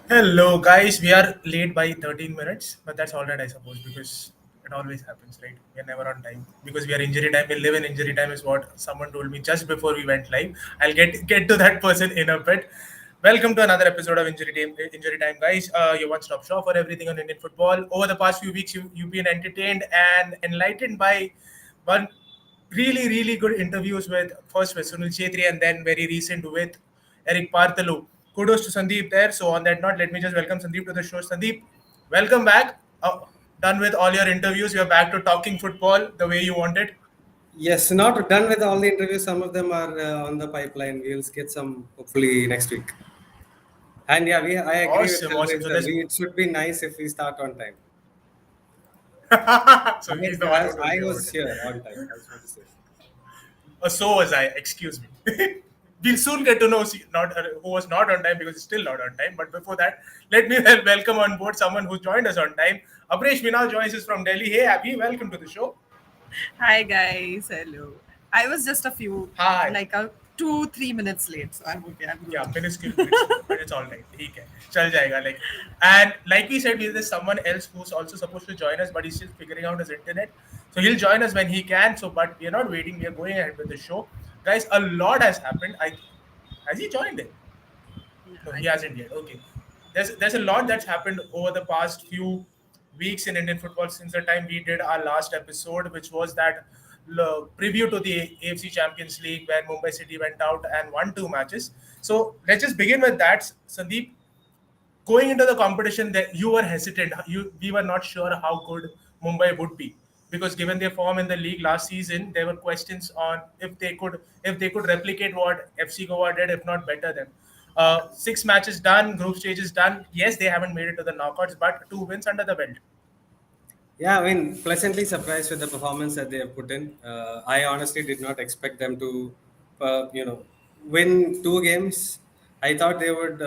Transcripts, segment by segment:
Hello, guys. We are late by 13 minutes, but that's all right, I suppose, because it always happens, right? We are never on time because we are injury time. We live in injury time, is what someone told me just before we went live. I'll get to that person in a bit. Welcome to another episode of Injury Time. Injury Time, guys. Your one-stop shop for everything on Indian football. Over the past few weeks, you've been entertained and enlightened by one really good interviews with Sunil Chetri and then very recent with Eric Parthalu. Kudos to Sandeep there. So on that note, let me just welcome Sandeep to the show. Sandeep, welcome back. Done with all your interviews. You're back to talking football the way you wanted. Yes, not done with all the interviews. Some of them are on the pipeline. We'll get some hopefully next week. And yeah, I agree with Awesome. Kalpesh. So there's It should be nice if we start on time. so he's the one who As told I you about was it. here on time. I just want to say. So was I. Excuse me. We'll soon get to know who was not on time because he's still not on time. But before that, let me welcome on board someone who joined us on time. Abreshmina joins us from Delhi. Hey, Abhi, welcome to the show. Hi guys, hello. I was just a few, Hi. like a 2-3 minutes late, so I'm okay. I'm Yeah, good. minuscule bits, but it's all right. ठीक है, चल जाएगा. And like we said, there's someone else who's also supposed to join us, but he's still figuring out his internet. So he'll join us when he can. So, but we are not waiting. We are going ahead with the show, guys. A lot has happened. Has he joined it? Yeah, No, I he think. hasn't yet. Okay. There's a lot that's happened over the past few weeks in Indian football since the time we did our last episode, which was that preview to the AFC Champions League where Mumbai City went out and won two matches. So let's just begin with that. Sandeep, going into the competition, that you were hesitant. We were not sure how good Mumbai would be because given their form in the league last season, there were questions on if they could replicate what FC Goa did, if not better than. Six matches done, group stages done. Yes, they haven't made it to the knockouts, but two wins under the belt. Yeah, I mean, pleasantly surprised with the performance that they have put in. I honestly did not expect them to, win two games. I thought they would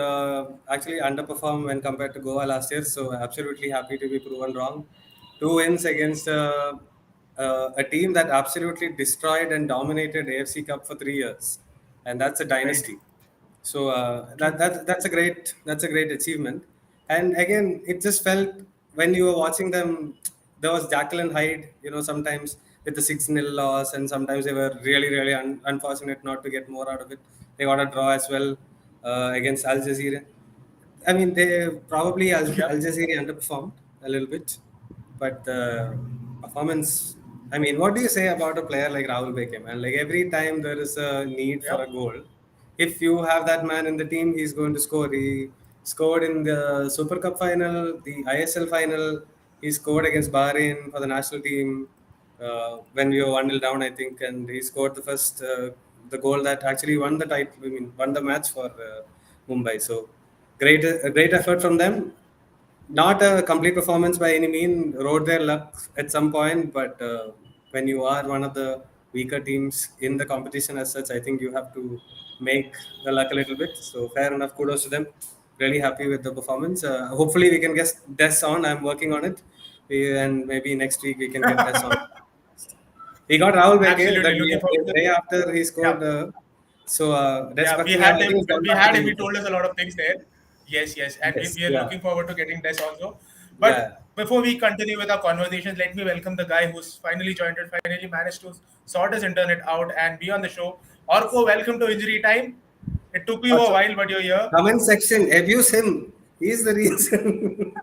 actually underperform when compared to Goa last year. So absolutely happy to be proven wrong. Two wins against a team that absolutely destroyed and dominated AFC Cup for 3 years, and that's a Right. dynasty. So True. that's a great achievement. And again, it just felt when you were watching them, there was Jacqueline Hyde. Sometimes with the 6-0 loss, and sometimes they were really unfortunate not to get more out of it. They got a draw as well against Al Jazeera. I mean, they probably Al Yep. Jazeera underperformed a little bit, but the performance. I mean, what do you say about a player like Rahul Beke, man? Like every time there is a need for a Yep. goal, if you have that man in the team, he's going to score. He scored in the Super Cup final, the ISL final. He scored against Bahrain for the national team when we were 1-0 down, I think, and he scored the goal that actually won the title. I mean, won the match for Mumbai. So a great effort from them. Not a complete performance by any mean. Rode their luck at some point, but when you are one of the weaker teams in the competition as such, I think you have to make the luck a little bit. So fair enough. Kudos to them. Really happy with the performance. Hopefully we can get Des on. I'm working on it, and maybe next week we can get Des on. He got Rahul Beke Absolutely. Looking the forward to day it. after he scored. Yeah. Des Yeah, we Bhaktiwala, had I think, him. is gone We back to had him. He India. told us a lot of things there. Yes, and we, Yes. we are Yeah. looking forward to getting this also. But Yeah. before we continue with our conversations, let me welcome the guy who's finally joined it, finally managed to sort his internet out and be on the show. Orko, welcome to Injury Time. It took you a Also, while, but you're here. comment section, abuse him. He's the reason.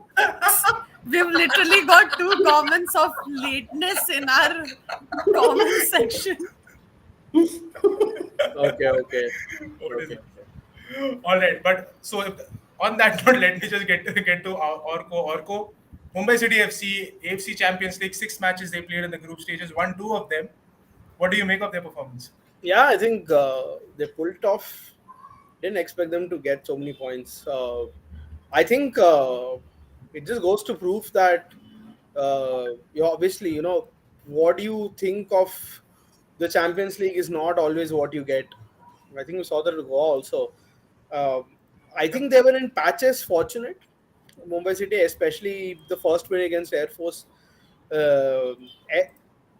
We've literally got two comments of lateness in our comment section. Okay, okay, What is okay, it? okay. All right, but so on that note, let me just get to Orko. Orko, Mumbai City FC, AFC Champions League, six matches they played in the group stages, won two of them. What do you make of their performance? Yeah, I think they pulled it off. Didn't expect them to get so many points. I think it just goes to prove that you obviously, what you think of the Champions League is not always what you get. I think we saw that with Goa also. Um, I Yep. think they were in patches fortunate. Mumbai City, especially the first win against Air Force. Eh,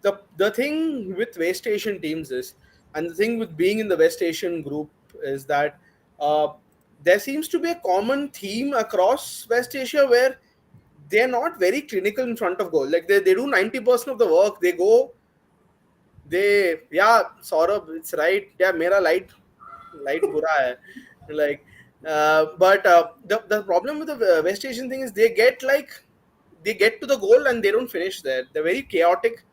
the thing with West Asian teams is, and the thing with being in the West Asian group is that uh, there seems to be a common theme across West Asia where they're not very clinical in front of goal. Like they do 90% of the work. They go, yeah, Saurabh, it's right. Yeah, mera light bura hai. Like, but the problem with the West Asian thing is they get to the goal and they don't finish there. They're very chaotic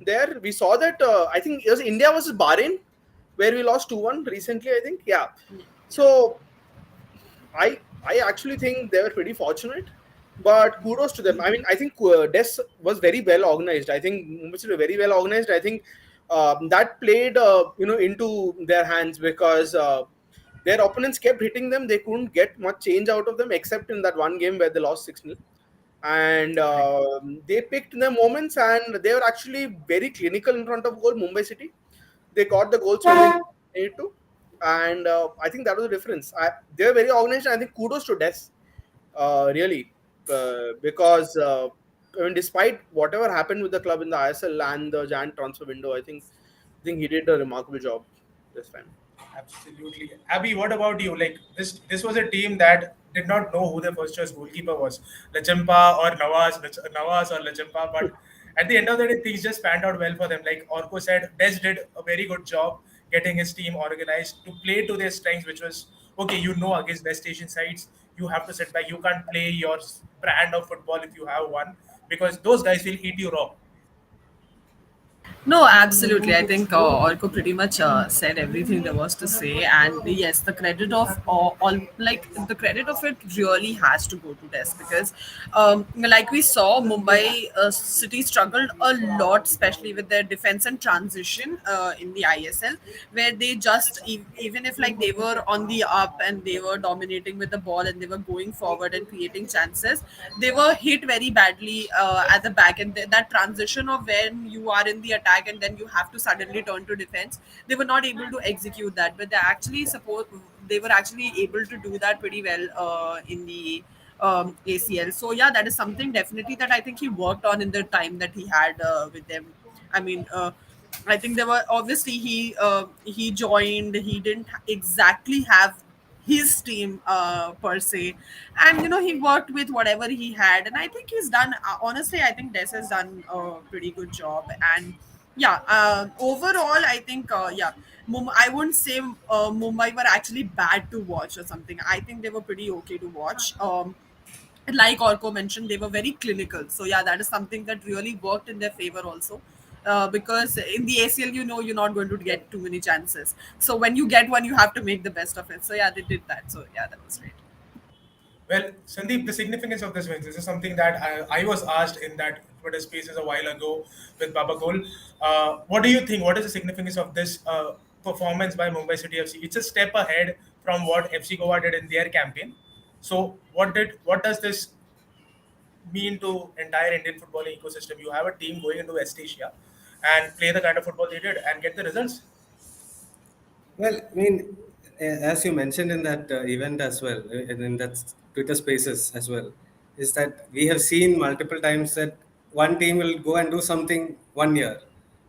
there. We saw that, I think it was India versus Bahrain where we lost 2-1 recently, I think. Yeah. So I actually think they were pretty fortunate, but kudos to them. I mean, I think Des was very well organized. I think Mumbai City were very well organized. I think that played into their hands because their opponents kept hitting them. They couldn't get much change out of them except in that one game where they lost 6-0. And they picked their moments and they were actually very clinical in front of goal. Mumbai City, they got the goals when they needed to, and I think that was the difference. They were very organized, and I think kudos to Des, really, because I mean, despite whatever happened with the club in the ISL and the Jan transfer window, I think he did a remarkable job this time. Absolutely. Abby, what about you? Like this was a team that did not know who their first choice goalkeeper was, Lachimpa or Nawaz or Lachimpa. But at the end of the day, things just panned out well for them. Like Orko said, Des did a very good job getting his team organized to play to their strengths, which was okay. You know, against West Asian sides, you have to sit back. You can't play your brand of football if you have one because those guys will eat you raw. No, absolutely. I think Orko pretty much said everything there was to say, and yes, the credit of all, like the credit of it really has to go to Des because, like we saw, Mumbai City struggled a lot, especially with their defense and transition in the ISL, where they just even if like they were on the up and they were dominating with the ball and they were going forward and creating chances, they were hit very badly at the back, and that transition of when you are in the attack and then you have to suddenly turn to defense, they were not able to execute that, but they were actually able to do that pretty well in the ACL. So yeah, that is something definitely that I think he worked on in the time that he had with them. I mean, I think there were obviously he joined. He didn't exactly have his team per se, and he worked with whatever he had, and I think he's done. Honestly, I think Des has done a pretty good job, and yeah, overall, I think yeah. I wouldn't say Mumbai were actually bad to watch or something. I think they were pretty okay to watch. Like Orko mentioned, they were very clinical. So yeah, that is something that really worked in their favor also. Because in the ACL, you're not going to get too many chances. So when you get one, you have to make the best of it. So yeah, they did that. So yeah, that was great. Well, Sandeep, the significance of this wins. This is something that I was asked in that Twitter Spaces a while ago with Baba Gol. What do you think? What is the significance of this performance by Mumbai City FC? It's a step ahead from what FC Goa did in their campaign. So, what does this mean to entire Indian footballing ecosystem? You have a team going into West Asia and play the kind of football they did and get the results. Well, I mean, as you mentioned in that event as well, and in that Twitter Spaces as well, is that we have seen multiple times that one team will go and do something one year.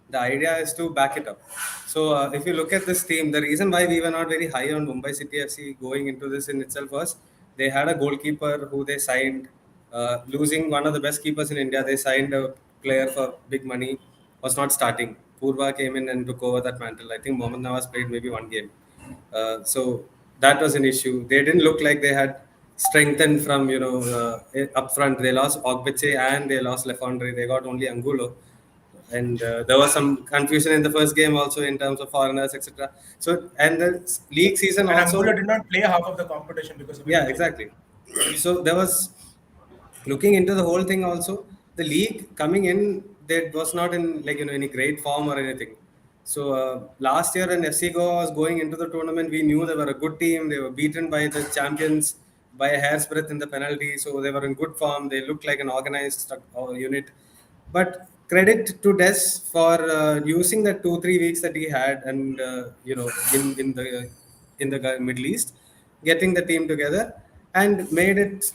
The idea is to back it up. So, if you look at this team, the reason why we were not very high on Mumbai City FC going into this in itself was they had a goalkeeper who they signed, losing one of the best keepers in India. They signed a player for big money, was not starting. Purva came in and took over that mantle. I think Mohammad Nawaz played maybe one game. So that was an issue. They didn't look like they had strengthened from, up front. They lost Ogbeche and they lost Lefondre. They got only Angulo. And there was some confusion in the first game also in terms of foreigners, etc. So, and the league season And also. Angola did not play half of the competition because of Yeah, injury. exactly. So there was looking into the whole thing also. The league coming in, that was not in like any great form or anything. So last year when FC Goa was going into the tournament, we knew they were a good team. They were beaten by the champions by a hair's breadth in the penalty. So they were in good form. They looked like an organized unit. But credit to Des for using the 2-3 weeks that he had, and in the Middle East, getting the team together and made it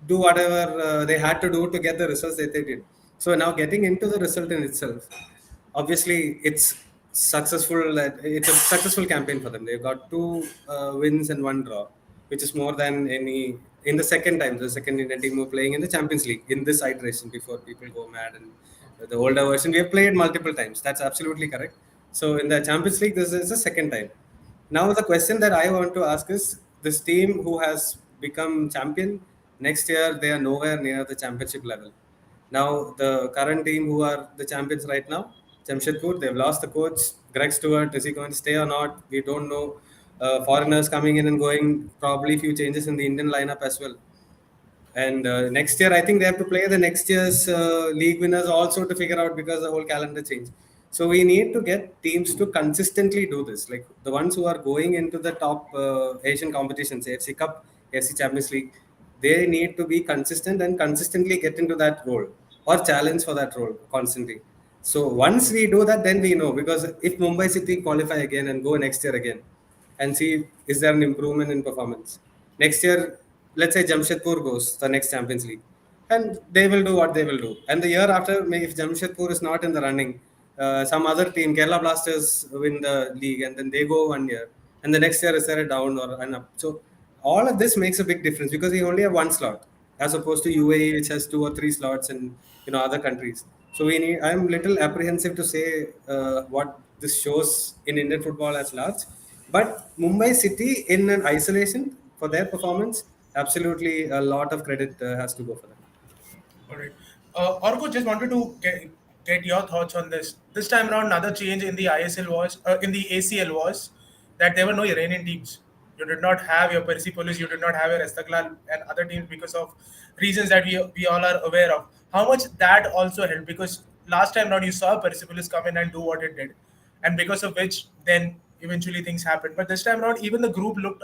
do whatever they had to do to get the results that they did. So now getting into the result in itself, obviously it's successful. It's a successful campaign for them. They've got two wins and one draw. which is more than any in the second time. The second Indian team were playing in the Champions League in this iteration before people go mad. And the older version we have played multiple times. That's absolutely correct. So in the Champions League, this is the second time. Now the question that I want to ask is: this team who has become champion next year, they are nowhere near the championship level. Now the current team who are the champions right now, Jamshedpur, they've lost the coach. Greg Stewart, is he going to stay or not? We don't know. Foreigners coming in and going, probably few changes in the Indian lineup as well. And next year, I think they have to play the next year's league winners also to figure out because the whole calendar changed. So we need to get teams to consistently do this. Like the ones who are going into the top Asian competitions, AFC Cup, AFC Champions League, they need to be consistent and consistently get into that role or challenge for that role constantly. So once we do that, then we know, because if Mumbai City qualify again and go next year again, and see is there an improvement in performance. Next year, let's say Jamshedpur goes the next Champions League, and they will do what they will do. And the year after, if Jamshedpur is not in the running, some other team, Kerala Blasters, win the league, and then they go 1 year, and the next year is there a down or an up. So all of this makes a big difference because we only have one slot as opposed to UAE, which has two or three slots, and other countries. So we need. I'm little apprehensive to say what this shows in Indian football as large, but Mumbai City in an isolation for their performance, absolutely a lot of credit has to go for them. All right. Orko, just wanted to get your thoughts on this. This time around, another change in the ISL was, in the ACL was that there were no Iranian teams. You did not have your Persepolis, you did not have your Estaklal and other teams because of reasons that we all are aware of. How much that also helped, because last time around you saw Persepolis come in and do what it did, and because of which then eventually things happened. But this time around, even the group looked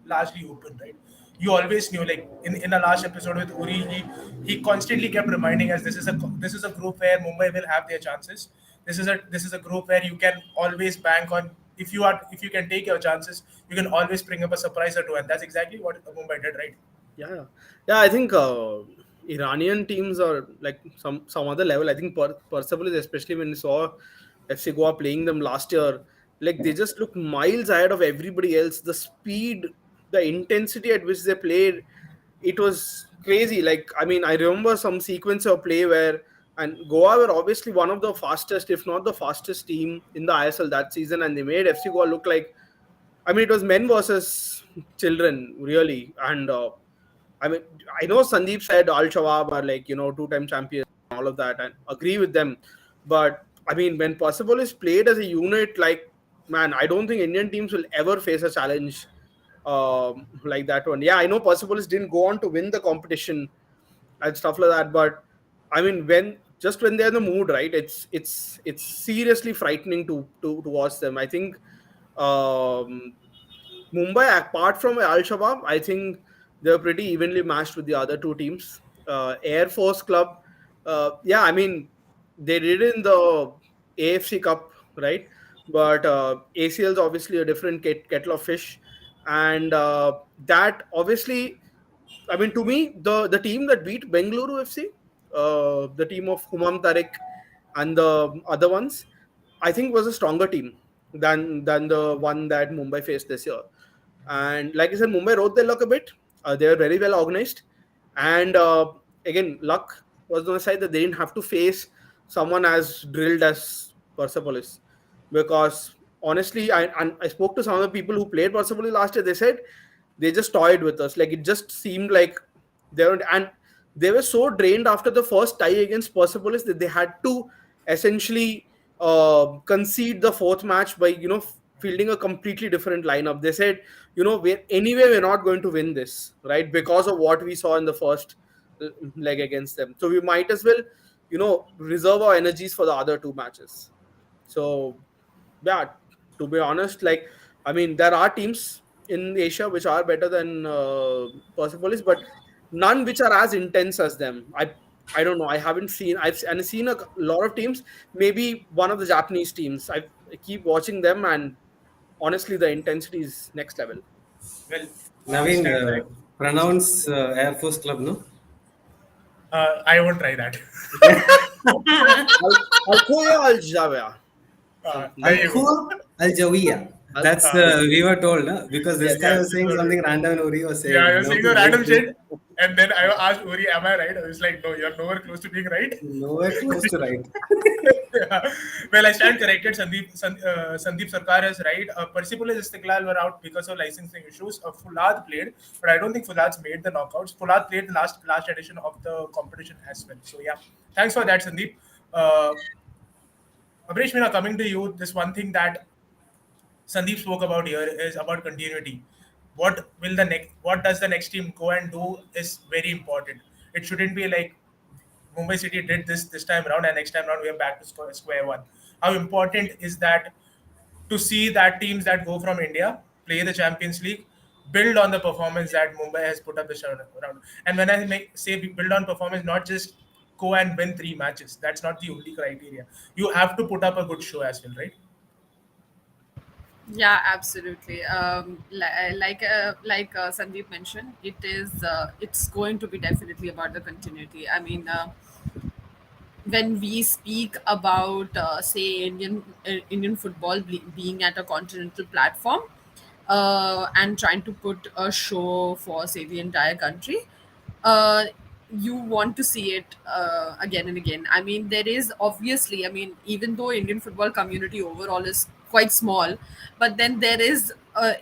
largely open, right? You always knew, like in the last episode with Uri, he constantly kept reminding us this is a group where Mumbai will have their chances. This is a group where you can always bank on, if you can take your chances, you can always bring up a surprise or two, and that's exactly what Mumbai did, right? Yeah, yeah, yeah. I think Iranian teams are like some other level. I think Persepolis, especially when we saw FC Goa playing them last year, like they just look miles ahead of everybody else. The speed, the intensity at which they played, it was crazy. Like I mean, I remember some sequence of play where, and Goa were obviously one of the fastest, if not the fastest team in the ISL that season, and they made FC Goa look like, I mean, it was men versus children, really. And I mean, I know Sandeep said Al Shawab are like, two-time champions and all of that, and agree with them. But I mean, when Persepolis played as a unit, like, man, I don't think Indian teams will ever face a challenge like that one. Yeah, I know Persepolis didn't go on to win the competition and stuff like that, but I mean, when they're in the mood, right? It's seriously frightening to watch them. I think um, Mumbai, apart from Al Shabab, I think they're pretty evenly matched with the other two teams. Air Force Club, yeah, I mean, they did in the AFC Cup, right? But ACL is obviously a different kettle of fish. And that obviously, I mean, to me, the team that beat Bengaluru FC, the team of Humam Tariq and the other ones, I think was a stronger team than the one that Mumbai faced this year. And like I said, Mumbai rode their luck a bit. They were very well organized, and again, luck was on the side that they didn't have to face someone as drilled as Persepolis, because honestly, I spoke to some of the people who played Persepolis last year. They said they just toyed with us. Like it just seemed like they were, and they were so drained after the first tie against Persepolis that they had to essentially concede the fourth match by fielding a completely different lineup. They said, we're not going to win this, right? Because of what we saw in the first leg against them. So we might as well, reserve our energies for the other two matches. So yeah, to be honest, like I mean, there are teams in Asia which are better than Persepolis, but none which are as intense as them. I don't know. I've seen a lot of teams. Maybe one of the Japanese teams. I keep watching them, and honestly, the intensity is next level. Well, we Naveen, stand by. pronounce Air Force Club, no? I won't try that. Alcoya Al Jawa. There you go. Al Jawiya. That's Uh, we were told, no? Because this Yes. guy yeah, was saying something random and Uri was yeah, saying, you're no, saying a this, random this, shit, and then I asked Uri, "Am I right?" I was like, "No, you're nowhere close to being right." nowhere close to right. Yeah. Well, I stand corrected. Sandeep Sarkar is right. Percival and Istiklal were out because of licensing issues. Fulad played, but I don't think Fulad's made the knockouts. Fulad played the last edition of the competition as well. So yeah, thanks for that, Sandeep. Uh, Abreshmina, coming to you, this one thing that Sandeep spoke about here is about continuity. What does the next team go and do is very important. It shouldn't be like Mumbai City did this time around, and next time around we are back to square one. How important is that to see that teams that go from India play the Champions League, build on the performance that Mumbai has put up this round. And when I say build on performance, not just go and win 3 matches. That's not the only criteria. You have to put up a good show as well, right? Yeah, absolutely. Like Sandeep mentioned, it's going to be definitely about the continuity. I mean, when we speak about say Indian football being at a continental platform and trying to put a show for say the entire country, uh, you want to see it again and again. I mean, there is obviously, I mean, even though Indian football community overall is quite small, but then there is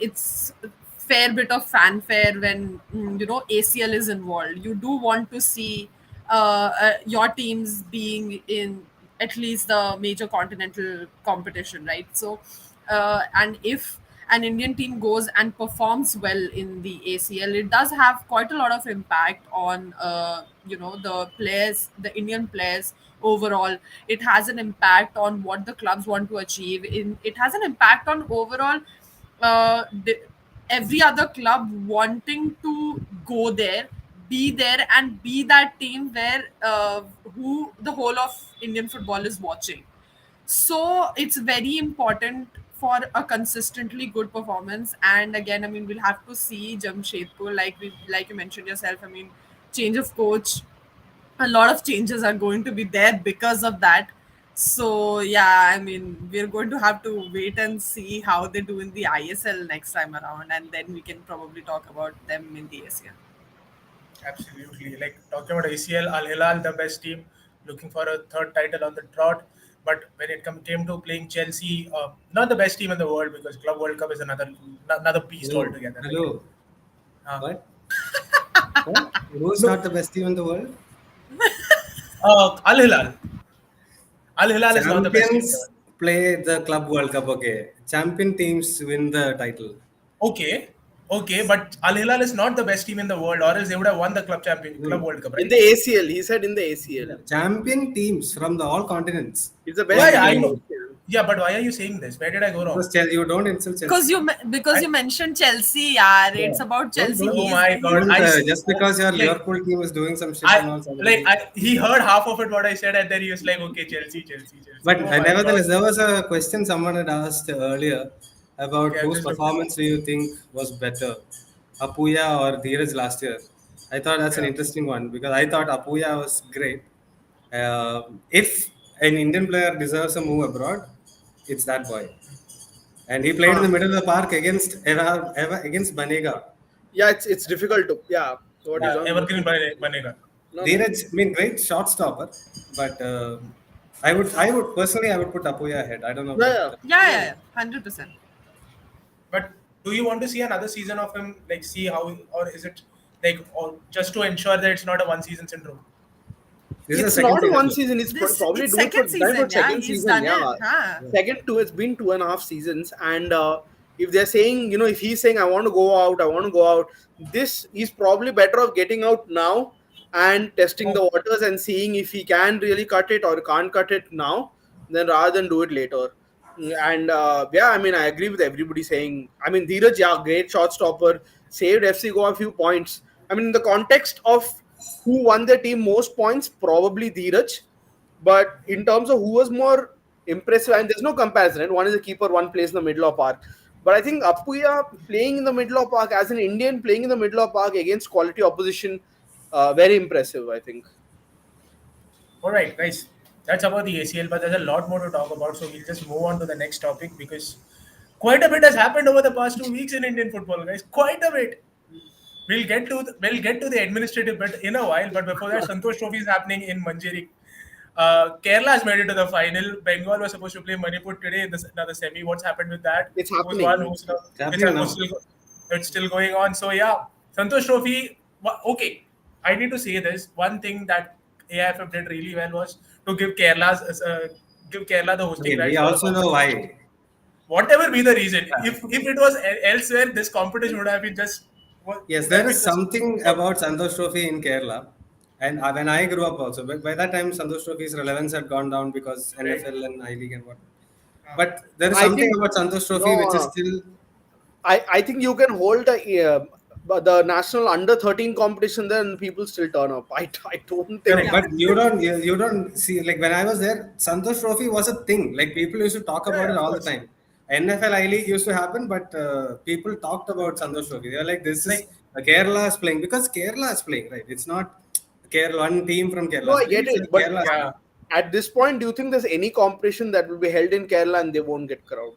it's fair bit of fanfare when ACL is involved. You do want to see your teams being in at least the major continental competition, right? So, and if an Indian team goes and performs well in the ACL, it does have quite a lot of impact on the players, the Indian players overall. It has an impact on what the clubs want to achieve. It has an impact on overall uh, di- every other club wanting to go there, be there, and be that team where who the whole of Indian football is watching. So it's very important for a consistently good performance. And again, I mean, we'll have to see Jamshedpur, like you mentioned yourself. I mean, change of coach, a lot of changes are going to be there because of that. So yeah, I mean, we're going to have to wait and see how they do in the ISL next time around, and then we can probably talk about them in the ASEAN. Absolutely. Like talking about ACL, Al Hilal, the best team, looking for a third title on the trot. But when it came to playing Chelsea, not the best team in the world because Club World Cup is another beast Hello, altogether, right? hello. Uh, What? What? Who's no, not the best team in the world? Al Hilal. Al Hilal is not the best team in the Champions world. play the Club World Cup, okay. Champion teams win the title. Okay, okay, but Al Hilal is not the best team in the world, or else they would have won the No, Club no. World Cup, In right? the ACL, he said in the ACL. Yeah. Champion teams from the all continents He's the Yeah, best won yeah, team the in I the know. league. ACL. Yeah, but why are you saying this? Where did I go wrong? Because you don't insult Because Chelsea. because I, you mentioned Chelsea, yeah, Yeah. it's about Don't Chelsea. don't oh my God, don't just oh, because your like Liverpool team is doing some shit and I all suddenly. he heard half of it what I said, and then he was like, okay, Chelsea, Chelsea, Chelsea. But Oh my God. nevertheless, there was a question someone had asked earlier about Okay, I'm whose just looking. performance do you think was better, Apuya or Dheeraj last year? I thought that's an Yeah. interesting one because I thought Apuya was great. If an Indian player deserves a move abroad, it's that boy. And he played in the Huh. middle of the park against against Banega. Yeah, it's difficult to, yeah. What he's Yeah, on most evergreen of the banega. no, no. Dheeraj, I mean, great shot stopper, but I would personally, I would put Apuya ahead. I don't know Yeah, about. yeah. Yeah, No, yeah, no. yeah, 100%. But do you want to see another season of him, like see how, or is it like, or just to ensure that it's not a one season syndrome? This is the It's second not season, one though. season. It's This probably it's do it for second done for season, yeah. second He's season. done it, Yeah, huh? Yeah. second two. It's been 2.5 seasons, and if they're saying, if he's saying I want to go out, I want to go out, this he's probably better off getting out now and testing the waters and seeing if he can really cut it or can't cut it now, then rather than do it later. And yeah, I mean, I agree with everybody saying. I mean, Dheeraj, yeah, great shot stopper, saved FC Goa a few points. I mean, in the context of who won the team most points, probably Dheeraj. But in terms of who was more impressive, and there's no comparison, right? One is a keeper, one plays in the middle of park. But I think Apuya playing in the middle of park as an Indian playing in the middle of park against quality opposition, very impressive, I think. All right, guys, that's about the ACL, but there's a lot more to talk about. So we'll just move on to the next topic because Quite a bit has happened over the past 2 weeks in Indian football, guys. Quite a bit. We'll get to the administrative bit in a while, but before that, Santosh Trophy is happening in Manjeri. Kerala has made it to the final. Bengal was supposed to play Manipur today in another semi. What's happened with that? It's Who's won? happening. Who's not? It's happening now. It's still going on. So yeah, Santosh Trophy. Okay, I need to say this. One thing that AIFF did really well was to give Kerala the hosting Okay, we rights for the also know competition. why. Whatever be the reason, if it was elsewhere, this competition would have been just Yes, would there have is been just something about Santosh Trophy in Kerala. And when I grew up also, by that time, Santosh Trophy's relevance had gone down because right. NFL and I League and what. But there is I something think about Santosh Trophy no, which is no. still, I think you can hold the national under 13 competition there and people still turn up. I don't no, think. Yeah. but you don't see, like when I was there, Santosh Trophy was a thing. Like people used to talk Yeah, about yeah, it of all the course. time. NFL I League used to happen, but people talked about Santosh Trophy. They were like, this is Like Kerala is playing because Kerala is playing, right? It's not Kerala, one team from No, Kerala is I playing. get It's it, like but Kerala is playing. yeah, at this point, do you think there's any competition that will be held in Kerala and they won't get crowd?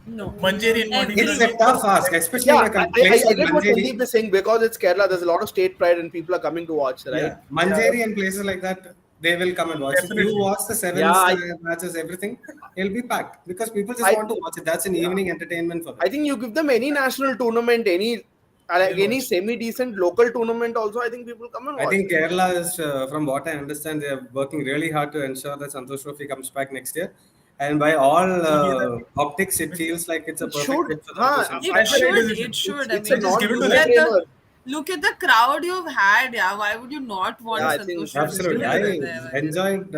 No. Manjeri It's Every a particularly. tough ask, especially Yeah, in a place I like get what Sandeep Manjeri. is saying because it's Kerala. There's a lot of state pride and people are coming to watch, right? Yeah, Yeah, Manjeri and places like that, they will come and watch. If you definitely. watch the Yeah, sevens matches, everything, it'll be packed because people just I want to watch it. That's an yeah, evening entertainment for them. I think you give them any national tournament, like They'll any watch. semi decent local tournament. Also, I think people come and I watch think it. Kerala is, from what I understand, they are working really hard to ensure that Santosh Trophy comes back next year. And by all Will be the optics, it will, feels like it's a It perfect should, fit for the huh? opposition. It that's the right should, decision. it should. I It's a mean, Just non give it to look them. at the brainer. look at the crowd you've had. Yeah, why would you not Yeah, want I think Santosh Trophy Just to give Absolutely. it be to I them. there? I mean, enjoyed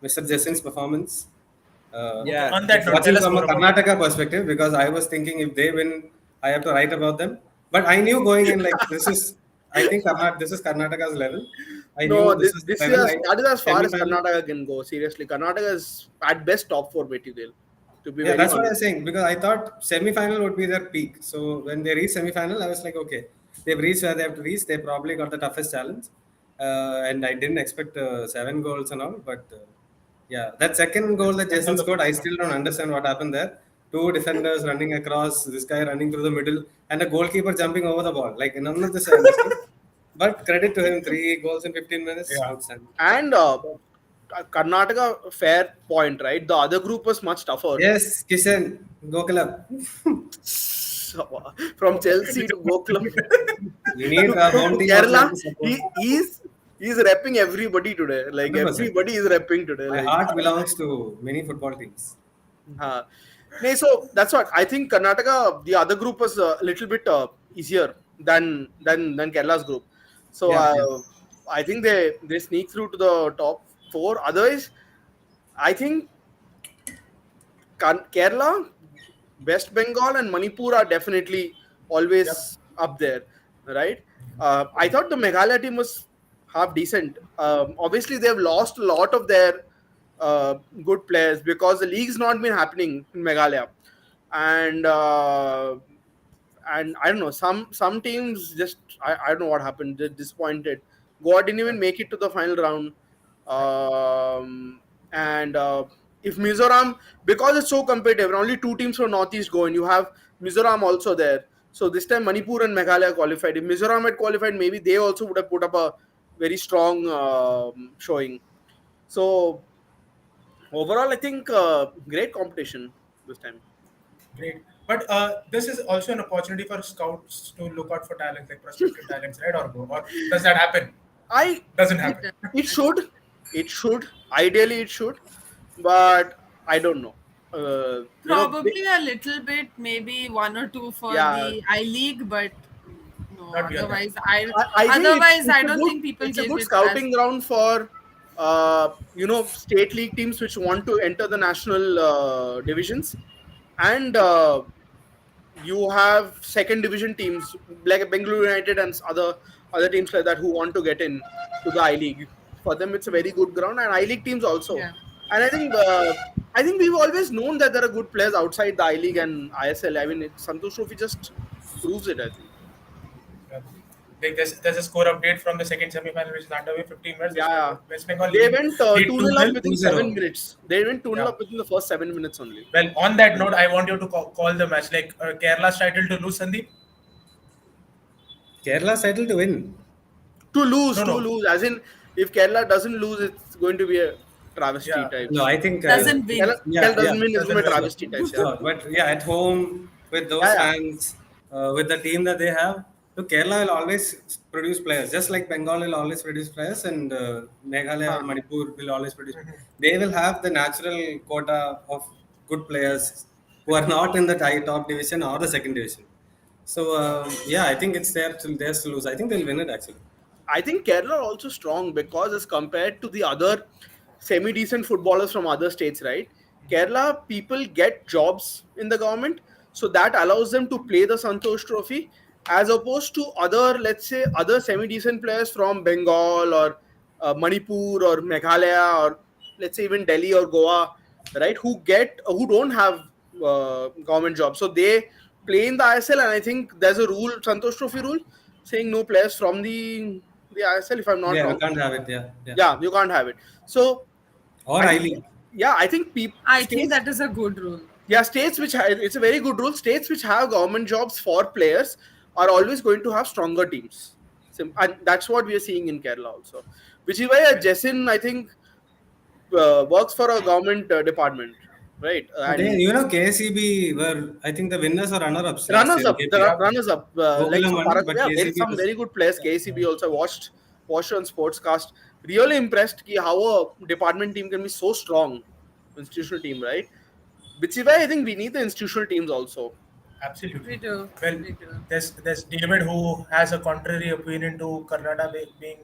Mr. Jassin's performance. Okay. Uh, On that just note, tell watching us from a more about it. Karnataka perspective, because I was thinking if they win, I have to write about them. But I knew going in like this is, I think this is Karnataka's level. I no. knew This this is the this level. is that is as far as Semi-final. Karnataka can go. Seriously, Karnataka is at best top four material. To be Yeah, very that's what I honest. was saying because I thought semi-final would be their peak. So when they reach semi-final, I was like, okay, they've reached where they have to reach. They probably got the toughest challenge, and I didn't expect 7 goals and all. But yeah, that second goal that Depends on Jason the scored, I flow. still don't understand what happened there. Two defenders running across, this guy running through the middle, and a goalkeeper jumping over the ball. Like none of this I understood. But credit to him, 3 goals in 15 minutes, Yeah. outstanding. And Karnataka, fair point, right? The other group was much tougher. Yes, Kishan, go club. So, from Chelsea to Gokulam We need a to home team also have Kerala, to support. he's repping everybody today. Like 100%. everybody is repping today. My Like heart belongs to many football teams. uh, so that's what I think. Karnataka, the other group was a little bit easier than Kerala's group. So Yeah, yeah. I think they sneak through to the top four. Otherwise, I think Kerala, West Bengal, and Manipur are definitely Yep. always up there, right? I thought the Meghalaya team was half decent. Obviously, they've lost a lot of their good players because the league's not been happening in Meghalaya, and and I don't know, some teams just I don't know what happened. They're disappointed. Goa didn't even make it to the final round. And if Mizoram, because it's so competitive, and only two teams from Northeast go, and you have Mizoram also there. So this time Manipur and Meghalaya qualified. If Mizoram had qualified, maybe they also would have put up a very strong showing. So overall, I think great competition this time. Great. But this is also an opportunity for scouts to look out for talent, like prospective talents, right? Or does that happen? I Doesn't it happen. does. It should, it should, ideally it should, but I don't know. Probably a little bit, maybe one or two for Yeah, the I League, but no. Not beyond that. I think Otherwise, I don't think people it's a give good it as scouting ground for state league teams which want to enter the national divisions, and you have second division teams like Bengaluru United and other teams like that who want to get in to the I League. For them, it's a very good ground, and I League teams also. yeah. And I think we've always known that there are good players outside the I League and ISL. I mean, Santosh Trophy just proves it. I think. Yeah. Like there's a score update from the second semi-final which is underway. 15 minutes. Yeah, yeah. West Bengal They lead went lead 2 two nil up nil. within 2-0. 7 minutes. They went 2 nil Yeah. up within the first 7 minutes only. Well, on that note, I want you to call the match like Kerala's title to lose, Sandeep. Kerala's title to win. No, To no. lose. As in, if Kerala doesn't lose, it's going to be a travesty Yeah, No, types. I think Doesn't win. Kerala yeah, yeah. doesn't win, it's going doesn't to be a win. travesty types. Yeah, No, but yeah, at home with those yeah, yeah. fans, with the team that they have, so Kerala will always produce players. Just like Bengal will always produce players, and Meghalaya or Huh. Manipur will always produce. They will have the natural quota of good players who are not in the top division or the second division. So yeah, I think it's theirs to lose. I think they'll win it actually. I think Kerala are also strong because as compared to the other semi-decent footballers from other states, right? Kerala people get jobs in the government, so that allows them to play the Santosh Trophy, as opposed to other, let's say, other semi-decent players from Bengal or Manipur or Meghalaya or let's say even Delhi or Goa, right? Who don't have government jobs, so they play in the ISL, and I think there's a rule, Santosh Trophy rule, saying no players from the ISL, if I'm not Yeah, we wrong. can't have it. Yeah, yeah. Yeah, you can't have it. So Or I I think, League. yeah, I think people I think states, that is a good rule. yeah, states which it's a very good rule. States which have government jobs for players are always going to have stronger teams. And that's what we are seeing in Kerala also, which is why Jessin, I think, works for a government department, right? They, And KCB were, I think, the winners or runner-ups last runners year in up, the KPL. runners up, like Gokulam so won, but Yeah, very KCB some was. very good players. KCB also watched on Sportscast. Really impressed ki how a department team can be so strong, institutional team, right? Which is why I think we need the institutional teams also. We Absolutely. do. Well, We do. there's David who has a contrary opinion to Karnataka being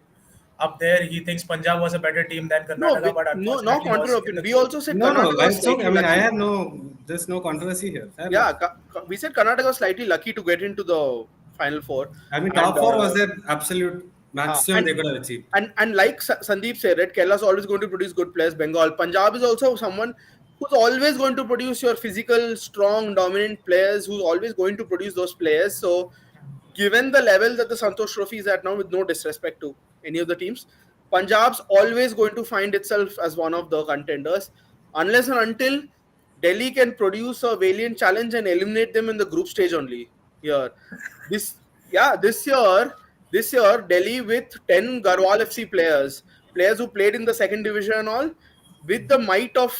up there. He thinks Punjab was a better team than No, Karnataka, but no unfortunately contrary was in opinion. the We group. also said No, no, Karnataka was it's okay. I slightly mean, lucky. there's no controversy here. Fair Yeah, enough. We said Karnataka was slightly lucky to get into the final four, I mean, and top four was their absolute huh, maximum they could have achieved. and like Sandeep said, right, Kerala is always going to produce good players. Bengal, Punjab is also someone who's always going to produce your physical, strong, dominant players. Who's always going to produce those players. So, given the level that the Santosh Trophy is at now, with no disrespect to any of the teams, Punjab's always going to find itself as one of the contenders, unless and until Delhi can produce a valiant challenge and eliminate them in the group stage only. Here, this yeah, this year Delhi with 10 Garhwal FC players who played in the second division and all, with the might of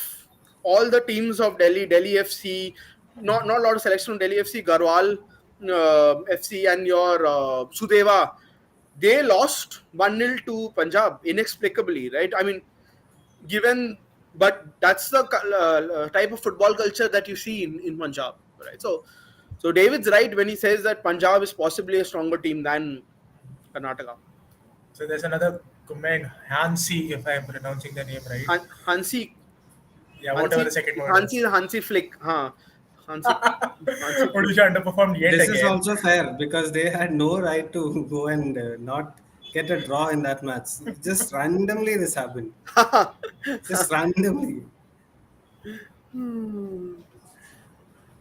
all the teams of Delhi FC, not a lot of selection from Delhi FC, Garhwal FC and your Sudeva, they lost 1-0 to Punjab inexplicably, right? I mean, given, but that's the type of football culture that you see in Punjab, right? So David's right when he says that Punjab is possibly a stronger team than Karnataka. So there's another comment, Hansi, if I'm pronouncing the name right. Hansi, Yeah, whatever the second word is. Hansi Flick, huh? Hansi, Hansi Flick. Odisha underperformed yet This is again. also fair because they had no right to go and not get a draw in that match. Just randomly, this happened. Just randomly.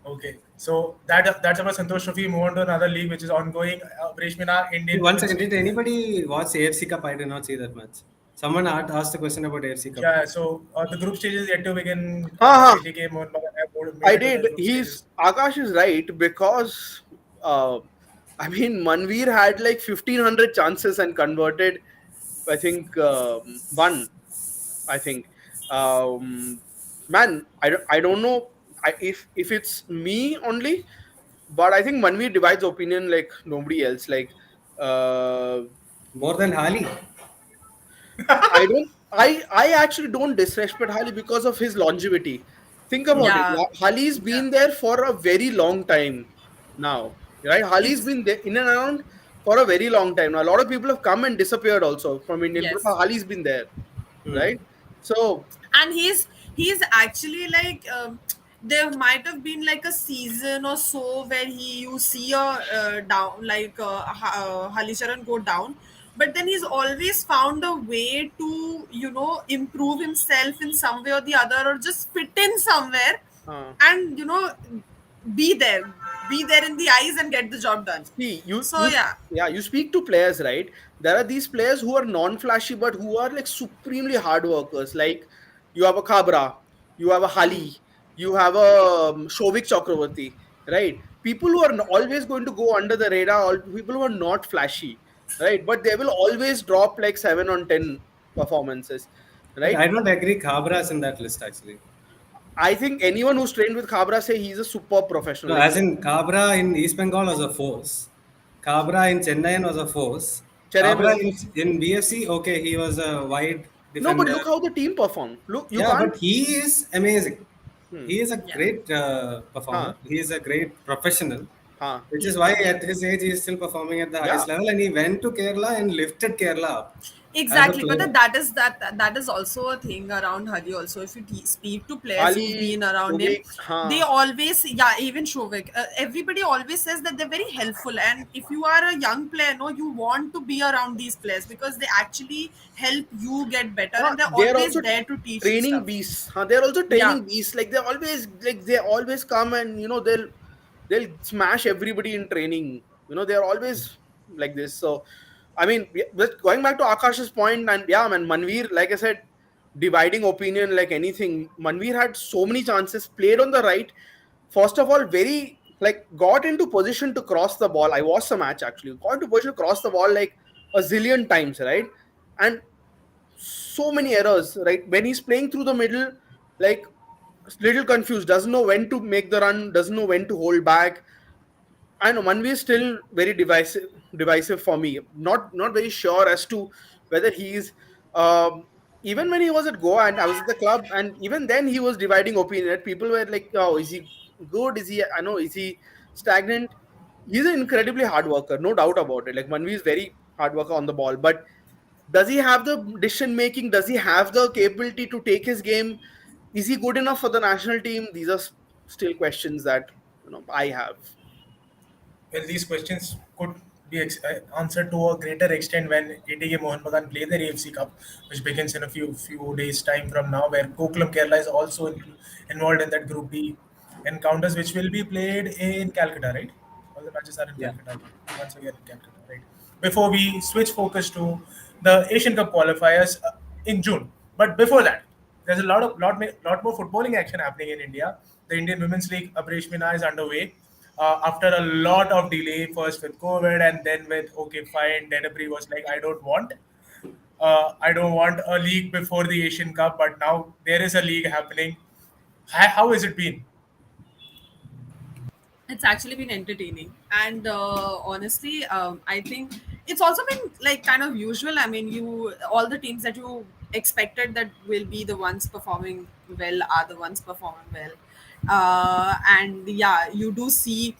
Okay, so that's about Santosh Trophy. Move on to another league which is ongoing. Abreshmina Indian One Women's second, did Team. anybody watch AFC Cup? I did not see that match. Someone asked a question about AFC Cup. Yeah, so the group stage is yet to begin. Haha, ATK Mohun Bagan have made I it to the did. group stages. Akash is right because I mean Manveer had like 1,500 chances and converted, I think, one. I think, man, I don't know if it's me only, but I think Manveer divides opinion like nobody else. Like, uh, More than Hali. I don't. I actually don't disrespect Hali because of his longevity. Think about it. Yeah. Hali's Yeah. been there for a very long time now, right? Hali's It's been there in and around for a very long time now. A lot of people have come and disappeared also from Indian football. yes. Hali's been there, Hmm. right? So, And he's actually like there might have been like a season or so where you see a down like Halisharan go down, but then he's always found a way to improve himself in some way or the other, or just fit in somewhere uh, and be there. be there in the eyes and get the job done. See, So yeah, yeah, you speak to players, right? There are these players who are non-flashy but who are like supremely hard workers. Like you have a Kabra, you have a Hali, you have a Shovik Chakravarti, right? People who are always going to go under the radar, all people who are not flashy, right? But they will always drop like 7 on 10 performances, But right? I don't agree Khabra's in that list actually. I think anyone who's trained with Kabra say he's a super professional. No, Like as in Kabra in East Bengal was a force. Kabra in Chennai was a force. Chennai Kabra was in BFC, okay, he was a wide no, but defender. look how the team performed. Look, you Yeah, can't. but he is amazing. Hmm. He is a yeah, great performer. Huh. He is a great professional, Huh. which is why yeah. at his age he is still performing at the Yeah. highest level. And he went to Kerala and lifted Kerala up as a Exactly, but player. that is also a thing around Hari. Also, if you speak to players who've Ali, been around him, Shobik, they huh. always, yeah, even Shovik, everybody always says that they're very helpful. And if you are a young player, no, you want to be around these players because they actually help you get better, Huh. and they're They're always also there to teach you training stuff. beasts. Huh. They're also Yeah. training beasts. They always come and they'll smash everybody in training. They're always like this. So I mean, but going back to Akash's point, and yeah, man, Manveer, like I said, dividing opinion like anything. Manveer had so many chances, played on the right. First of all, very like got into position to cross the ball. I watched the match actually. Got into position to cross the ball like a zillion times, right? And so many errors, right? When he's playing through the middle, like little confused, doesn't know when to make the run, doesn't know when to hold back. I know Manvi is still very divisive for me. Not very sure as to whether he's even when he was at Goa and I was at the club, and even then he was dividing opinion. People were like, "Oh, is he good? Is he? I know, is he stagnant?" He's an incredibly hard worker, no doubt about it. Like Manvi is very hard worker on the ball, but does he have the decision making? Does he have the capability to take his game? Is he good enough for the national team? These are still questions that I have. Well, these questions could be answered to a greater extent when ATK Mohan Bagan play their AFC Cup, which begins in a few days' time from now, where Gokulam Kerala is also involved in that Group D encounters, which will be played in Calcutta, right? All the matches are in Yeah. Calcutta, once again in Calcutta, right? Before we switch focus to the Asian Cup qualifiers in June. But before that, there's a lot more footballing action happening in India. The Indian Women's League Abreshmina is underway after a lot of delay, first with COVID and then with okay, fine. Denebri was like, I don't want a league before the Asian Cup, but now there is a league happening. How has it been? It's actually been entertaining, and honestly, I think it's also been like kind of usual. I mean, you all the teams that you expected that will be the ones performing well are the ones performing well, and yeah, you do see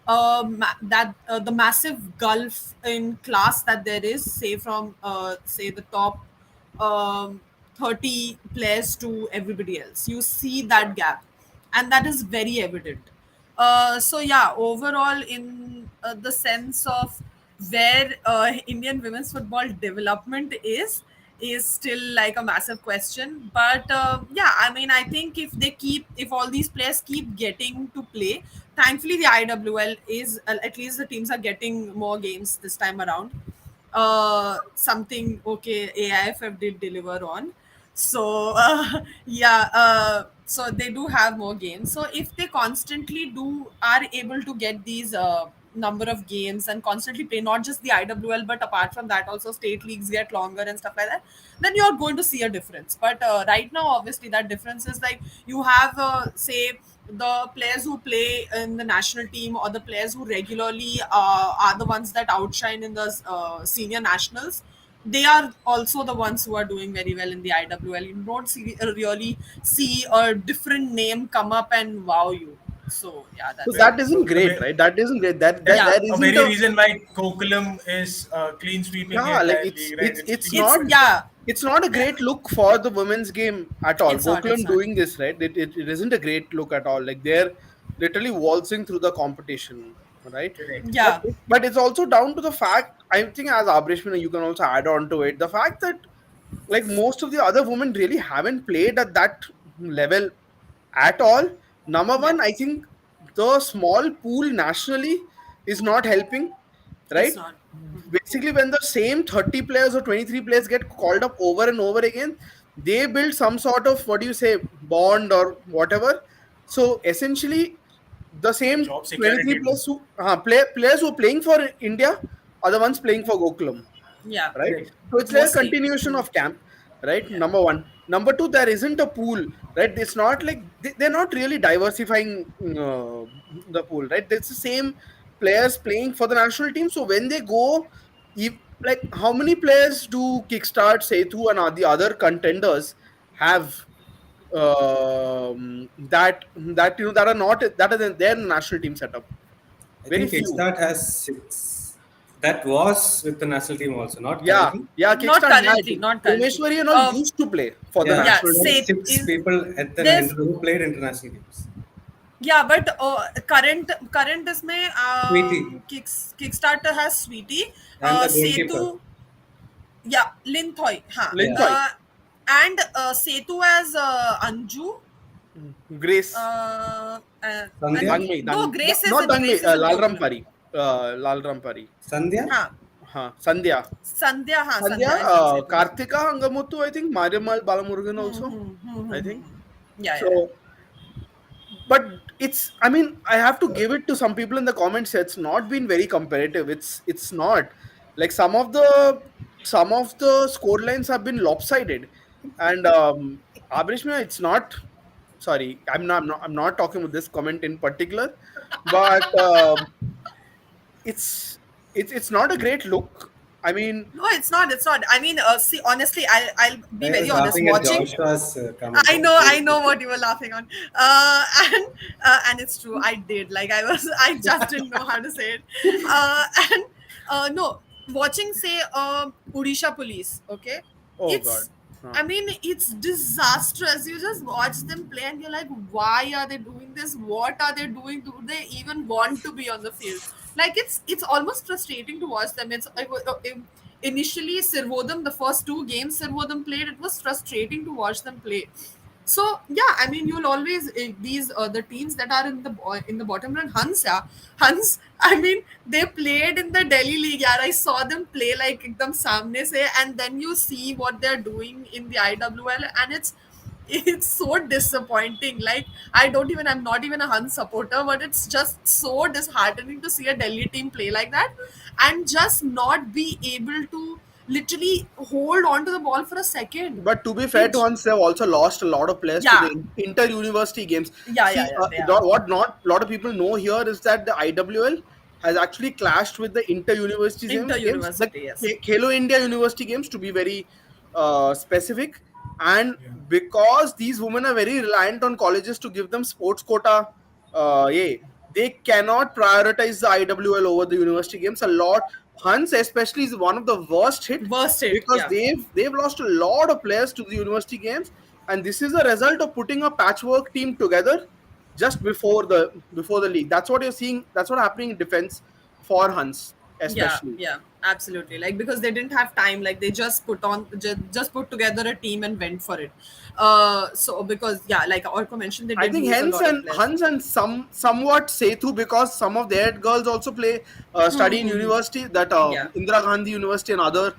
that the massive gulf in class that there is, say from say the top um, 30 players to everybody else. You see that gap, and that is very evident. So yeah, overall, in the sense of where Indian women's football development is still like a massive question. But yeah, I mean, I think if all these players keep getting to play, thankfully the IWL is at least the teams are getting more games this time around. Something okay AIFF did deliver on. So yeah, so they do have more games. So if they constantly are able to get these number of games and constantly play not just the IWL but apart from that also state leagues get longer and stuff like that, then you're going to see a difference. But right now, obviously, that difference is like you have say the players who play in the national team or the players who regularly are the ones that outshine in the senior nationals. They are also the ones who are doing very well in the IWL. You don't really see a different name come up and wow you. So yeah, So that's Well, it. that isn't so great, right? That isn't great. that's Yeah, There a isn't very a reason why Kokulam is clean sweeping the yeah, like entire it's league, right? it's It's it's clean it's not sweeping. yeah, it's not a great look for the women's game at all. it's not, it's Gokulam not. doing this, right? It isn't a great look at all. Like they're literally waltzing through the competition, right? Correct. But Yeah, but it's also down to the fact. I think as Abreshmina, you can also add on to it the fact that like most of the other women really haven't played at that level at all. Number yeah, one, I think the small pool nationally is not helping, It's right? not. Basically, when the same 30 players or 23 players get called up over and over again, they build some sort of, what do you say, bond or whatever. So essentially, the same Job 23 security too. players players who are playing for India are the ones playing for Gokulam, Yeah, right? Correct. So it's like a mostly. continuation of camp, right? Yeah. Number one. Number two, there isn't a pool, right? It's not like they're not really diversifying the pool, right? It's the same players playing for the national team. So when they go, if, like, how many players do Kickstart, Setu, and the other contenders have that are not that are in their national team setup? I Very think few. Kickstart has 6. That was with the national team also, not Yeah, currently. yeah. Not Kickstart has currently, not currently. Bhuvneshwari and all used to play for the Yeah, Yeah, national that's team. say 6 in people at the there's who played international games. yeah, but current इसमें Sweetie Kickstarter has Sweetie, and the goalkeeper. Setu, yeah, Linthoi, हाँ, Linthoi, and Setu as Anju, Grace, Sandhya? Anju, Dangmei, no, Grace not isn't Dangmei, Grace isn't Lal Gokulam, Rampari, Lal Rampari. Sandhya? हाँ, Sandhya, Sandhya, हाँ, Sandhya, Sandhya I think Setu is. Karthika Angamuttu, I think Mariammal Balamurugan also, I think. Yeah, yeah, So, but it's, I mean, I have to give it to some people in the comments. It's not been very competitive. It's not like some of the score lines have been lopsided, and Abreshmina, it's not. Sorry, I'm not talking about this comment in particular, but it's it's not a great look. I mean, no, it's not. I mean, see, honestly, I'll be I very was honest. laughing at Watching, Joshua's comment. I know what you were laughing on, and and it's true. I did. Like I was, I just didn't know how to say it. And no, watching say Odisha Police. Okay, oh god, it's. huh. I mean, it's disastrous. You just watch them play, and you're like, why are they doing this? What are they doing? Do they even want to be on the field? Like it's almost frustrating to watch them. Initially Sirvodam, the first two games Sirvodam played, it was frustrating to watch them play. So yeah, I mean, you'll always these the teams that are in the bottom run, Hans, yeah, Hans. I mean, they played in the Delhi League. Yeah, I saw them play like ekdam samne se, and then you see what they're doing in the IWL, and it's so disappointing. Like I'm not even a Hunt supporter, but it's just so disheartening to see a Delhi team play like that and just not be able to literally hold on to the ball for a second. But to be fair to It, Hans, they've also lost a lot of players to yeah, the inter-university games. See, yeah, they are. what not a lot of people know here is that the IWL has actually clashed with the inter-university Inter games, the university, yes. Khelo India University games, to be very specific. And Yeah. because these women are very reliant on colleges to give them sports quota, yeah, they cannot prioritize the IWL over the university games a lot. Hans especially is one of the worst hit Worst hit, because yeah. they've lost a lot of players to the university games, and this is a result of putting a patchwork team together just before the league. That's what you're seeing. That's what happening in defense for Hans Yeah, especially. yeah, absolutely. Like because they didn't have time, like they just just put together a team and went for it. So because yeah, like Orko mentioned, they I did think lose a Hans lot of and players. Hans and somewhat Setu, because some of their girls also play study in university, that Yeah. Indira Gandhi University and other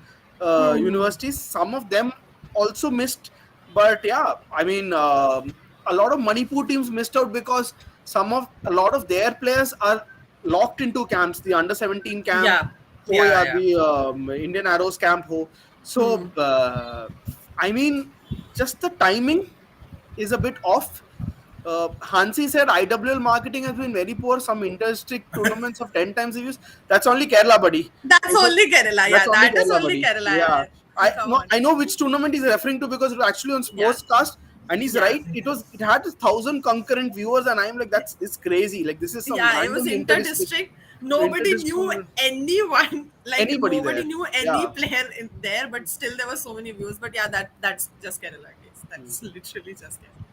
universities. Some of them also missed, but yeah, I mean, a lot of Manipur teams missed out because a lot of their players are locked into camps, the under 17 camp, Yeah, oh yeah, yeah. the Indian Arrows camp. Ho. So I mean, just the timing is a bit off. Hansi said IWL marketing has been very poor. Some inter-district tournaments of 10 times views. That's only Kerala, buddy. That's only Kerala. That's Yeah, only that is Kerala, only buddy. Kerala. Yeah. Yeah. I Come no, on. I know which tournament he's referring to because it was actually on Yeah, Sportscast, and he's yeah. right. It had 1,000 concurrent viewers, and I'm like, that's crazy. Like this is some Yeah, it was random inter-district. Nobody inter-district knew tournament. anyone. Like Anybody nobody there? knew any Yeah. player in there, but still there were so many views. But yeah, that's just Kerala case. That's literally just Kerala.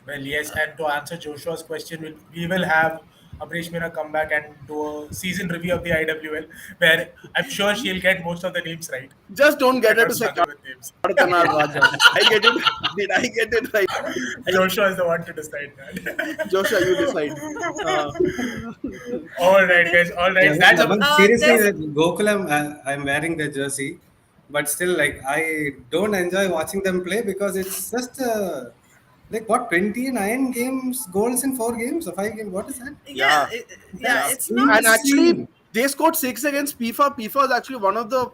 Well, yes, and to answer Joshua's question, we will have Abreshmina come back and do a season review of the IWL, where I'm sure she'll get most of the names right Just don't get and her not to say struggle with names. Kadkanar Raja. I get it. Did I get it right? Joshua is the one to decide that. Joshua, you decide. Uh, All right, guys. All Yeah, right. That's a but seriously, There's Gokulam, I'm wearing the jersey, but still, like, I don't enjoy watching them play because it's just like what 29 games, goals in 4 games or 5 games. What is that? yeah, yeah, yeah. yeah. That's It's not And actually, insane. they scored six against FIFA. FIFA is actually one of the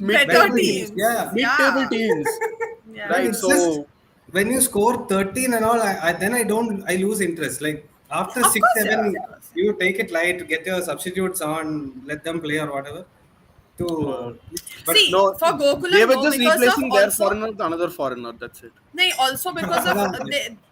better Better mid-table teams. teams. teams. Yeah. Mid-table Yeah, teams, Like yeah. right? it's just So, when you score 13 and all, then I lose interest. Like after Of six, course, yeah, seven, of course. you take it light, get your substitutes on, let them play or whatever. To but See, no, for they Gokulam, were no, just because of replacing their also foreigner with another foreigner. That's it. they also because of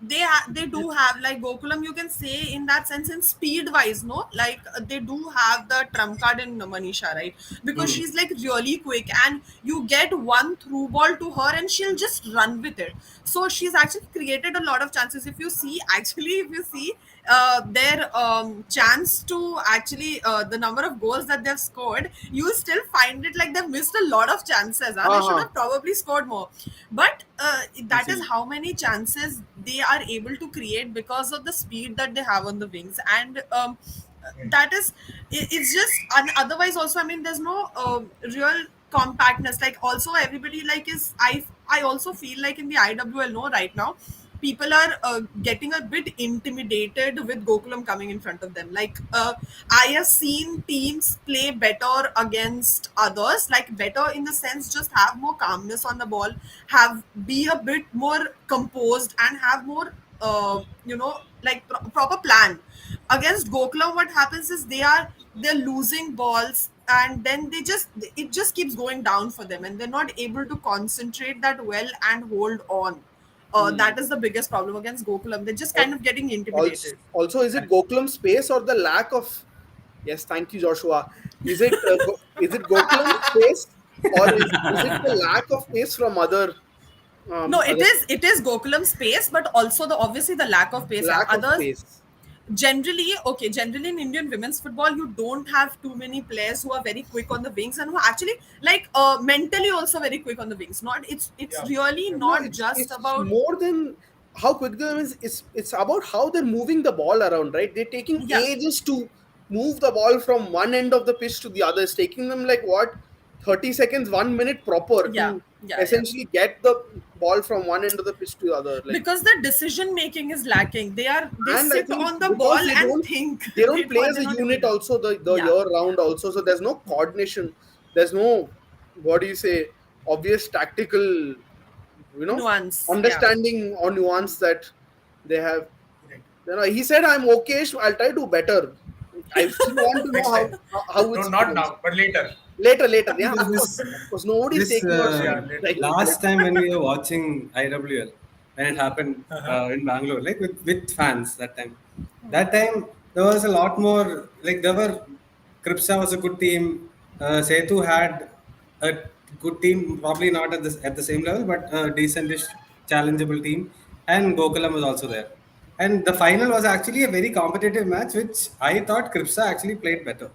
yeah, they do have like Gokulam, you can say in that sense in speed wise, no, like they do have the trump card in Manisha, right? Because mm, she's like really quick, and you get one through ball to her and she'll just run with it. So she's actually created a lot of chances. If you see, actually, if you see their chance to actually the number of goals that they've scored, you still find it like they've missed a lot of chances. Huh? They should Uh-huh. have probably scored more. But that is easily. how many chances they are able to create because of the speed that they have on the wings. And that is, it's just, otherwise also, I mean, there's no real compactness. Like also everybody like is, I also feel like in the IWL, no, right now people are getting a bit intimidated with Gokulam coming in front of them. Like I have seen teams play better against others, like better in the sense just have more calmness on the ball, have be a bit more composed and have more like proper plan. Against Gokulam, what happens is they're losing balls, and then it just keeps going down for them, and they're not able to concentrate that well and hold on. That is the biggest problem against Gokulam. They're just kind of getting Also, intimidated. also, is it Gokulam space or the lack of? Yes, thank you, Joshua. Is it Gokulam space or is it the lack of pace from No, other it is Gokulam space, but also the obviously the lack of pace. Yeah, lack of others pace? generally, okay, generally in Indian women's football, you don't have too many players who are very quick on the wings and who are actually like mentally also very quick on the wings. Not it's Yeah. really No, not just it's about more than how quick they are. It's about how they're moving the ball around, right? They're taking yeah ages to move the ball from one end of the pitch to the other. It's taking them like what 30 seconds, 1 minute proper yeah to yeah essentially get the ball from one end of the pitch to the other. Like, because the decision making is lacking. They and I sit think on the ball because they and don't think. they don't play as They're a not able unit to. also the Yeah, year round also, so there's no coordination, there's no, what do you say, obvious tactical, nuance. Yeah. understanding or nuance that they have. Right. He said I'm okay, so I'll try to do better. I still want to know Next time. how No, it's not pronounced. now, but later. Later, yeah, Because of course nobody's this taking us Yeah, later. like last time when we were watching IWL, when it happened Uh-huh. in Bangalore, like with fans that time there was a lot more, like there were, Kripsa was a good team, Setu had a good team, probably not at the same level, but a decentish, challengeable team, and Gokulam was also there. And the final was actually a very competitive match, which I thought Kripsa actually played better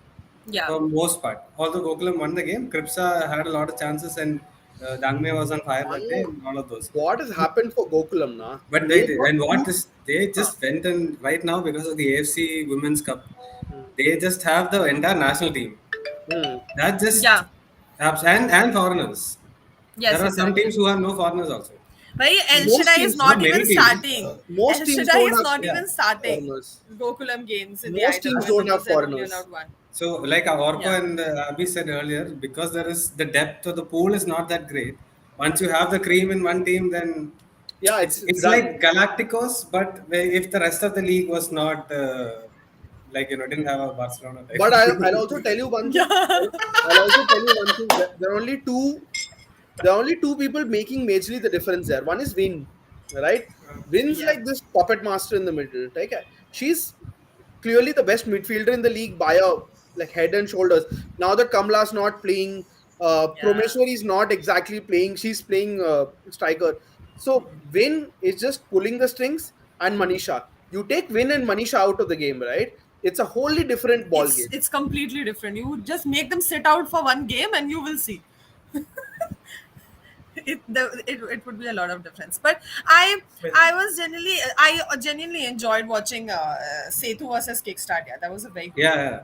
Yeah. for most part. Although Gokulam won the game, Kripsa had a lot of chances, and Dangme was on fire one that day, more. and all of those. What has happened for Gokulam now? But They got and what two. is, they Huh. just went, and right now because of the AFC Women's Cup, Hmm. they just have the entire national team. Hmm. That just Yeah. and foreigners. There Yes, are some exactly. teams who have no foreigners also. Right, El Most Shaddai is teams, Not not even many teams. starting. most El teams Shaddai don't is have not Yeah. even starting foreigners. Gokulam games in the Most teams IWL don't because have they're only foreigners. allowed one. So, like Orko Yeah. and Abhi said earlier, because there is the depth of the pool is not that great. Once you have the cream in one team, then Yeah, it's it's done. like Galacticos, but if the rest of the league was not like didn't have a Barcelona type But of I'll team. also tell you one thing. Yeah. I'll also tell you one thing. There are only two. There are only two people making majorly the difference there. One is Win, right? Win's Yeah. like this puppet master in the middle. Like she's clearly the best midfielder in the league by a like head and shoulders. Now that Kamla's not playing, Yeah. Promeshwari is not exactly playing. She's playing striker. So Win is just pulling the strings, and Manisha. You take Win and Manisha out of the game, right? it's a wholly different ball game. It's completely different. You just make them sit out for one game and you will see. It would be a lot of difference. But Well, I genuinely enjoyed watching Setu versus Kickstart. Yeah, that was a very good game. Yeah,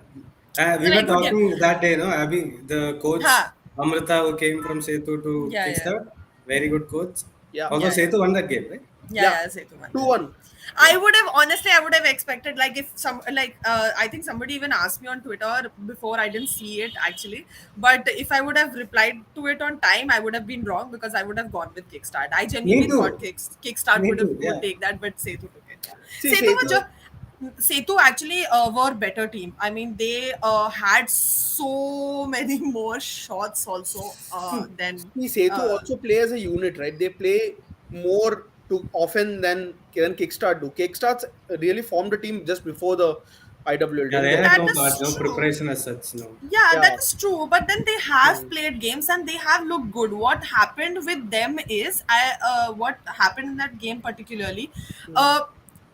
yeah. A We very were good game. talking that day, no, Abhi, the coach Ha. Amrita who came from Setu to Yeah, yeah. Kickstart, very good coach. Yeah, Although Yeah, yeah. Setu won that game, right? Yeah, yeah, yeah, Setu won. 2-1. I Yeah. would have honestly, I would have expected like if some like I think somebody even asked me on Twitter before. I didn't see it actually, but if I would have replied to it on time, I would have been wrong because I would have gone with Kickstart. I Me genuinely thought too. Kickstart Me too. would Yeah. take that, but Setu took it. Yeah. See, Setu was Setu, Setu actually were better team. I mean, they had so many more shots also see, than. Setu Uh, also play as a unit, right? They play more too often than Kickstart do. Kickstarts really formed a team just before the IWL, Yeah, didn't they they? had that no is part, no true. preparation as such, no. Yeah, Yeah. that is true. But then they have Mm. played games and they have looked good. What happened with them is, what happened in that game particularly, Mm. uh,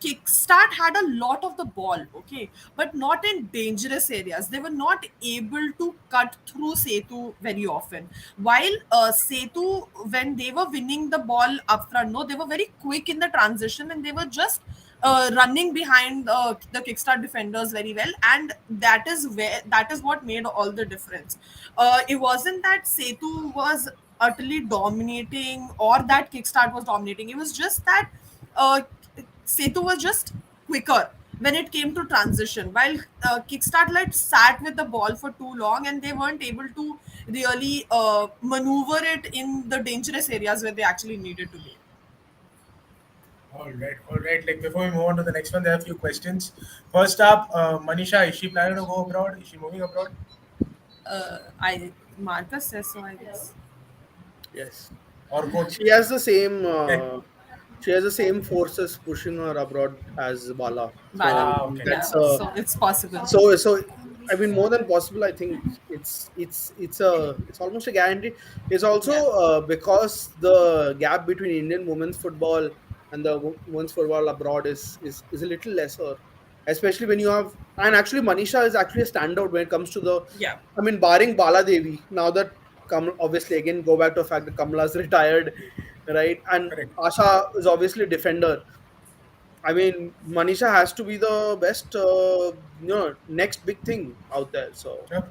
Kickstart had a lot of the ball, okay, but not in dangerous areas. They were not able to cut through Setu very often. While Setu, when they were winning the ball up front, no, they were very quick in the transition and they were just running behind the kickstart defenders very well, and that is what made all the difference. It wasn't that Setu was utterly dominating or that kickstart was dominating. It was just that uh, Setu was just quicker when it came to transition, while kickstart like sat with the ball for too long and they weren't able to really maneuver it in the dangerous areas where they actually needed to be. all right, all right. Like before we move on to the next one, there are a few questions. First up, Manisha, is she planning to go abroad? Is she moving abroad? I Marcus says so, I guess. Yes. Or coach? She has the same. Eh, She has the same forces pushing her abroad as Bala. So Bala. Ah, okay. Yeah, that's so it's possible. so I mean more than possible. I think it's almost a guarantee. It's also Yeah, because the gap between Indian women's football and the women's football abroad is a little lesser, especially when you have, and actually Manisha is actually a standout when it comes to the. yeah, I mean, barring Bala Devi, now that obviously again go back to the fact that Kamala's retired, right, and Correct. Asha is obviously a defender. I mean, Manisha has to be the best, next big thing out there. So Yep.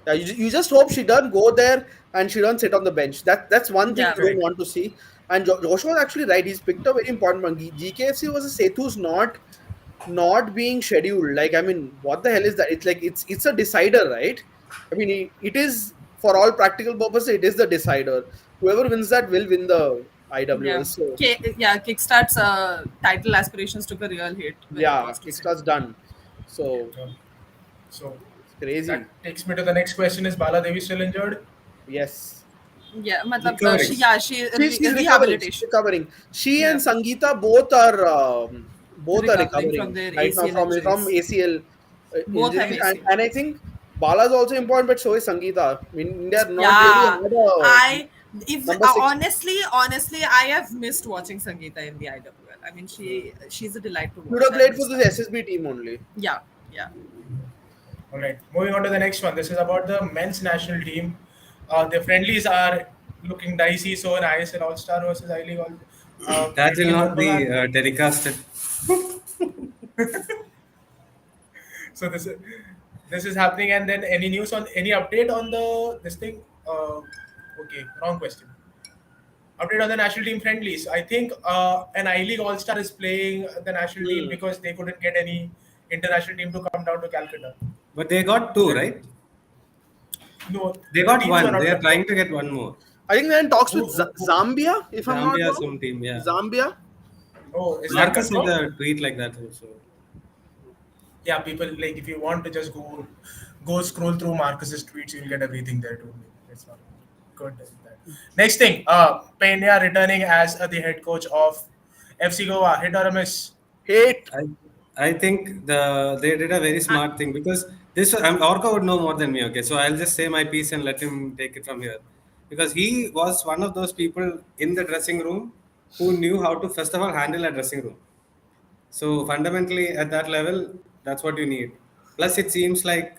yeah, you just hope she doesn't go there and she doesn't sit on the bench. That's one thing yeah, you don't Correct. want to see. And Joshua was actually right. He's picked a very important one. GKFC was a Setu's not being scheduled. Like, I mean, what the hell is that? It's like it's a decider, right? I mean, it is for all practical purposes. It is the decider. Whoever wins that will win the IWL. yeah. So Yeah, Kickstart's title aspirations took a real hit when it yeah, was to say. kickstart's done. So Yep. So it's that crazy. takes me to the next question: is Bala Devi still injured? Yes. Yeah, matlab, Recovering. she She's recovering. She's rehabilitation. recovering. She and Yeah, Sangeeta both are recovering from recovering their right now ACL from injuries. ACL Both have injuries, ACL. and I think Bala is also important, but so is Sangeeta. I mean, India have not really Yeah, had a I if number six. honestly, I have missed watching Sangeeta in the IWL. I mean, she's a delight to Would watch. have I've played for missed this her. SSB team only. Yeah, yeah. All right. Moving on to the next one. This is about the men's national team. The friendlies are looking dicey. So an ISL All Star versus I League All. That will Cricket not one be back. telecasted. So this is happening. And then any news on any update on the this thing? Okay, wrong question. Update on the national team friendlies. I think an I League All Star is playing the national team Hmm. because they couldn't get any international team to come down to Calcutta. But they got Is two, that right? no? They The got teams were one. not They are trying confirmed. to get one more. I think they're in talks with Who? Zambia, if I'm not Zambia wrong. some team, yeah. Zambia. Oh, is that Marcus said confirmed? a tweet like that also. Yeah, people like if you want to just go scroll through Marcus's tweets, you'll get everything there too. It's not good. That. Next thing, Pena returning as the head coach of FC Goa. Hit or a miss? Hate. I I think they did a very I, smart thing because Orca would know more than me. Okay, so I'll just say my piece and let him take it from here, because he was one of those people in the dressing room who knew how to first of all handle a dressing room. So fundamentally, at that level, that's what you need. Plus, it seems like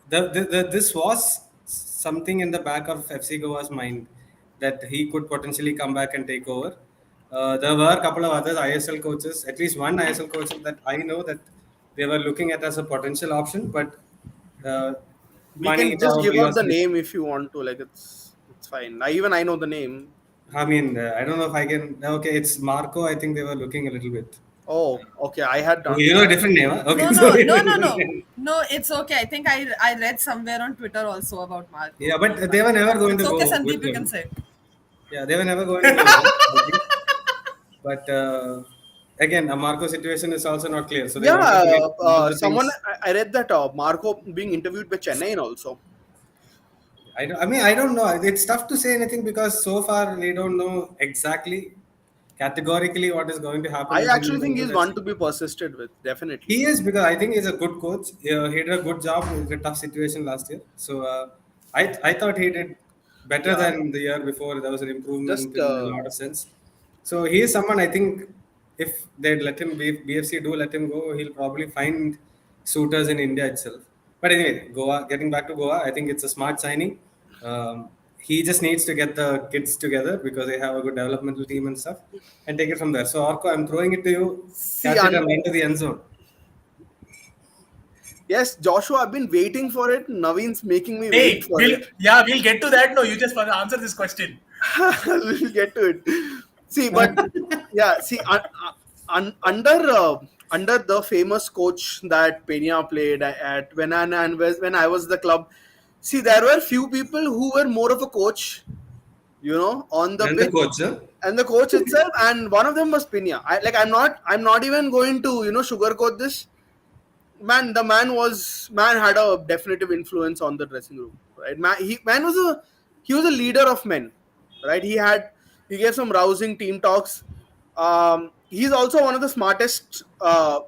this was something in the back of FC Goa's mind that he could potentially come back and take over. There were a couple of other ISL coaches, at least one ISL coach that I know that they were looking at as a potential option, but uh, We money can just give probably out was. the name if you want to. Like it's fine. I know the name. I mean, I don't know if I can. Okay, it's Marco. I think they were looking a little bit. Oh, okay. I had Oh, done. you know a different name, huh? Okay, No, so no, you know no, a no, different no. name. No, it's okay. I think I read somewhere on Twitter also about Yeah, Marco being but they were back. never going It's to okay, go with Sandeep, you can him. say. Yeah, they were never going to go with him, I think. But again, a Marco situation is also not clear. So they Yeah, wanted to get all the someone things. I read that Marco being interviewed by Chennai also. I mean, I don't know. It's tough to say anything because so far we don't know exactly, categorically, what is going to happen I with him in actually think terms of he's one FC. to be persisted with, He definitely. is because I think he's a good coach. He did a good job in a tough situation last year. So I thought he did better Yeah, than the year before. There was an improvement just in a lot of sense. So he is someone I think if they let him BFC do let him go, he'll probably find suitors in India itself. But anyway, Goa. Getting back to Goa, I think it's a smart signing. He just needs to get the kids together because they have a good developmental team and stuff, and take it from there. So Orko, I'm throwing it to you. see, Catch it and run to the end zone. yes, Joshua, I've been waiting for it. Naveen's making me wait Hey, for it. we'll get to that. No, you just answer this question. We'll get to it. See, but yeah, see, under under the famous coach that Peña played at when I was the club, see, there were few people who were more of a coach, on the And the pitch, coach, huh? and the coach itself, and one of them was Peña. I'm not even going to sugarcoat this. The man had a definitive influence on the dressing room, right? He was a leader of men, right? He gave some rousing team talks. He's also one of the smartest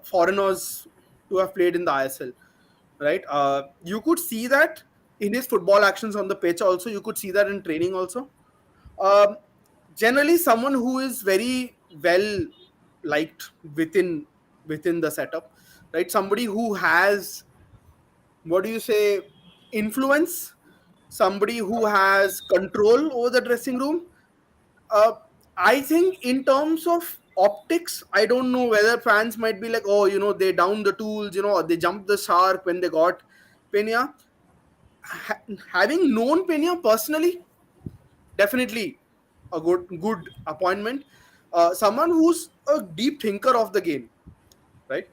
foreigners to have played in the ISL, right? You could see that in his football actions on the pitch. Also, you could see that in training also. um, Generally someone who is very well liked within the setup, right? Somebody who has, what do you say, influence, somebody who has control over the dressing room. uh, I think in terms of optics, I don't know whether fans might be like, oh, they down the tools, or they jumped the shark when they got Pena. Having known Pena personally, definitely a good appointment. Someone who's a deep thinker of the game, right?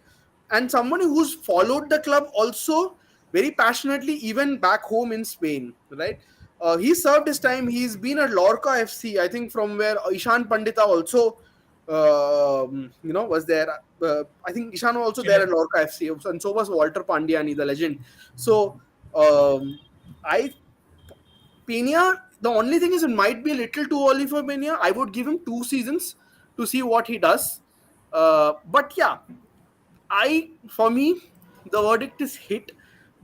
And someone who's followed the club also very passionately, even back home in Spain, right? He served his time. He's been at Lorca FC, I think, from where Ishan Pandita also was there. I think Ishan was also there at Chile. Lorca FC, and so was Walter Pandiani, the legend. So um, I Pena, the only thing is it might be a little too early for Pena. I would give him 2 seasons to see what he does. But yeah, for me, the verdict is hit.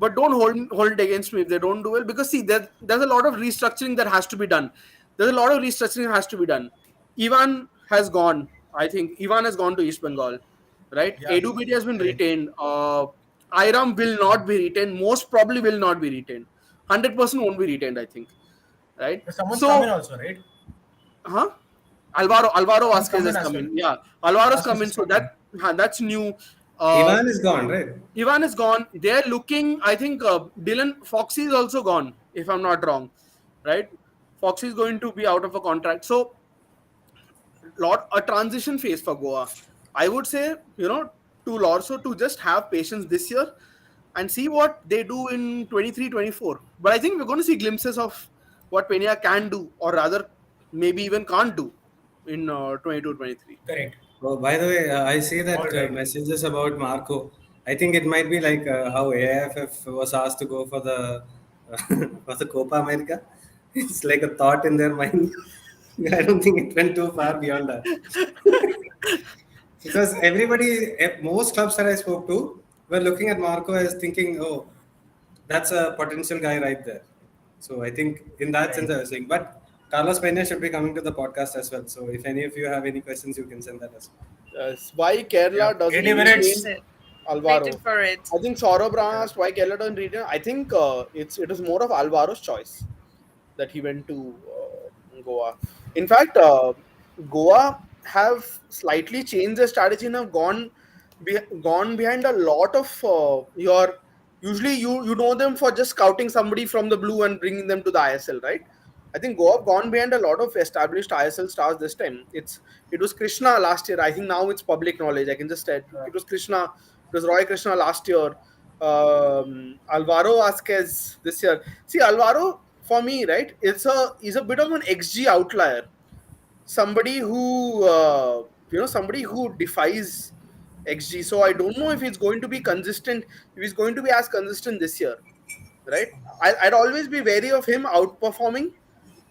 But don't hold it against me if they don't do well, because see, there's a lot of restructuring that has to be done. There's a lot of restructuring that has to be done. Ivan has gone. I think Ivan has gone to East Bengal, right? Yeah, Edubidi has been correct. retained. Iram will not be retained. Most probably will not be retained. 100% won't be retained, I think, right? But someone's coming So, also, right? huh? Alvaro Someone's Vasquez coming has as come well. in. Yeah, Alvaro's come Vasquez in. is So coming. that's new. Uh, Ivan is gone, right? Ivan is gone. They're looking. I think Dylan Foxy is also gone, if I'm not wrong, right? Foxy is going to be out of a contract. So a transition phase for Goa. I would say, to Lorso to just have patience this year and see what they do in 23-24. But I think we're going to see glimpses of what Pena can do, or rather, maybe even can't do in 22-23. Correct. Oh, by the way, I see All that right. messages about Marco. I think it might be like how AIFF was asked to go for the for the Copa America. It's like a thought in their mind. I don't think it went too far beyond that. Because most clubs that I spoke to were looking at Marco as thinking, oh, that's a potential guy right there. So I think in that sense, Right. I was saying, but Carlos Pena should be coming to the podcast as well. So if any of you have any questions, you can send that as well. Why Yeah. Kerala doesn't 80 He retain minutes. said. Waited Alvaro. for it. I think Saurabh Yeah. asked why Keller don't retain. I think it was more of Alvaro's choice that he went to Goa. In fact, Goa have slightly changed their strategy and have gone behind a lot of your. Usually, you know them for just scouting somebody from the blue and bringing them to the ISL, right? I think Goa have gone behind a lot of established ISL stars this time. It was Krishna last year. I think now it's public knowledge. I can just tell. It was Krishna. It was Roy Krishna last year. Alvaro Vasquez this year. See, Alvaro for me, right? He's a bit of an XG outlier. Somebody who somebody who defies XG. So I don't know if he's going to be consistent. If he's going to be as consistent this year, right? I'd always be wary of him outperforming.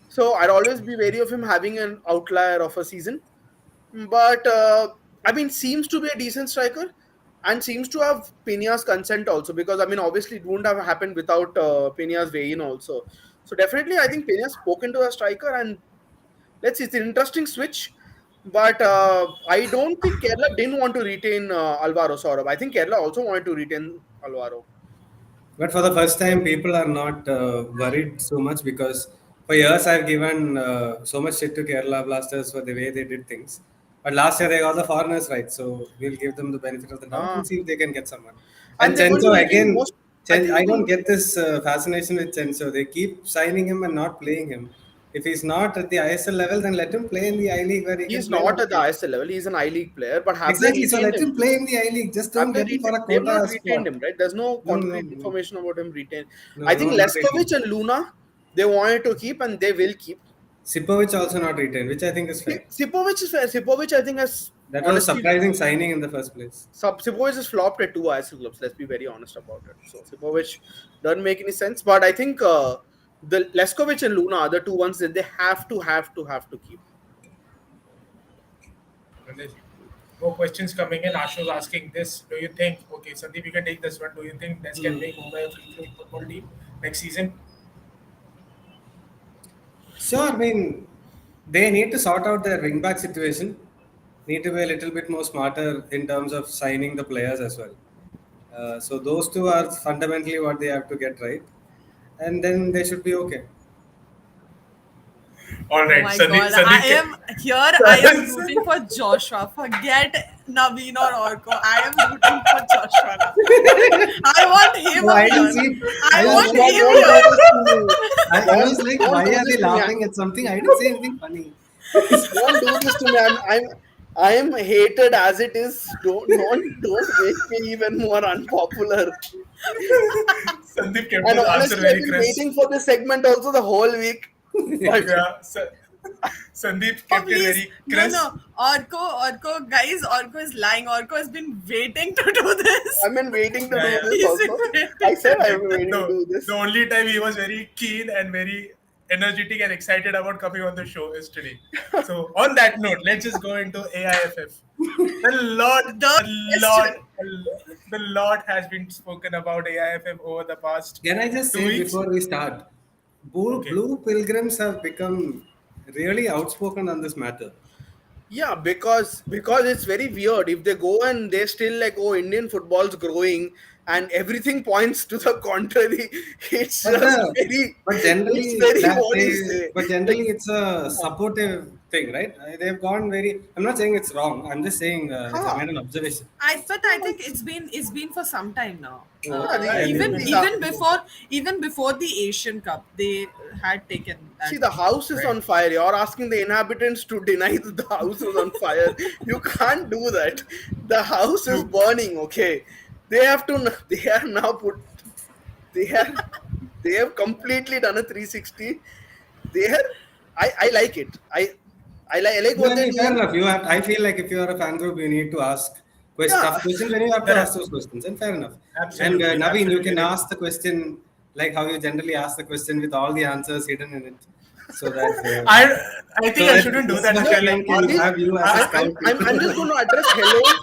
So I'd always be wary of him having an outlier of a season. But I mean, seems to be a decent striker and seems to have Peña's consent also, because I mean, obviously, it wouldn't have happened without Peña's weigh-in also. So definitely, I think Peña's spoken to a striker, and let's see, it's an interesting switch. But I don't think Kerala didn't want to retain Alvaro Saurabh. I think Kerala also wanted to retain Alvaro. But for the first time, people are not worried so much because for years I've given so much shit to Kerala Blasters for the way they did things. But last year they got the foreigners right, so we'll give them the benefit of the doubt and Ah, see if they can get someone. And and they're going to Chencho retain again, most. I think I they're don't going to. get this fascination with Chencho. They keep signing him and not playing him. If he's not at the ISL level, then let him play in the I League where he can He's play not at the mostly. ISL level. He's an I League player. But have they Exactly. So retained let him? him play in the I League. Just Have don't they get him for retained? a They've not quota retained spot. him, right? There's no No, no, concrete no, information about him retained. no, I no, think not retained. Leskovic and Luna, they wanted to keep and they will keep. Sipovic also not retained, which I think is fair. Sipovic is fair. Sipovic, I think, has That was honestly. surprising signing in the first place. Sipovic has flopped at two ISL clubs. Let's be very honest about it. So Sipovic doesn't make any sense. But I think the Leskovic and Luna are the two ones that they have to keep. And there's more questions coming in. Ashu's asking this. Do you think, okay, Sandeep, you can take this one. Do you think this can make Mumbai a free-flowing football team next season? Sure, I mean, they need to sort out their wing back situation. Need to be a little bit more smarter in terms of signing the players as well. So those two are fundamentally what they have to get right, and then they should be okay. All Oh right, my Sandeep, god, I Sandeep can. am here. I am rooting for Joshua. Forget Naveen or Orko. I am rooting for Joshua now. I want him No, I didn't here. see. I I was want like, Don't, him don't do here. this to me. I was like, Don't why do are this they to me. laughing at something? I didn't say anything funny. Don't do this to me. I am hated as it is. Don't make me even more unpopular. Sandeep kept And his answer honestly, I've very been crisp. waiting for this segment also the whole week. But Yeah, Sandeep Oh kept it please, very no, no, crisp. Orko, guys, Orko is lying. Orko has been waiting to do this. I've been waiting to Yeah, do yeah. this He's been also. I waiting to said do I've this. been waiting to do The this. only time he was very keen and very energetic and excited about coming on the show is today. So on that note, let's just go into AIFF. The lot, The a lot, question. the lot has been spoken about AIFF over the past Can I just two say weeks. before we start, Okay. Blue Pilgrims have become really outspoken on this matter. Yeah, because it's very weird. If they go and they're still like, oh, Indian football's growing, and everything points to the contrary, it's But just the but it's generally very that what do you they say? but Like, generally it's a supportive thing, right? They've gone very. I'm not saying it's wrong. I'm just saying I huh? made an observation. I think it's been for some time now. Oh, Yeah, okay, Yeah, I it's didn't Even been know. some. even before the Asian Cup, they had taken see, that the view. house is Right. on fire. You're asking the inhabitants to deny that the house is on fire. You can't do that. The house is True. burning. Okay, they have to. They are now put. They are. They have completely done a 360. They are. I like it. I like No, what I they're mean, fair doing. enough. I feel like if you are a fan group, you need to ask tough Yeah. questions, and you have to There ask are, those questions. And fair enough. And absolutely, Naveen, you absolutely. can There, ask the question like how you generally ask the question with all the answers hidden in it, so that I I think so I that shouldn't do that listener No, because like team can see, have you as a I, scout. I'm just going to address Helois.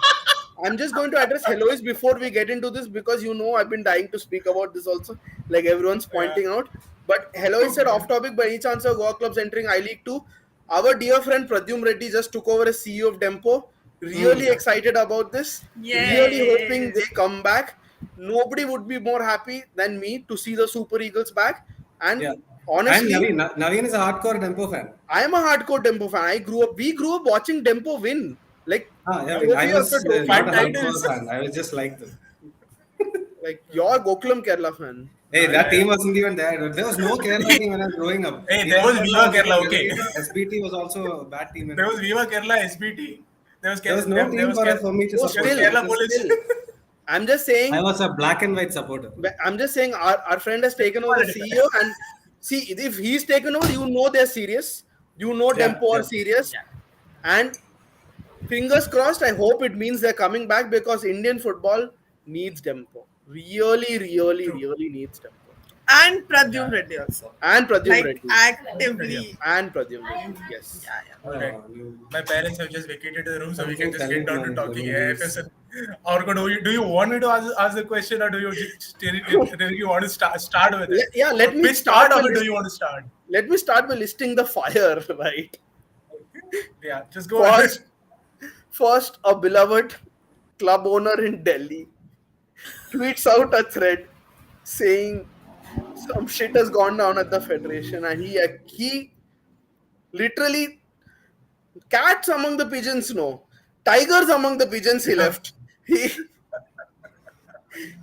I'm just going to address Helois before we get into this, because I've been dying to speak about this also. Like everyone's yeah. pointing out. But Helois said off topic, by any chance of Goa clubs entering I League 2. Our dear friend Pradyum Reddy just took over as CEO of Dempo. really excited about this, really hoping Yay! they come back. Nobody would be more happy than me to see the Super Eagles back. And Yeah. And honestly, Naveen is a hardcore Tempo fan. I am a hardcore Dempo fan. We grew up watching Dempo win, like I mean, I trophy after was trophy, not Five a hardcore titles. fan. I was just like them. like your Gokulam Kerala fan. Hey, Yeah, that yeah. team wasn't even there. There was no Kerala team when I was growing up. Hey, there Viva was Kerala Viva was getting Kerala. Okay. relegated. SBT was also a bad team when There I was was there. Viva Kerala, SBT. There was There was no There team was for me to No, there was support still, there Kerala because Police. still. I'm just I saying. was a black and white supporter. I'm just saying. Our friend has taken over the Political. CEO, and see if he's taken over, you know they're serious. You know Yeah, Dempo are yeah. serious, Yeah. and fingers crossed. I hope it means they're coming back because Indian football needs Dempo. Really, really, True. really needs Dempo. And Pradyum Yeah. Reddy also. And Pradyum Like Reddy. Yeah. actively. And Pradyum Reddy. Yes. Yeah, yeah. All right. You, My parents have just vacated the room, so we can something just get telling down to my talking Naveen AFS. is And Orko, do you want me to ask the question, or do you want to start with it? Yeah, let me Which start part by of it do you want to start? listing the fire, right? Yeah, just go ahead. First, first, a beloved club owner in Delhi tweets out a thread saying some shit has gone down at the federation, and he literally, cats among the pigeons, no, tigers among the pigeons. He Yeah. left. He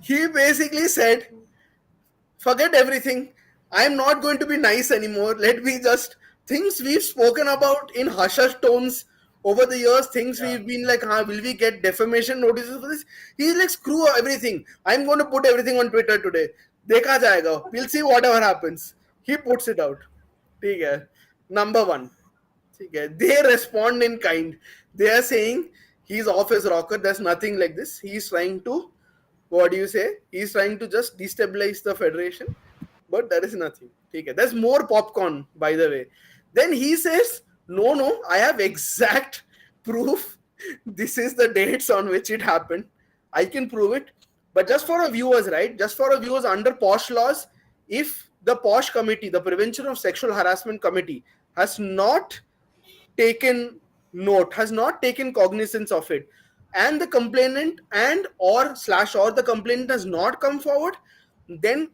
he basically said, forget everything. I'm not going to be nice anymore. Let me just, things we've spoken about in hush hush tones over the years, things Yeah. we've been like, will we get defamation notices for this? He's like, screw everything. I'm going to put everything on Twitter today. Dekha jayega. We'll see whatever happens. He puts it out. ठीक है. Number one. ठीक है. They respond in kind. They are saying he's off his rocker. There's nothing like this. He's trying to, what do you say? He's trying to just destabilize the federation, but there is nothing. Okay, there's more popcorn, by the way. Then he says, no, I have exact proof. This is the dates on which it happened. I can prove it. But just for our viewers, right? Just for our viewers, under POSH laws, if the POSH committee, the Prevention of Sexual Harassment Committee, has not taken note, has not taken cognizance of it, and the complainant and or the complainant has not come forward, then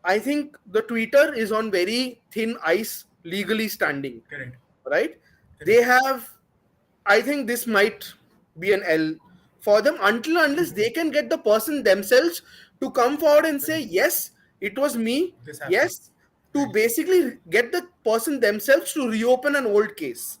I think the Twitter is on very thin ice legally standing, Correct. right? They Correct. have, I think this might be an L for them until unless they can get the person themselves to come forward and say, yes, it was me. This happened. Yes, to Right. basically get the person themselves to reopen an old case,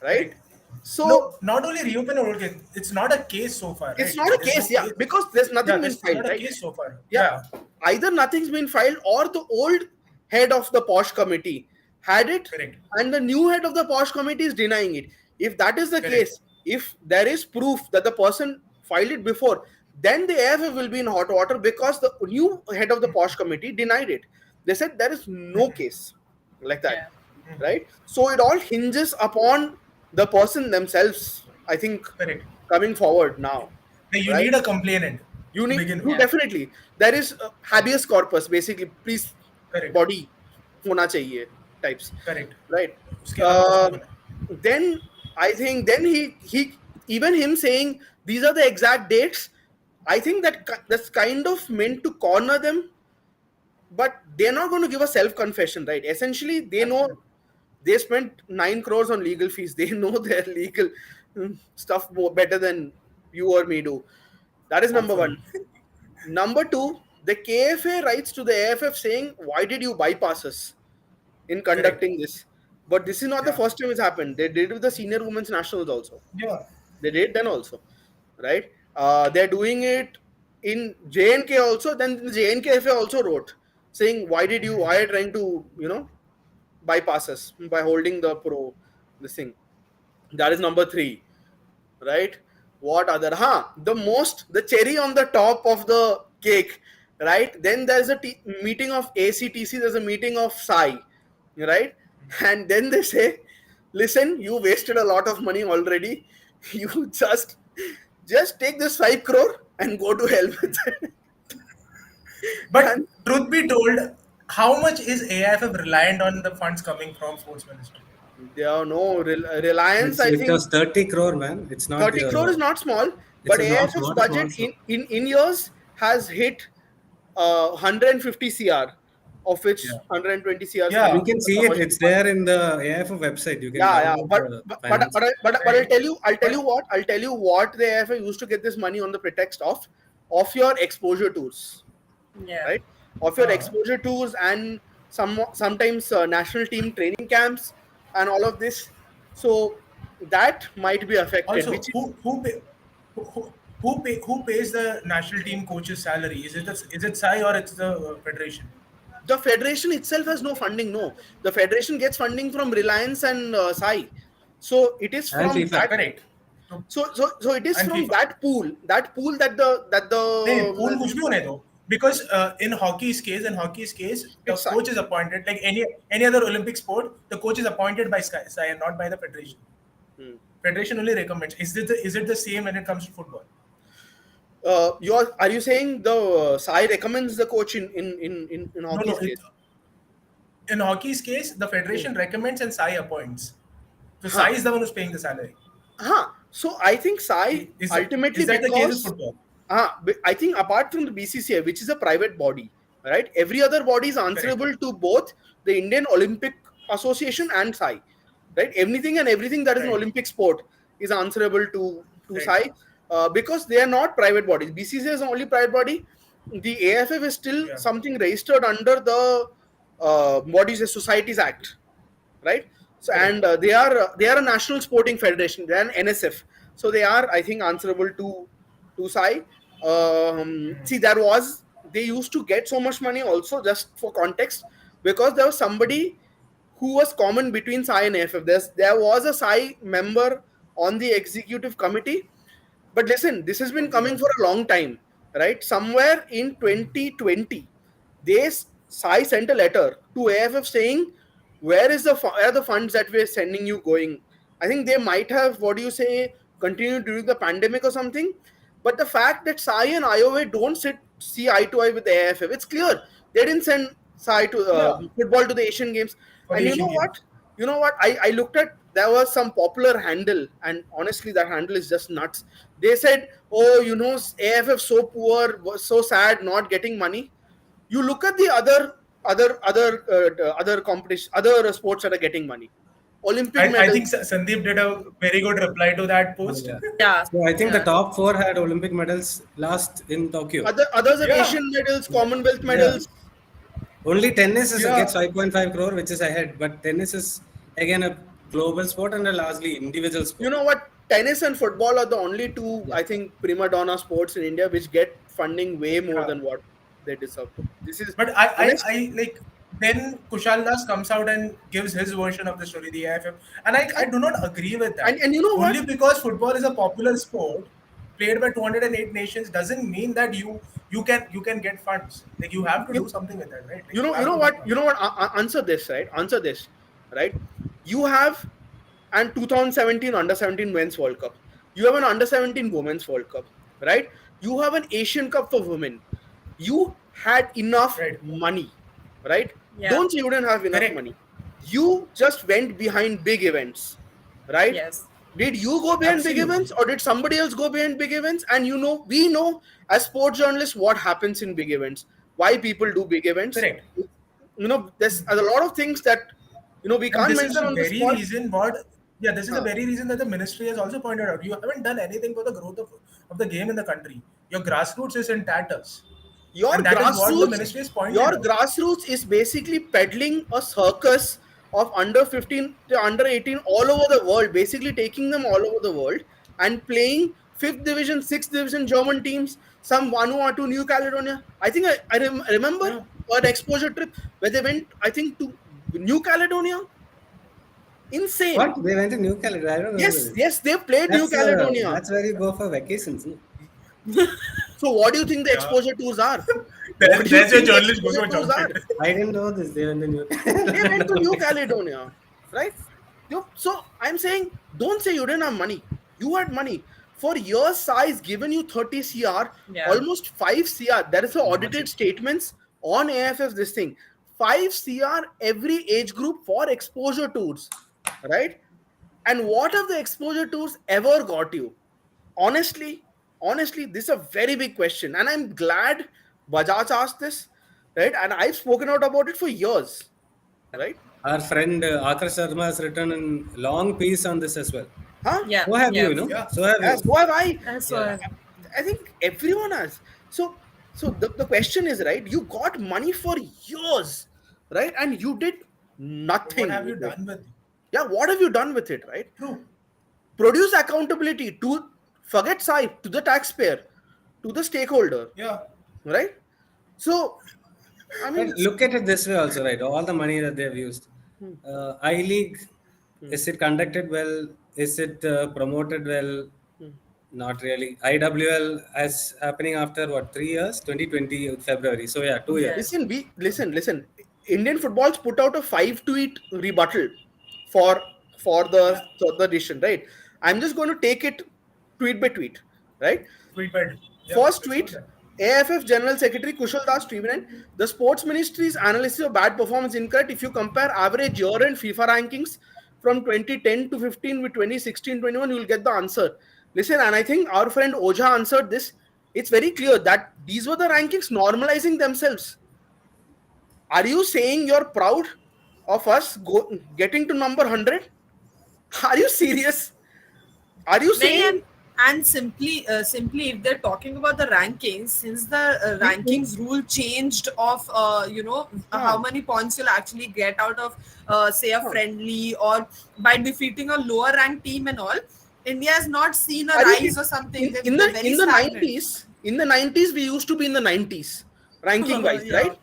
right? Correct. No, So not only reopen or case. It's not a case so far, it's right? not a There's no case, yeah, case. because there's Yeah, nothing been there's filed, not a right? case so far. Yeah, Yeah. either nothing's been filed or the old head of the POSH committee had it, Correct. and the new head of the POSH committee is denying it. If that is the Correct. case, if there is proof that the person filed it before, then the AFF will be in hot water because the new head of the POSH committee denied it. They said there is no case like that, Yeah. right? So it all hinges upon the person themselves, I think, Correct. coming forward now, Now you right? need a complainant You to need, begin you with. Yeah. definitely, there is habeas corpus, basically, please Correct. body होना चाहिए types, Correct. right? उसके अलावा कुछ uh, नहीं बना. then I think then he even him saying these are the exact dates, I think that's kind of meant to corner them, but they're not going to give a self confession, right? Essentially they know Absolutely. they spent 9 crores on legal fees. They know their legal stuff more better than you or me do. That is number one. Hopefully. Number two, the KFA writes to the AFF saying, why did you bypass us in Correct. conducting this? But this is not the Yeah. first time it's happened. They did with the senior women's nationals also. Yeah. They did then also, right? They're doing it in JNK also. Then the JNKFA also wrote saying, why are you trying to, bypass us by holding the this thing? That is number three, right? What other? The cherry on the top of the cake, right? Then there's a meeting of ACTC, there's a meeting of SAI, right? And then they say, listen, you wasted a lot of money already. You just take this 5 crore and go to hell with it. But And truth be told, how much is AIFF reliant on the funds coming from sports ministry? There are no Reliance. It's, I it think was 30 crore, man. It's not 30 crore is not small, it's but a not AFF's not a budget small sum. in years has hit 150 CR, of which Yeah. 120 CRs Yeah. You coming can from the see it. commercial It's part. there in the AIFF website. You can Yeah, yeah, download the finance. but Right. I'll tell you But what, the AFF used to get this money on the pretext of your exposure tours, Yeah. right? Of your uh, exposure tours and sometimes national team training camps and all of this. So that might be affected, also, which is who pays the national team coach's salary? Is it Sai or it's the federation? the federation itself has no funding. No, the federation gets funding from Reliance and Sai. So it is And from FIFA. that. Correct. So, So it is and from FIFA. that pool that नहीं pool the कुछ भी होने दो because in hockey's case the it's Sai. coach is appointed like any other Olympic sport, the coach is appointed by Sai and not by the federation. Hmm. Federation only recommends. Is it the same when it comes to football? Are you saying the Sai recommends the coach in No, hockey's no. case? In hockey's case, the Hmm. federation recommends and Sai appoints. So Sai Huh. is the one who's paying the salary. Huh. So I think Sai ultimately Is that the case with because football? I think apart from the BCCI, which is a private body, right? Every other body is Correct. answerable to both the Indian Olympic Association and Sai, right? Anything and everything that is an Right. Olympic sport is answerable to Right. Sai because they are not private bodies. BCCI is the only private body. The AFF is still Yeah. something registered under the Bodies and Societies Act, right? So Correct. and they are a national sporting federation. They are an NSF, so they are, I think, answerable to Sai. See, they used to get so much money also, just for context, because there was somebody who was common between Sai and AFF. There was a Sai member on the executive committee, but listen, this has been Okay. coming for Okay. a long time, right? Somewhere in 2020, Sai sent a letter to AFF saying, where are the funds that we're sending you going? I think they might have, what do you say, continued during the pandemic or something. But the fact that Sai and IOA don't see eye to eye with the AFF, it's clear they didn't send Sai to Yeah. football to the Asian Games. For And the you know Asian what? Games. You know what? I looked at, there was some popular handle, and honestly, that handle is just nuts. They said, "Oh, AFF so poor, was so sad, not getting money." You look at the other competition, other sports that are getting monher Olympic I think medals. Sandeep did a very good reply to that Oh, post. yeah. Yeah. So I think the Yeah. top four had Olympic medals last in Tokyo. Others have Yeah. Asian medals, Yeah. Commonwealth Yeah. medals. Only tennis Yeah. gets 5.5 crore, which is ahead. But tennis is again a global sport and a largely individual You sport. know what? Tennis and football are the only two, Yeah. I think, prima donna sports in India which get funding way more Yeah. than what they deserve to. This is But honest. I like then Kushal Das comes out and gives his version of the story, the AFF, and I And, do not agree with that. and you know what? Only because football is a popular sport played by 208 nations doesn't mean that you can get funds. Like you have to do You, something with that, right? Like you you know you have know to make what money. you know what answer this, right? Answer this, right? You have an 2017 under 17 men's world cup, you have an under 17 women's world cup, right? You have an Asian cup for women. You had enough Right. money, right? Yeah. Don't say you didn't have enough Correct. money. You just went behind big events, right? Yes. Did you go behind big events, Absolutely. or did somebody else go behind big events? And we know as sports journalists what happens in big events, why people do big events. Correct. There's a lot of things that we And can't this is mention the on the very spot. reason what yeah, this is the Uh, very reason that the ministry has also pointed out. You haven't done anything for the growth of the game in the country. Your grassroots is in tatters. your And that is what the grassroots ministry has your pointed out. grassroots is basically peddling a circus of under 15 to under 18 all over the world, basically taking them all over the world and playing fifth division, sixth division German teams, some Vanuatu, New Caledonia. I think I remember Yeah. an exposure trip where they went, I think, to New Caledonia. Insane. What? They went to New Caledonia. I don't remember Yes, this. yes, they played New Caledonia. That's where you go for vacations. No? So what do you think the Yeah. exposure tours are? What do you There's your think the journalist go exposure to a tours job are? site. I didn't know this. They went to New They went to Caledonia. New Caledonia, right? So I'm saying, don't say you didn't have money. You had money. For your size, given you 30 CR, Yeah. almost 5 CR. There is the audited Budget. statements on AFF, this thing. 5 CR every age group for exposure tours. right? And what have the exposure tours ever got you? Honestly, honestly, this is a very big question, and I'm glad Bajaj asked this, right? And I've spoken out about it for years, right? Our friend Akar Sharma has written a long piece on this as well. Huh? Yeah, So have you, yeah. you know? Yeah. So have Yeah, you. so have I. That's Yeah. why. I think everyone has. So the question is, right? You got money for years, right? And you did So what nothing have with you it. done with it? Yeah, what have you done with it, right? True. Produce accountability to, forget side, to the taxpayer, to the stakeholder, Yeah. right? So, I But mean, look at it this way also, right? All the money that they've used. hmm, I League, hmm, is it conducted well? Is it promoted well? hmm. Not really. IWL is happening after what, 3 years? 2020 February. So yeah, two Yeah. years. Listen. Indian football's put out a 5 tweet rebuttal for Yeah. the decision, right? I'm just going to take it tweet by tweet, right? Tweet by tweet. Yeah. First Let's go tweet, there. AFF General Secretary Kushal Das tweeted, the Sports Ministry's analysis of bad performance incorrect. If you compare average year-end FIFA rankings from 2010 to 15 with 2016-21, you will get the answer. Listen, and I think our friend Oja answered this. It's very clear that these were the rankings normalizing themselves. Are you saying you're proud of us getting to number 100? Are you serious? Are you Nahi, saying and simply if they're talking about the rankings, since the rankings rule changed of huh, how many points you'll actually get out of say a huh. friendly or by defeating a lower ranked team and all, India has not seen a Are you rise or something. in They're very in the stagnant. 90s? In the 90s, we used to be in the 90s, ranking wise, Yeah, right?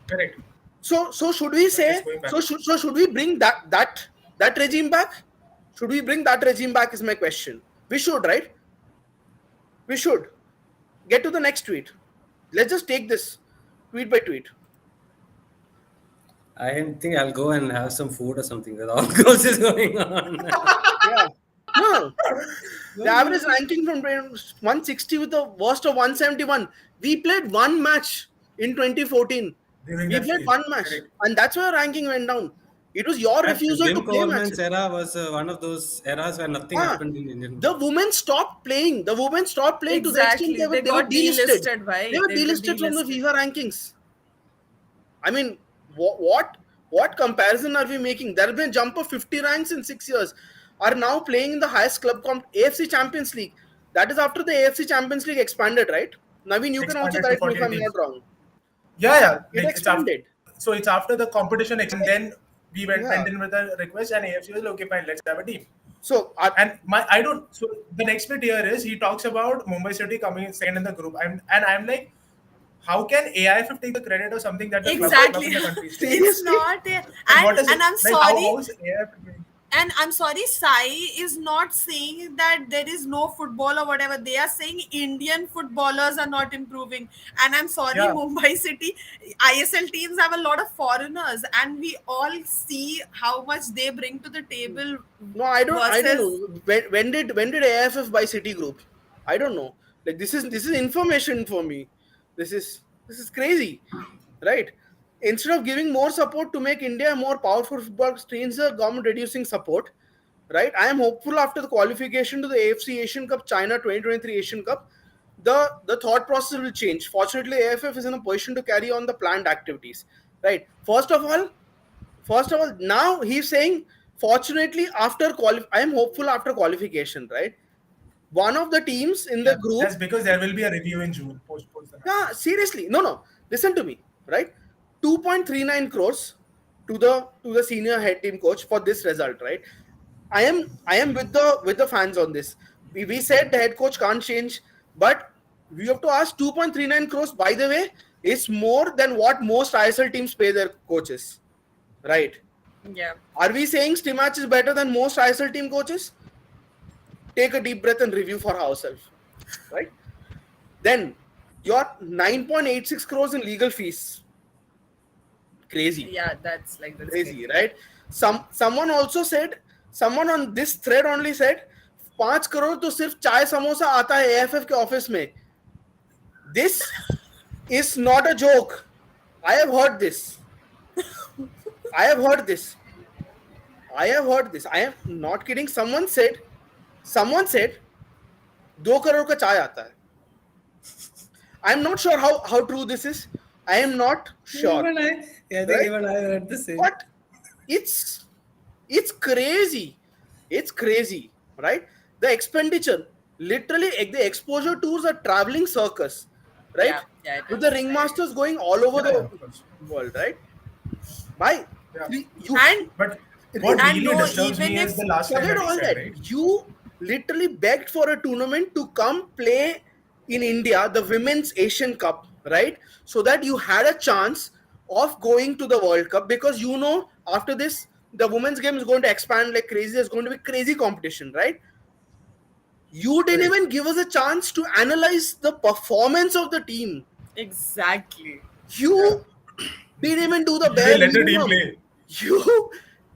Correct. So should we But it's say going back. should we bring that regime back? Should we bring that regime back? Is my question. We should, right? We should get to the next tweet. Let's just take this tweet by tweet. I think I'll go and have some food or something with all goes is going on. Yeah. No. The average ranking from 160 with the worst of 171. We played one match in 2014. During We that played phase. one match, Correct. and that's why our ranking went down. It was your And refusal to Jim play Coleman's matches. era was one of those eras where nothing Ah, happened in Indian the football. women stopped playing. The women stopped playing to the extent exactly. They they were got delisted. delisted. They Why were they were delisted from the delisted? FIFA rankings. I mean, what comparison are we making? There have been a jump of 50 ranks in 6 years. Are now playing in the highest club AFC Champions League. That is after the AFC Champions League expanded, right? Naveen, you can also expanded to correct me if 14 I'm not teams. wrong. Yeah, yeah. It Like it's after. expanded. So it's after the competition, and then we Yeah. went in with a request, and AFC was like, okay, fine, let's have a team. So And I don't. So the next bit here is he talks about Mumbai City coming in second in the group. I'm like, how can AIFF take the credit of something that the club Exactly. in the country is doing? It's seriously, not Like what is and it? I'm Like sorry. how is AIFF doing? And I'm sorry, Sai is not saying that there is no football or whatever. They are saying Indian footballers are not improving. And I'm sorry, Yeah, Mumbai City ISL teams have a lot of foreigners, and we all see how much they bring to the table no, I don't versus. know. When did AIFF buy City Group? I don't know. Like this is information for me. This is crazy, right? Instead of giving more support to make India a more powerful football, strange the government reducing support, right? I am hopeful after the qualification to the AFC Asian Cup, China 2023 Asian Cup, the thought process will change. Fortunately, AFF is in a position to carry on the planned activities, right? First of all, now he's saying, fortunately, I am hopeful after qualification, right? One of the teams in the yeah. group, That's because there will be a review in June post the match. yeah, seriously, no, listen to me, right? 2.39 crores to the senior head team coach for this result, right? I am with the fans on this. We said the head coach can't change, but we have to ask 2.39 crores, by the way, is more than what most ISL teams pay their coaches, right? Yeah. Are we saying Stimatch is better than most ISL team coaches? Take a deep breath and review for ourselves, right? Then your 9.86 crores in legal fees. Crazy, Yeah, that's crazy, crazy. right? Someone also said, someone on this thread only said, 5 crore तो सिर्फ चाय समोसा आता है AFF के office में. This is not a joke. I have heard this. I have heard this. I have heard this. I am not kidding. Someone said, 2 crore का चाय आता है. I am not sure how true this is. I am not sure, Even I think right? even I heard the same. But it's it's crazy. It's crazy, right? The expenditure, literally, the exposure tours are traveling circus, right? Yeah, it With the is. ringmasters going all over Yeah, the of course. world, right? Why? Yeah. You And But what and really no, disturbs even me is if the last line forget that he all said, that. right? You literally begged for a tournament to come play in India, the Women's Asian Cup, right? So that you had a chance of going to the World Cup, because after this the women's game is going to expand like crazy. There's going to be crazy competition, right? You didn't Right. even give us a chance to analyze the performance of the team. exactly. Yeah. You didn't even do the You bare didn't let the team minimum. play.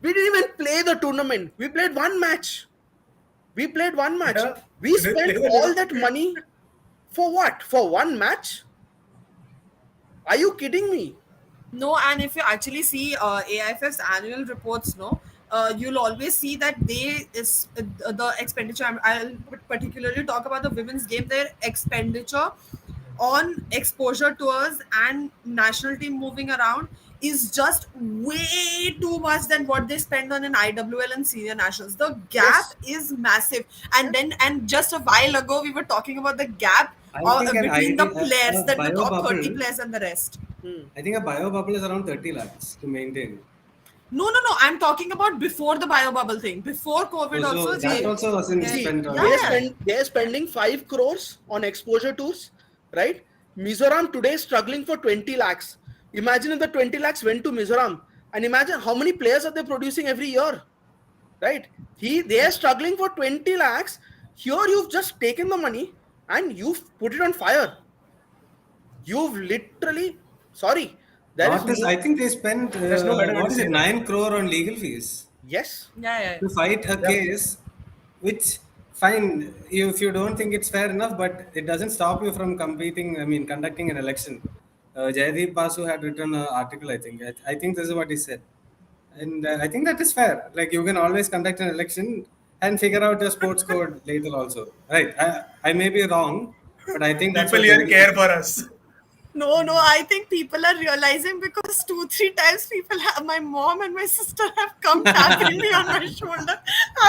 We didn't even play the tournament. We played one match. We played one match. Yeah. We You didn't spent play the all game. that money for what? For one match? Are you kidding me? No, and if you actually see AIF's annual reports, no, you'll always see that they is the expenditure. I'll particularly talk about the women's game. Their expenditure on exposure tours and national team moving around is just way too much than what they spend on an IWL and senior nationals. The gap Yes. is massive. Yeah. And just a while ago we were talking about the gap I think an between the ideal players, a that the bio top 30 bubble. players and the rest. Hmm. I think a bio bubble is around 30 lakhs to maintain. No. I'm talking about before the bio bubble thing. Before COVID, So also that See, also wasn't they spent on. yeah. they're spending 5 crores on exposure tours, right? Mizoram today is struggling for 20 lakhs. Imagine if the 20 lakhs went to Mizoram, and imagine how many players are they producing every year, right? They are struggling for 20 lakhs. Here you've just taken the money and you've put it on fire. You've literally, sorry, there is Not this. no, I think they spent There's no better way what to is it, say that. 9 crore on legal fees yes, Yeah. to fight a Yeah. case, which fine if you don't think it's fair enough, but it doesn't stop you from competing. I mean, conducting an election. Jaideep Basu had written an article. I think this is what he said, and I think that is fair. Like you can always conduct an election and figure out your sports code later also. Right? I may be wrong, but I think that's People what here generally care happens. for us. No, I think people are realizing because 2, 3 times people have, my mom and my sister have come tapping me on my shoulder,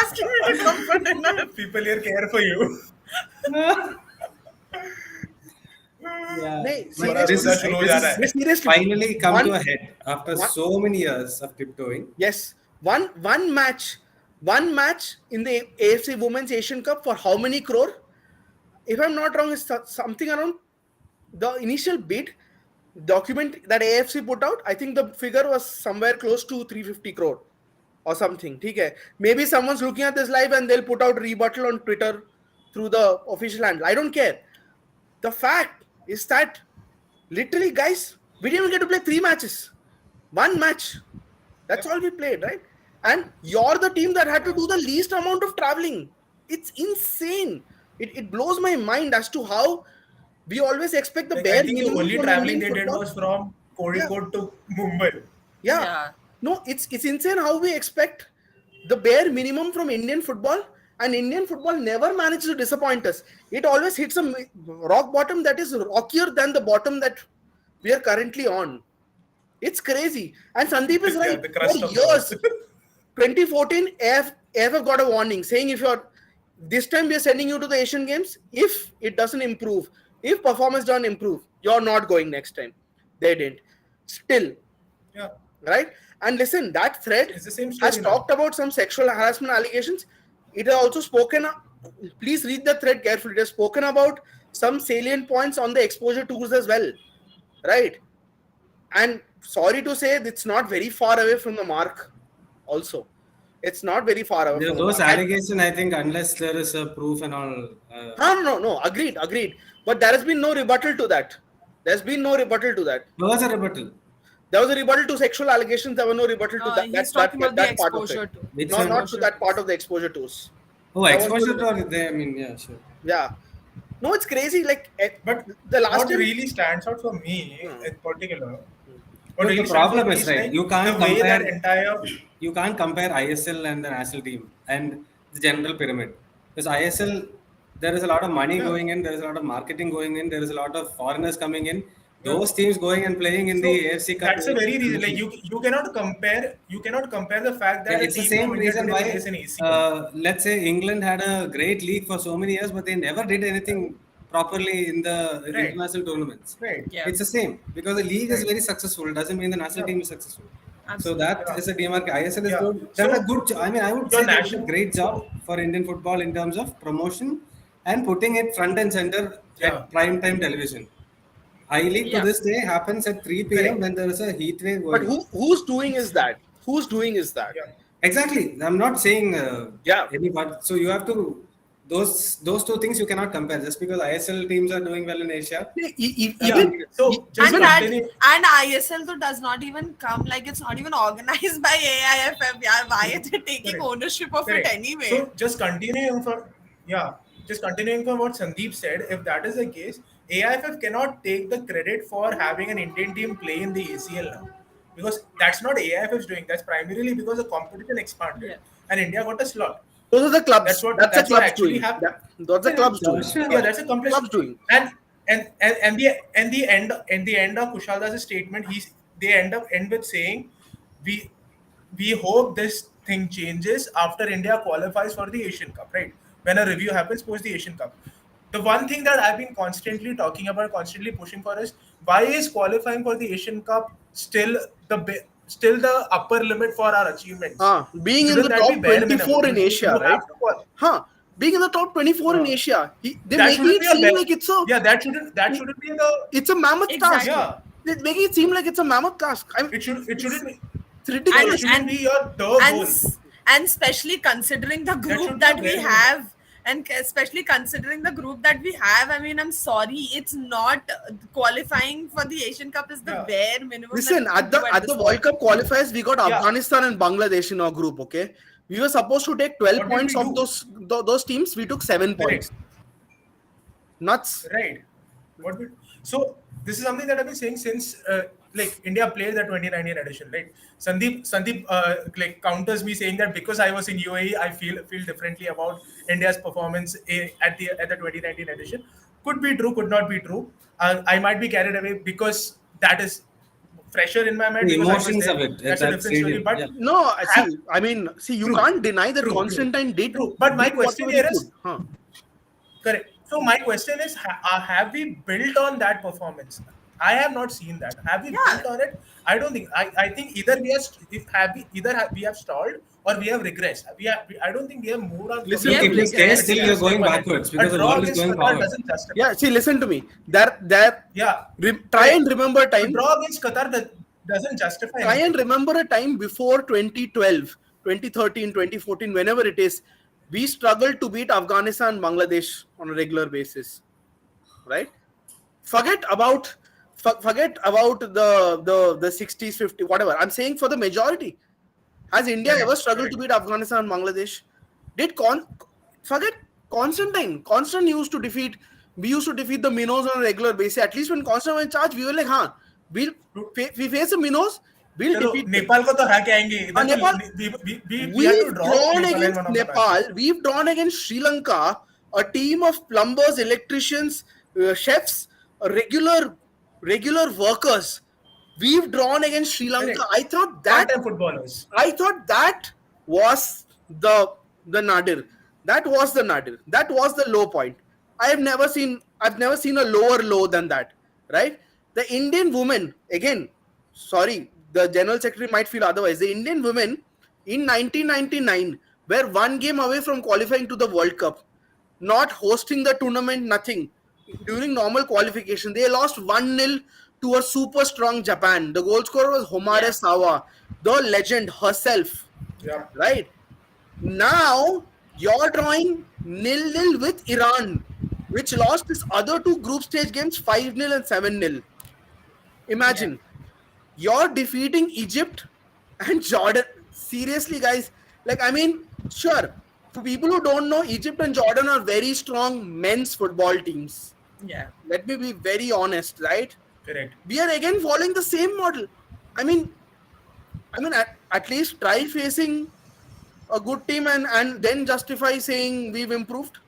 asking me to come for dinner. People here care for you. Yeah, nahi, but बड़ा this seriously, रोजा is शुरू right? हो this जा is रहा है. Seriously, finally come to one, a head after one, so many years of tiptoeing. yes, one match in the AFC Women's Asian Cup for how many crore? If I'm not wrong, it's something around the initial bid document that AFC put out. I think the figure was somewhere close to 350 crore or something. Okay, maybe someone's looking at this live and they'll put out rebuttal on Twitter through the official handle. I don't care. The fact is that literally, guys, we didn't even get to play 3 matches. One match. That's all we played, right? And you're the team that had to do the least amount of traveling. It's insane. It blows my mind as to how we always expect the Like I bare think the minimum only from traveling Indian they did football. was from Yeah, Kozhikode to Mumbai. yeah. Yeah. No, it's insane how we expect the bare minimum from Indian football, and Indian football never manages to disappoint us. It always hits a rock bottom that is rockier than the bottom that we are currently on. It's crazy. And Sandeep is Yeah, right. the For crust of the years, earth. 2014, AF got a warning saying if you're this time we are sending you to the Asian Games. If it doesn't improve, if performance doesn't improve, you're not going next time. They didn't. Still, Yeah, right? And listen, that thread it's the same has story now. talked about some sexual harassment allegations. It has also spoken, please read the thread carefully. It has spoken about some salient points on the exposure tours as well, right? And sorry to say, it's not very far away from the mark. Also, it's not very far away from the Those mark. And allegations, I think, unless there is a proof and all. no, agreed. But there has been no rebuttal to that. There's been no rebuttal to that. There was a rebuttal. There was a rebuttal to sexual allegations. There was no rebuttal to He's talking about the that part of it. exposure too. Which No, one? not to that part of the exposure tours. Oh, There was no exposure rebuttal. to they. I mean, yeah, sure. Yeah. No, it's crazy. Like But the last what time. really stands out for me Hmm. in particular What Look, the really stands for problem is peace, right. like the way that entire You can't compare ISL and the national team and the general pyramid, because ISL, there is a lot of money yeah going in, there is a lot of marketing going in, there is a lot of foreigners coming in. yeah. Those teams going and playing in the So AFC Cup that's a is very reason. Like different. you cannot compare the fact Yeah, that a it's the team from same India reason today why, plays in ACL. let's say, England had a great league for so many years, but they never did anything properly in the Right, international tournaments. right, Yeah, It's the same because the league is right. very successful. Doesn't mean the national Yeah, team is successful. So absolutely. that yeah, is a demarcation. ISL is yeah. good. Done a So good job. I mean, I would your say they did a national, great job so for Indian football in terms of promotion and putting it front and center yeah, at prime time television. I League to Yeah. this day happens at 3 p.m. correct. when there is a heat wave But going on. who's doing is that? Who's doing is that? Yeah, Exactly. I'm not saying Yeah. any, but so you have to those two things you cannot compare. Just because ISL teams are doing well in Asia yeah. doesn't Even mean So just And even that continue. and ISL though does not even come, like it's not even organized by AIFF. Yeah, why are they taking Correct. ownership of it Correct. anyway? So just continuing from what Sandeep said, if that is the case, AIFF cannot take the credit for having an Indian team play in the ACL now. Because that's not AIFF's doing. That's primarily because the competition expanded Yeah. and India got a slot. those are the That's clubs. what That's the that's what clubs actually doing. happened. That's the yeah, clubs doing. Yeah, sure. that's Clubs accomplished. doing. And the end of Kushal Das's statement, they end with saying, we we hope this thing changes after India qualifies for the Asian Cup, right? When a review happens post the Asian Cup. The one thing that I've been constantly talking about, constantly pushing for is why is qualifying for the Asian Cup still the upper limit for our achievements? Being in Shouldn't the that be top bare minimum? 24 in Asia, You right? have to qualify. Huh? Being in the top 24 in Uh, Asia, they're that making shouldn't it be a seem bad. like Yeah, that shouldn't be the. it's a mammoth task. Exactly. Yeah, They're making it seem like it's a mammoth task. I mean, it shouldn't be. it's No, it and ridiculous. shouldn't and be your the and goal. s- and especially considering the That group should be a that we bare minimum. have, and especially considering the group that we have, I mean, I'm sorry, it's not qualifying for the Asian Cup is the Yeah, bare minimum that Listen, we could do at at the this World point. Cup qualifiers, we got yeah. Afghanistan and Bangladesh in our group. Okay, we were supposed to take 12 What did points we of do? those teams. We took 7 points. Correct. Nuts. Right. What we, so this is something that I've been saying since like India played the 2019 edition. Right. Sandeep like counters me saying that because I was in UAE, I feel differently about India's performance at the 2019 edition. Could be true, could not be true. I might be carried away because that is fresher in my mind The because I was emotions of there. it at That's a that different story. stadium. Yeah. But No, have, see, you true, can't deny that true, true, Constantine true. But my did question whatever he here could. is Huh? correct. So my question is, have we built on that performance? I have not seen that. Have we Yeah, built on it? I don't think. I think either we have we have stalled or we have regressed. I don't think we have moved on from we Listen the to have If me. you stay at a still, regressed. you're Yeah. different step going ahead. backwards A because the draw world is against going Qatar forward. doesn't justify. Yeah, see, listen to me. There, Yeah, try and correct. remember a A time. draw against Qatar doesn't justify Try and anything. remember a time before 2012, 2013, 2014, whenever it is, we struggled to beat Afghanistan and Bangladesh on a regular basis, right? Forget about the 60s, 50, whatever. I'm saying for the majority. Has India ever Correct, struggled to correct. beat Afghanistan and Bangladesh? Did forget Constantine? Constant used to defeat. We used to defeat the Minnows on a regular basis. At least when Constant was in charge, we were like, "Huh, we face the Minnows, we'll चलो defeat them." Nepal को तो हरा के आएंगे इधर तो Nepal, we had to we've draw drawn Nepal in against one of the Nepal. matches. We've drawn against Sri Lanka, a team of plumbers, electricians, chefs, regular workers. We've drawn against Sri Lanka. Correct. Part-time footballers. I thought that was the nadir. That was the nadir. That was the low point. I've never seen a lower low than that. Right? The Indian women, again, sorry, the general secretary might feel otherwise. The Indian women in 1999 were one game away from qualifying to the World Cup, not hosting the tournament, nothing. During normal qualification, they lost 1-0 to a super strong Japan. The goal scorer was Homare Yeah. Sawa, the legend herself. Yeah. Right? Now, you're drawing 0-0 with Iran, which lost its other two group stage games 5-0 and 7-0. Yeah. Imagine you're defeating Egypt and Jordan. Seriously, guys. Like, I mean, sure. For people who don't know, Egypt and Jordan are very strong men's football teams. Yeah. Let me be very honest, right? Correct. We are again following the same model. I mean, at least try facing a good team and then justify saying we've improved.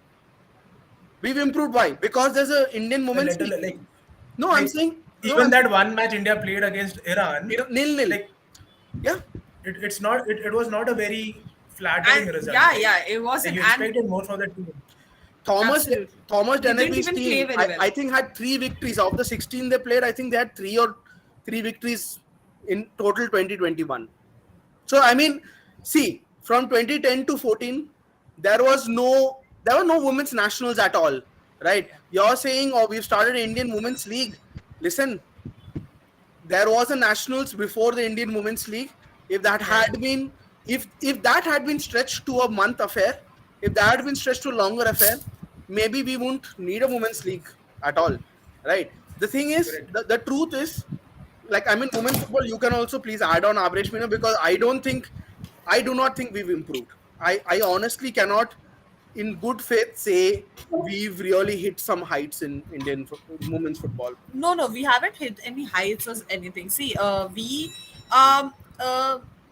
We've improved why? Because there's a Indian A women's little league. like No, I'm like saying no. even that one match India played against Iran, Nil nil. like Yeah, it was not a very flattering And result, yeah, right? yeah, it Like wasn't. you And expected more from the team. Thomas absolutely, Thomas they didn't Denneby's even play team, very well. I think had 3 victories of the 16 they played. I think they had three victories in total 2021. So I mean, see, from 2010 to 14, there were no women's nationals at all, right? You're saying, oh, we've started an Indian Women's League. Listen, there was a nationals before the Indian Women's League. If that Yeah. had been, if that had been stretched to a month affair, if that had been stretched to a longer affair, maybe we won't need a women's league at all, right? The thing is, Correct. the truth is, like, I mean, women's football. You can also please add on Abreshmina, because I do not think we've improved. I honestly cannot, in good faith, say we've really hit some heights in women's football. No, no, we haven't hit any heights or anything. See, um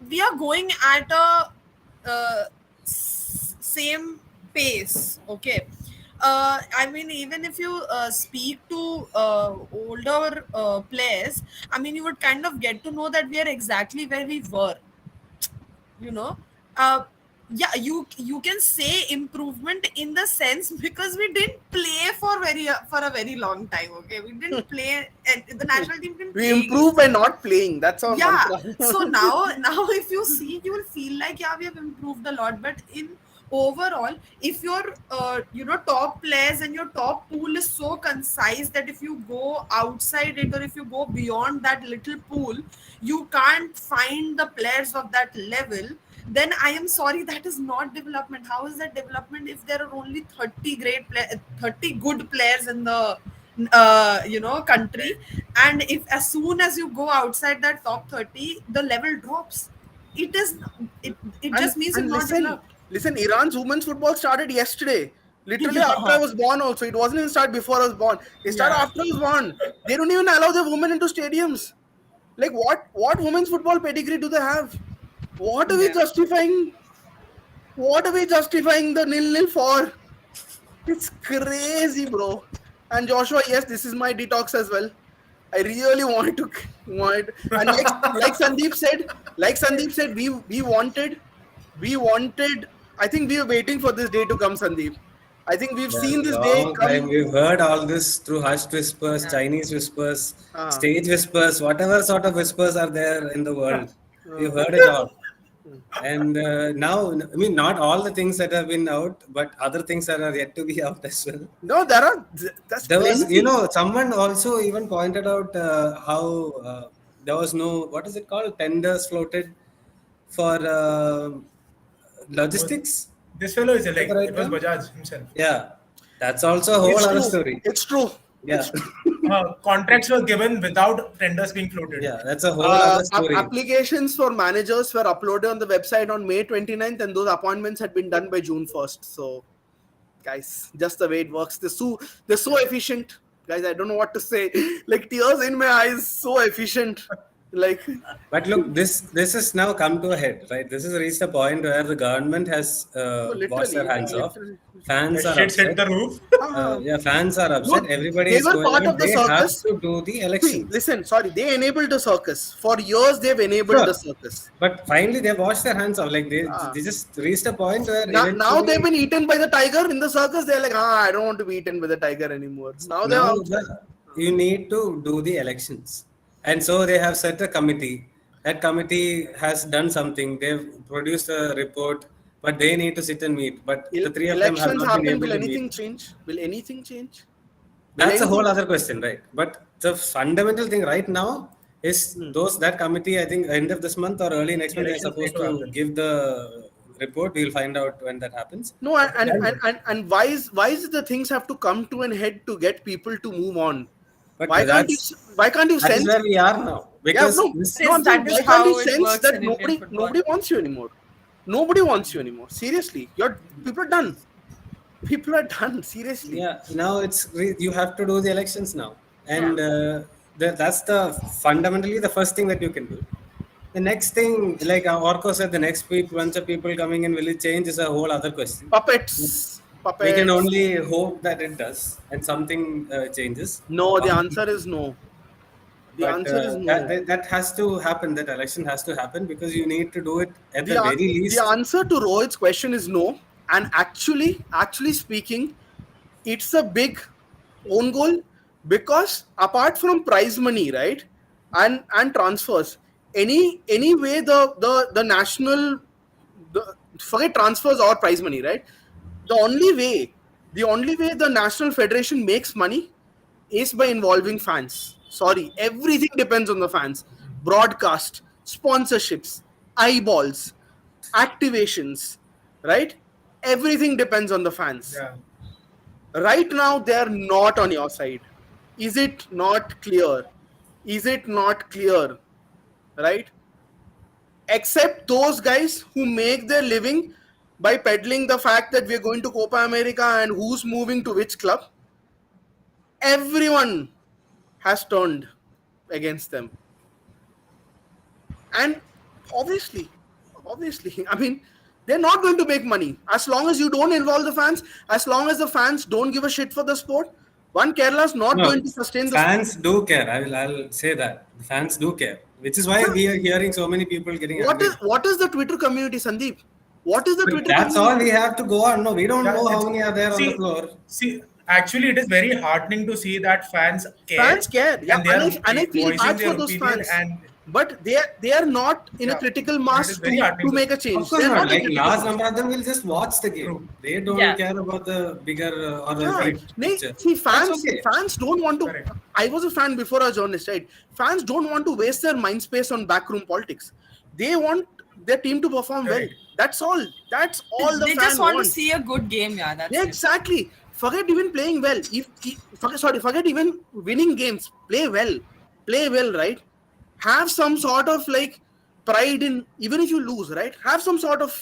we are going at a same pace. Okay. I mean, even if you speak to older players, I mean, you would kind of get to know that we are exactly where we were, you know. uh, yeah, you can say improvement in the sense because we didn't play for a very long time. Okay, we didn't play, and the national team didn't We play improve against by them. not playing. That's our Yeah, mantra. so now if you see, you will feel like, yeah, we have improved a lot, but in overall, if your top players and your top pool is so concise that if you go outside it, or if you go beyond that little pool, you can't find the players of that level, then I am sorry, that is not development. How is that development if there are only 30 good players in the country? And if as soon as you go outside that top 30, the level drops. It is it, it and just means you've and not developed. listen, Iran's women's football started yesterday. Literally after I Yeah, was born. Also, it wasn't even started before I was born. It started yeah, after I was born. They don't even allow the women into stadiums. Like, what women's football pedigree do they have? What are we yeah. justifying? What are we justifying the nil-nil for? It's crazy, bro. And Joshua, yes, this is my detox as well. I really wanted to want, and like Sandeep said, we wanted. I think we were waiting for this day to come, Sandeep. I think we've Yeah, seen this day long time. come. We've heard all this through hushed whispers, Yeah. Chinese whispers, Uh, stage whispers, whatever sort of whispers are there in the world. We've uh, heard it all. And now, I mean, not all the things that have been out, but other things that are yet to be out as well. no, there's There was, plenty. someone also even pointed out how there was no, what is it called? Tenders floated for Was logistics. this fellow is Is that the like right it was term? Bajaj himself. Yeah, that's also a whole It's other true. story. It's true. Yeah, It's true. Contracts were given without tenders being floated. yeah, that's a whole other story. Applications for managers were uploaded on the website on May 29th, and those appointments had been done by June 1st. So, guys, just the way it works. They're so efficient, guys. I don't know what to say. Like, tears in my eyes. So efficient. Like, But look, this has now come to a head, right? This has reached a point where the government has no, washed their literally, like hands off. literally. Fans The are shits hit upset. the roof. Yeah, fans are upset. No, Everybody they is were going part on. of the They have circus. to do the See, elections. listen, sorry, they enabled the circus. For years, they've enabled the Sure. circus. But finally, they washed their hands off. Like Ah. they just reached a point where Now they've eventually, been eaten by the tiger in the circus. They're like, I don't want to be eaten by the tiger anymore. Now they're now outside. you need to do the elections. And so they have set a committee. That committee has done something. They've produced a report, but they need to sit and meet. But the three of them have Elections not been happen. able Will to meet. anything change? Will anything change? Will That's a anything? whole other question, right? But the fundamental thing right now is that committee, I think end of this month or early next The month, they're elections need supposed to to happen. give the report. We'll find out when that happens. No, And and why is the things have to come to an head to get people to move on? but Why can't you that is sense? where we are now. Yeah, Because no, this, no. I'm saying, That is why can't you how it sense works that in Indian football. nobody wants you anymore? Nobody wants you anymore. Seriously, people are done. People are done. Seriously. yeah, now you have to do the elections now. And that's the fundamentally the first thing that you can do. The next thing, like Orko said, the next bunch of people coming in, will it change is a whole other question. Puppets, We can puppets. only hope that it does and something changes. No, the answer is no. The But answer is no. that has to happen. That election has to happen because you need to do it at The the very the least. answer to Rohit's question is no. And actually speaking, it's a big own goal because apart from prize money, right, and transfers, any way the national forget transfers or prize money, right? The only way the only way the national federation makes money is by involving fans. Sorry, everything depends on the fans. Broadcast, sponsorships, eyeballs, activations, right? Everything depends on the fans. Yeah. Right now, they are not on your side. Is it not clear? Is it not clear? Right? Except those guys who make their living by peddling the fact that we're going to Copa America and who's moving to which club, everyone has turned against them. And obviously, obviously, I mean, they're not going to make money as long as you don't involve the fans, as long as the fans don't give a shit for the sport. One Kerala's not No, going to sustain the sport. fans do care. I'll say that the fans do care, which is why we are hearing so many people getting angry. What is the Twitter community, Sandeep? What is the But Twitter that's all community? we have to go on. No, we don't Yeah, know how it's many are there on the see, floor. see. Actually, it is very heartening to see that fans care Fans care, yeah, and they and are I feel voicing bad for their those opinion. fans. And But they are not in a yeah, critical and it mass is very to heartening to make a see. Of change. course They're not. not a Like critical large mass. number of them will just watch the game. True. They don't Yeah. care about the bigger or the Yeah, big Correct. picture. see, That's fans okay. fans don't want to. Correct. I was a fan before a journalist, right? Fans don't want to waste their mind space on backroom politics. They want their team to perform well. Correct. That's all. That's all the They just fan want to wants. see a good game. Yeah, that's Yeah, it. exactly. Forget even playing well. Forget even winning games. Play well, right? Have some sort of like pride in even if you lose, right? Have some sort of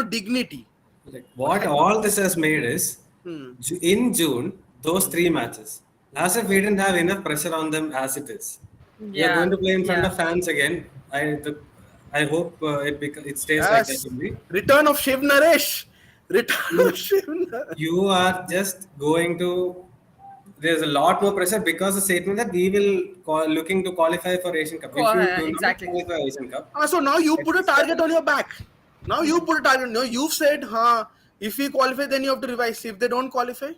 dignity. Like what all this has made is Hmm. In June, those three matches. Last year, we didn't have enough pressure on them as it is. We are going Yeah, to play in front yeah. of fans again. I hope it stays like that Yes. only. Return of Shiv Naresh. Return of You Shiv Naresh. you are just going to. There's a lot more pressure because the statement that we will looking to qualify for Asian Cup. If you do not Exactly. qualify Asian Cup, So now you at put a least target on your back. Now you put a target. No, you've said, if we qualify, then you have to revise. If they don't qualify,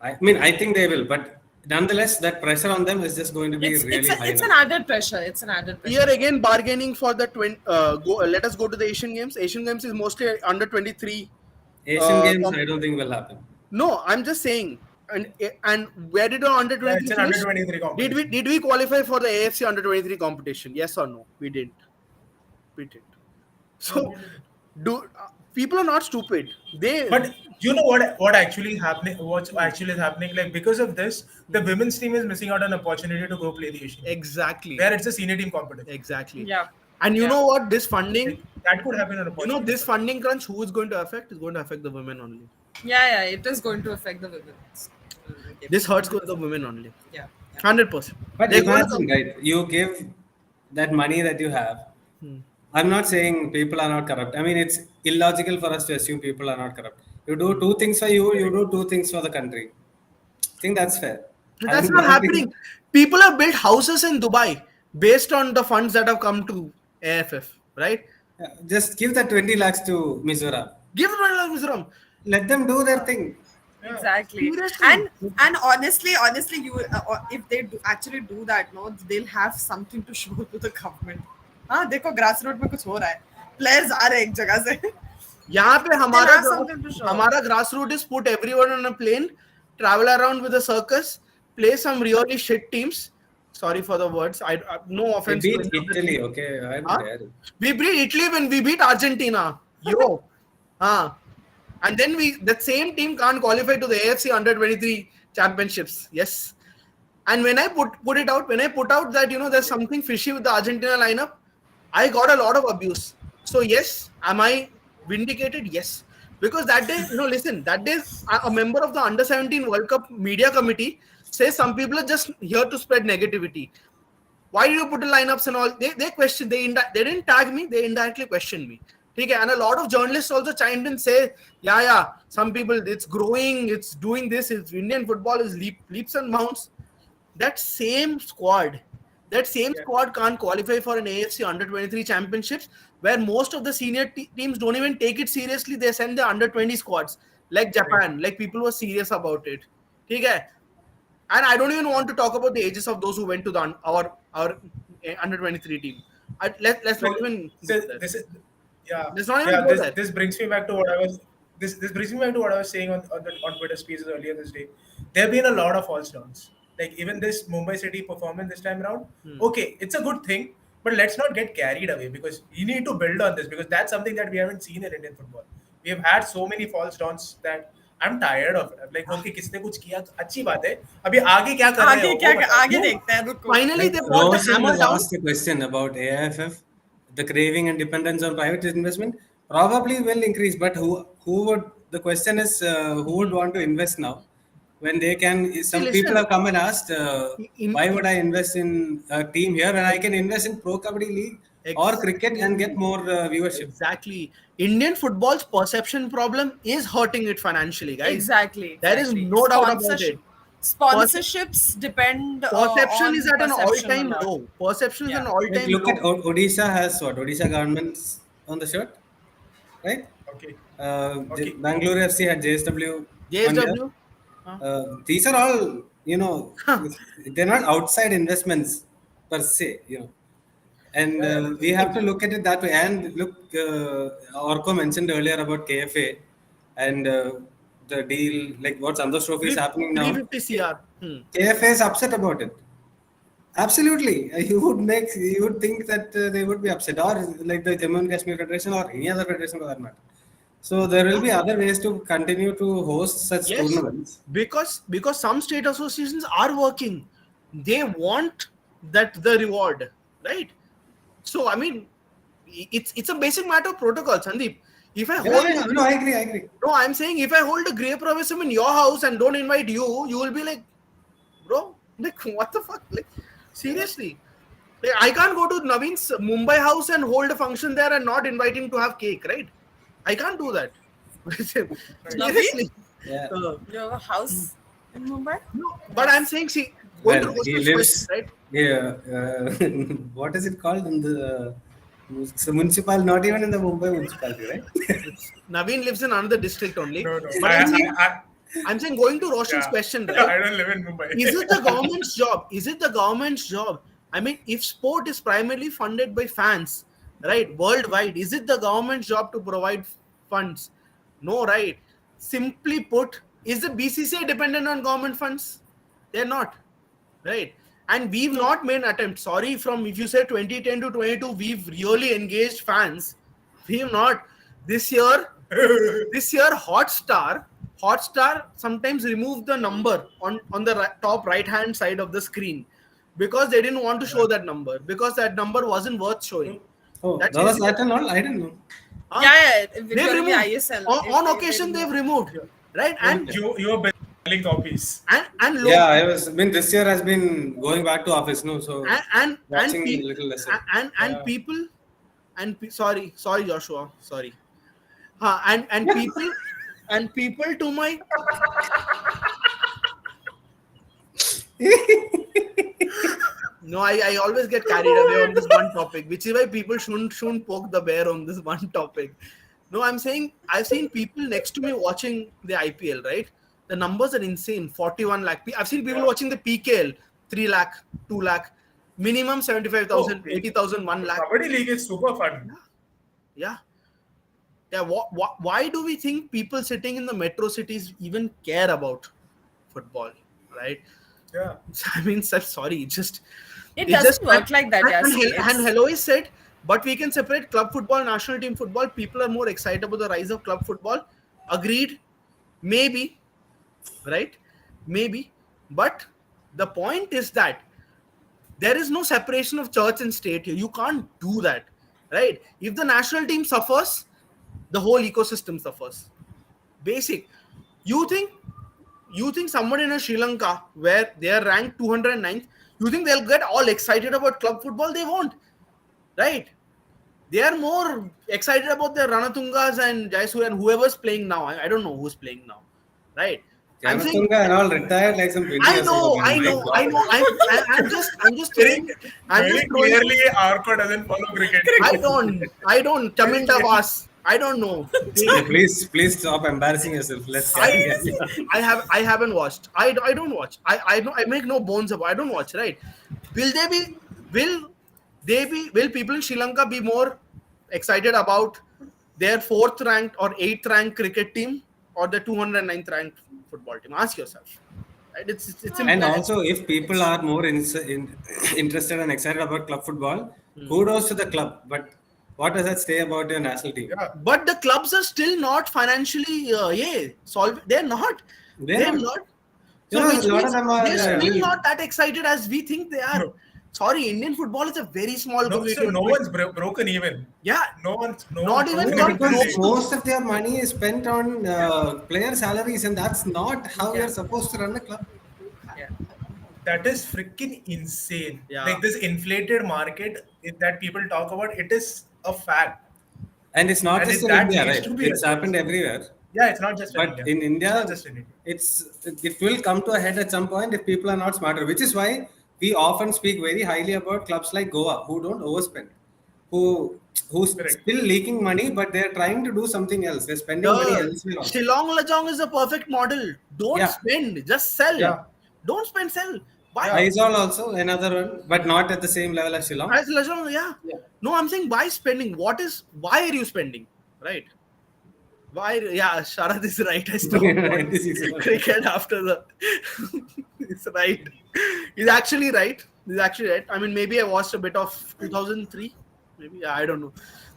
I mean, I think they will, but nonetheless, that pressure on them is just going to be really high It's an now. added pressure. It's an added we pressure. are again bargaining for the let us go to the Asian Games. Asian Games is mostly under 23. Asian Games, Com- I don't think will happen. no, I'm just saying. And where did our under Yeah, 23 it's an under finish? 23 competition. Did we qualify for the AFC under 23 competition? Yes or no? We didn't. We didn't. So, people are not stupid. But you know what actually happening? What's actually is happening? Like because of this, the women's team is missing out on an opportunity to go play the Asian Games, exactly. where it's a senior team competition. Exactly. Yeah. And you Yeah. know what? This funding, Like, that could have been an opportunity. this funding crunch, who is going to affect? Is going to affect the women only. Yeah, it is going to affect the women. This hurts the women only. Yeah. 100%. But They're going to imagine, right? You give that money that you have. I'm not saying people are not corrupt. I mean, it's illogical for us to assume people are not corrupt. You do two things for you, you do two things for the country. I think that's fair. I That's think not don't happening. People have built houses in Dubai based on the funds that have come to AFF, right? just give that 20 lakhs to Mizoram. Give it to Mizoram. Let them do their thing. Exactly. Seriously. And honestly, you if they actually do that, no, they'll have something to show to the government. हाँ देखो grassroots में कुछ हो रहा है. Players आ रहे हैं एक जगह से. यहाँ पे have something to show. हमारा grassroots is put everyone on a plane, travel around with a circus, play some really shit teams. Sorry for the words. No They offense. beat to Italy, okay? I don't Huh? care. We beat Italy when we beat Argentina. Yo. And then that same team can't qualify to the AFC under 23 championships. Yes. And when I put it out, when I put out that there's something fishy with the Argentina lineup, I got a lot of abuse. So yes, am I vindicated? Yes. Because that day, listen, that day a member of the under 17 World Cup media committee say some people are just here to spread negativity. Why did you put the lineups and all? They question. They didn't tag me. They indirectly questioned me. Okay, and a lot of journalists also chimed in, say, yeah, some people, it's growing, it's doing this, it's Indian football is leaps and bounds. That same squad, Yeah. can't qualify for an AFC under 23 championships, where most of the senior teams don't even take it seriously. They send the under 20 squads, like Right. Japan, like people were serious about it. Okay, and I don't even want to talk about the ages of those who went to the our under 23 team. Let's not Like, even so go there. this is, yeah, Let's not even yeah. go This there. this brings me back to what I was. This brings me back to what I was saying on Twitter Spaces earlier this day. There have been a lot of false starts. Like even this Mumbai City performance this time around. Okay, it's a good thing, but let's not get carried away because you need to build on this because that's something that we haven't seen in Indian football. We have had so many false starts that I'm tired of it. I'm like, okay, किसने कुछ किया तो अच्छी बात है. अभी आगे क्या कर रहे आगे हो क्या वो बताओ. आगे No, देखते हैं रुको finally Like they brought the Roshan hammer has down. asked a question about AIFF, the craving and dependence on private investment probably will increase. But who would, the question is, who would want to invest now when they can? See, Some people listen, have come and asked, in why would I invest in a team here when I can invest in Pro Kabaddi League or cricket and get exactly, more viewership? exactly. Indian football's perception problem is hurting it financially, guys. exactly There is exactly no doubt about it. Perce- sponsorships depend Perception is on at an perception a all-time lot. low. Perception is an Yeah. Like all-time look at low. Odisha has what? Odisha governments on the shirt, right? Okay, okay. Bangalore FC had JSW one year. JSW. These are all, they're not outside investments per se, and Yeah, we have to look at it that way. And look, Orko mentioned earlier about KFA and the deal, like what Santosh Trophy is happening now. 350 CR. KFA is upset about it. Absolutely, you would think that they would be upset, or like the Jammu and Kashmir Federation or any other federation for that matter. So there will be other ways to continue to host such Yes, tournaments. because some state associations are working. They want that the reward, right? So I mean, it's a basic matter of protocol, Sandeep. If I Yeah, hold yeah, no, I agree. I agree. no, I'm saying if I hold a grey pravism in your house and don't invite you, you will be like, bro, like what the fuck? Like seriously. Like, I can't go to Naveen's Mumbai house and hold a function there and not invite him to have cake, right? I can't do that. Seriously. Yeah. Your house in Mumbai? No, but I'm saying, see, going to Well, he Roshan's question, lives. right? Yeah. What is it called in the municipal? Not even in the Mumbai municipality, right? Naveen lives in another district only. no, no. But I'm saying going to Roshan's Yeah. question, I right? don't live in Mumbai. Is it the government's job? Is it the government's job? I mean, if sport is primarily funded by fans, right, worldwide, is it the government's job to provide funds? No, right? Simply put, is the BCCI dependent on government funds? They're not, right? And we've not made an attempt. Sorry, from if you say 2010 to 22, we've really engaged fans. We've not. This year, Hotstar sometimes removed the number on the top right hand side of the screen because they didn't want to show that number because that number wasn't worth showing. Oh, That's that was easier. that and all. I didn't know. Huh? Yeah, They've during the removed ISL. on occasion. They've removed, right? And You are building copies. and Yeah, low, I was. I mean, this year has been going back to office, no. So and watching a pe- little lesser. and people sorry Joshua, sorry. And people and people to my no, I always get carried away on this one topic, which is why people shouldn't poke the bear on this one topic. No, I'm saying I've seen people next to me watching the IPL, right? The numbers are insane. 41 lakh. I've seen people watching the PKL, 3 lakh, 2 lakh, minimum 75,000, 80,000, 1 lakh. Kabaddi League is super fun. Yeah. Yeah. Why do we think people sitting in the metro cities even care about football, right? Yeah. I mean, sir, sorry, It it's doesn't work like that, and, Yassi. and Hello said, but we can separate club football, national team football. People are more excited about the rise of club football. Agreed. Maybe, right? Maybe. But the point is that there is no separation of church and state here. You can't do that, right? If the national team suffers, the whole ecosystem suffers. Basic. You think you think someone in a Sri Lanka where they are ranked 209th, you think they'll get all excited about club football? They won't, right? They are more excited about their Ranatungas and Jaisurya and whoever's playing now. I don't know who's playing now, right? I'm saying, Yamatunga and all retired like some 20 I years ago, know, man. I My know, I God. know. I'm just Very, throwing, I'm just very throwing. clearly, Arka doesn't follow cricket. I don't. Chaminda Vas. I don't know. Hey, please stop embarrassing yourself. Let's I, carry on. I haven't watched. I don't watch. I make no bones about. I don't watch. Right? Will they be? Will Will people in Sri Lanka be more excited about their fourth ranked or eighth ranked cricket team or the 209th ranked football team? Ask yourself. Right? It's And simple. also, if people are more interested and excited about club football, kudos to the club. But what does that say about your national team? Yeah. But the clubs are still not financially solve. They're not. They're They're not. not. You So know, which a lot of means them are they're still doing. not that excited as we think they are. No. Sorry, Indian football is a very small No, so community. no one's broken even. Yeah, No one's not even broken Yeah, come even till because date. close. most of their money is spent on player salaries, and that's not how Yeah, you're supposed to run a club. yeah, That is freaking insane. yeah. Like this inflated market that people talk about, it is a fact, And it's not and just in that India, needs right? to be It's happened addressed. everywhere. Yeah, it's not just in But India. in It's not India, just in India. it will come to a head at some point if people are not smarter. Which is why we often speak very highly about clubs like Goa who don't overspend, who who's Correct. still leaking money, but they're trying to do something else. They're spending money The elsewhere also. Shillong Lajong is the perfect model. Don't Yeah, spend, just sell. yeah. Yeah, Don't spend, sell. Why? yeah. Aizol also another one, but not at the same level as Shillong. As Lajong, yeah. No, I'm saying why spending? Why are you spending? Right? Why? Yeah, Sharad is right. I stopped This watching is cricket after the. It's right. He's actually right. He's actually right. I mean, maybe I watched a bit of 2003. Maybe I don't know.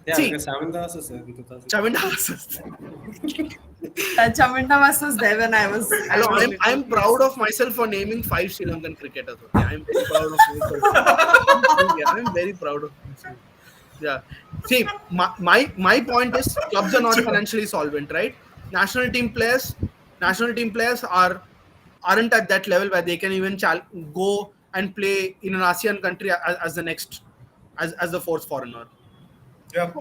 yeah, See, because Samandas was in 2000. Chaminda. Chaminda was there when I was. Hello, I'm proud of myself for naming 5 Sri Lankan cricketers. Okay? I'm very proud of myself. Yeah, I'm very proud of myself. Yeah. See, my point is clubs are not financially solvent, right? National team players, national team players aren't at that level where they can even go and play in an ASEAN country as the next as the fourth foreigner. Yeah.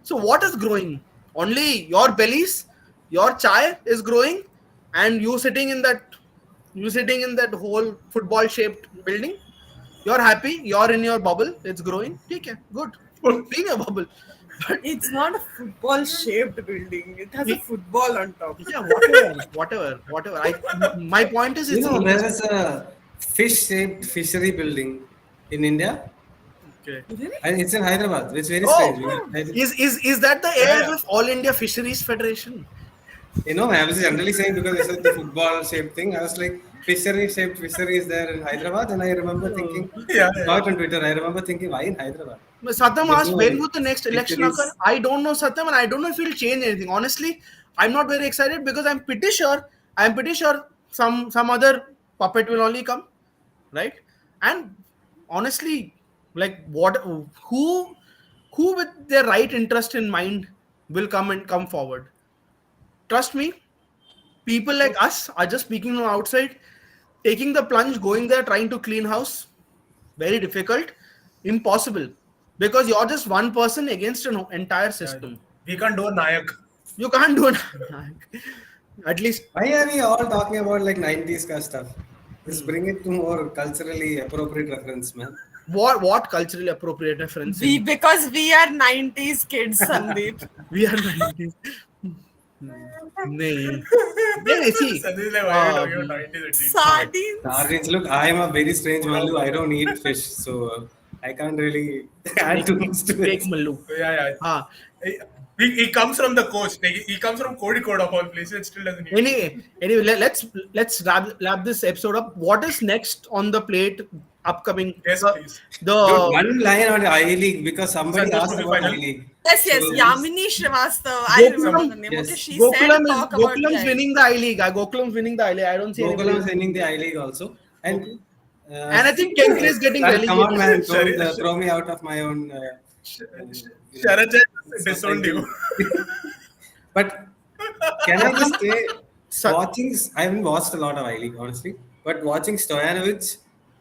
So what is growing? Only your bellies, your chai is growing, and you sitting in that whole football shaped building. You're happy. You're in your bubble. It's growing. Okay, good. Be in your bubble. But It's not a football shaped building. It has a Ye- football on top. yeah, whatever. My point is, You it's know, there interesting. is a fish-shaped fishery building in India, Okay. Really? and it's in Hyderabad. It's very Oh, strange. is that the Yeah, yeah. AIF All India Fisheries Federation? You know, I was generally saying because I said the football-shaped thing. I was like, fishery-shaped fishery is there in Hyderabad, and I remember Oh. thinking, Yeah, saw yeah. it on Twitter. I remember thinking, why in Hyderabad? Satyam There's asked when no would the next election occur? fisheries. I don't know, Satyam, and I don't know if it'll change anything. Honestly, I'm not very excited because I'm pretty sure some other puppet will only come, right? And honestly, like who with their right interest in mind will come forward? Trust me, people like us are just speaking from outside, taking the plunge, going there, trying to clean house. Very difficult, impossible, because you're just one person against an entire Yeah. system. We can't do a Nayak. You can't do it. At least Why are we all talking about like 90s ka stuff? Just bring it to more culturally appropriate reference, man. what culturally appropriate reference We in because we are 90s kids, Sandeep. we are 90s. Nee. Yeah, see, Sandeep is like, why are you talking um, about 90s at least? Sardines. Sardines. Look, I am a very strange Mallu. I don't eat fish, so I can't really add too much to fake it. Mallu. Yeah, yeah. Ah, He comes from the coast. Like, he comes from Kozhikode of all places. It still doesn't eat. anyway, let's wrap this episode up. What is next on the plate? Upcoming Yes, the, please. Dude, the one line on the I League because somebody Santosh asked Trophy about I final. League. Yes, yes, So, Yamini Srivastav. I remember the name. Okay, Yes. she said talk about the Gokulam's winning the I League. Gokulam's winning the I League. I don't see anybody. Gokulam is winning the I League also. And Okay. And I think Kenkre is getting Sir, come on, man, Shari- throw me out of my own. You know, Sharad so disowned thank you. you. But can I just say, I haven't watched a lot of I League, honestly, but watching Stojanovic,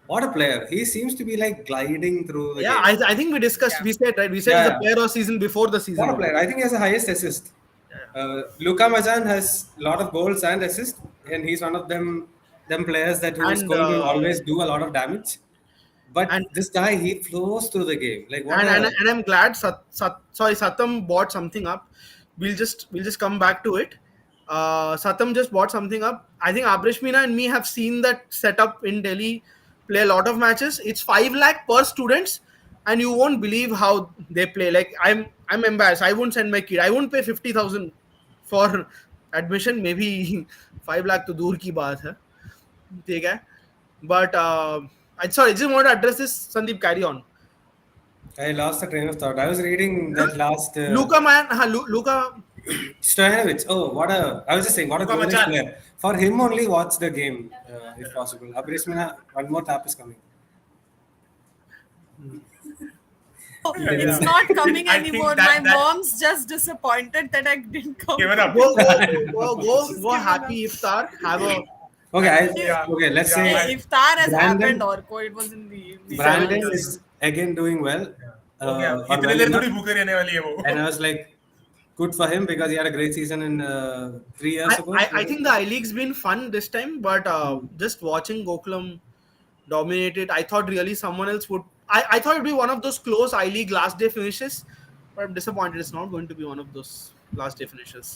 what a player! He seems to be like gliding through the Yeah, game. I think we discussed. Yeah. We said right. We said Yeah, it's the yeah. player of season before the What season a only. player! I think he has the highest assist. Luka Mazan has a lot of goals and assists, and he's one of them players that who is And going to always do a lot of damage. But and this guy, he flows through the game. Like what and I'm glad Satam bought something up. We'll just come back to it. Satam just bought something up. I think Abreshmina and me have seen that setup in Delhi play a lot of matches. It's 5 lakh per students, and you won't believe how they play. Like I'm embarrassed. I won't send my kid. I won't pay 50,000 for admission. Maybe 5 lakh to दूर की बात है. ठीक है. But I sorry, I just want to address this. Sandeep, carry on. I lost the train of thought. I was reading that last Luca man, Luca. Stojanovic. Oh, what a! I was just saying, what a Luka glorious Machan. player. For him, only watch the game if possible. Abreshmina, one more tap is coming. Oh, Yeah. it's not coming I think anymore. that- My that- mom's just disappointed that I didn't come. Given up. Go happy iftar. Have a Okay, Yeah. okay. Let's Yeah, say I- Iftar has Brandon- happened, Orko. It was in the evening. Brandon is again doing well. हो गया Or इतने well देर enough. थोड़ी भूखे रहने वाली है वो And I was like, good for him because he had a great season in 3 years ago. I think the I League's been fun this time, but just watching Gokulam dominate it, I thought really someone else would. I thought it'd be one of those close I League last day finishes, but I'm disappointed. It's not going to be one of those last day finishes.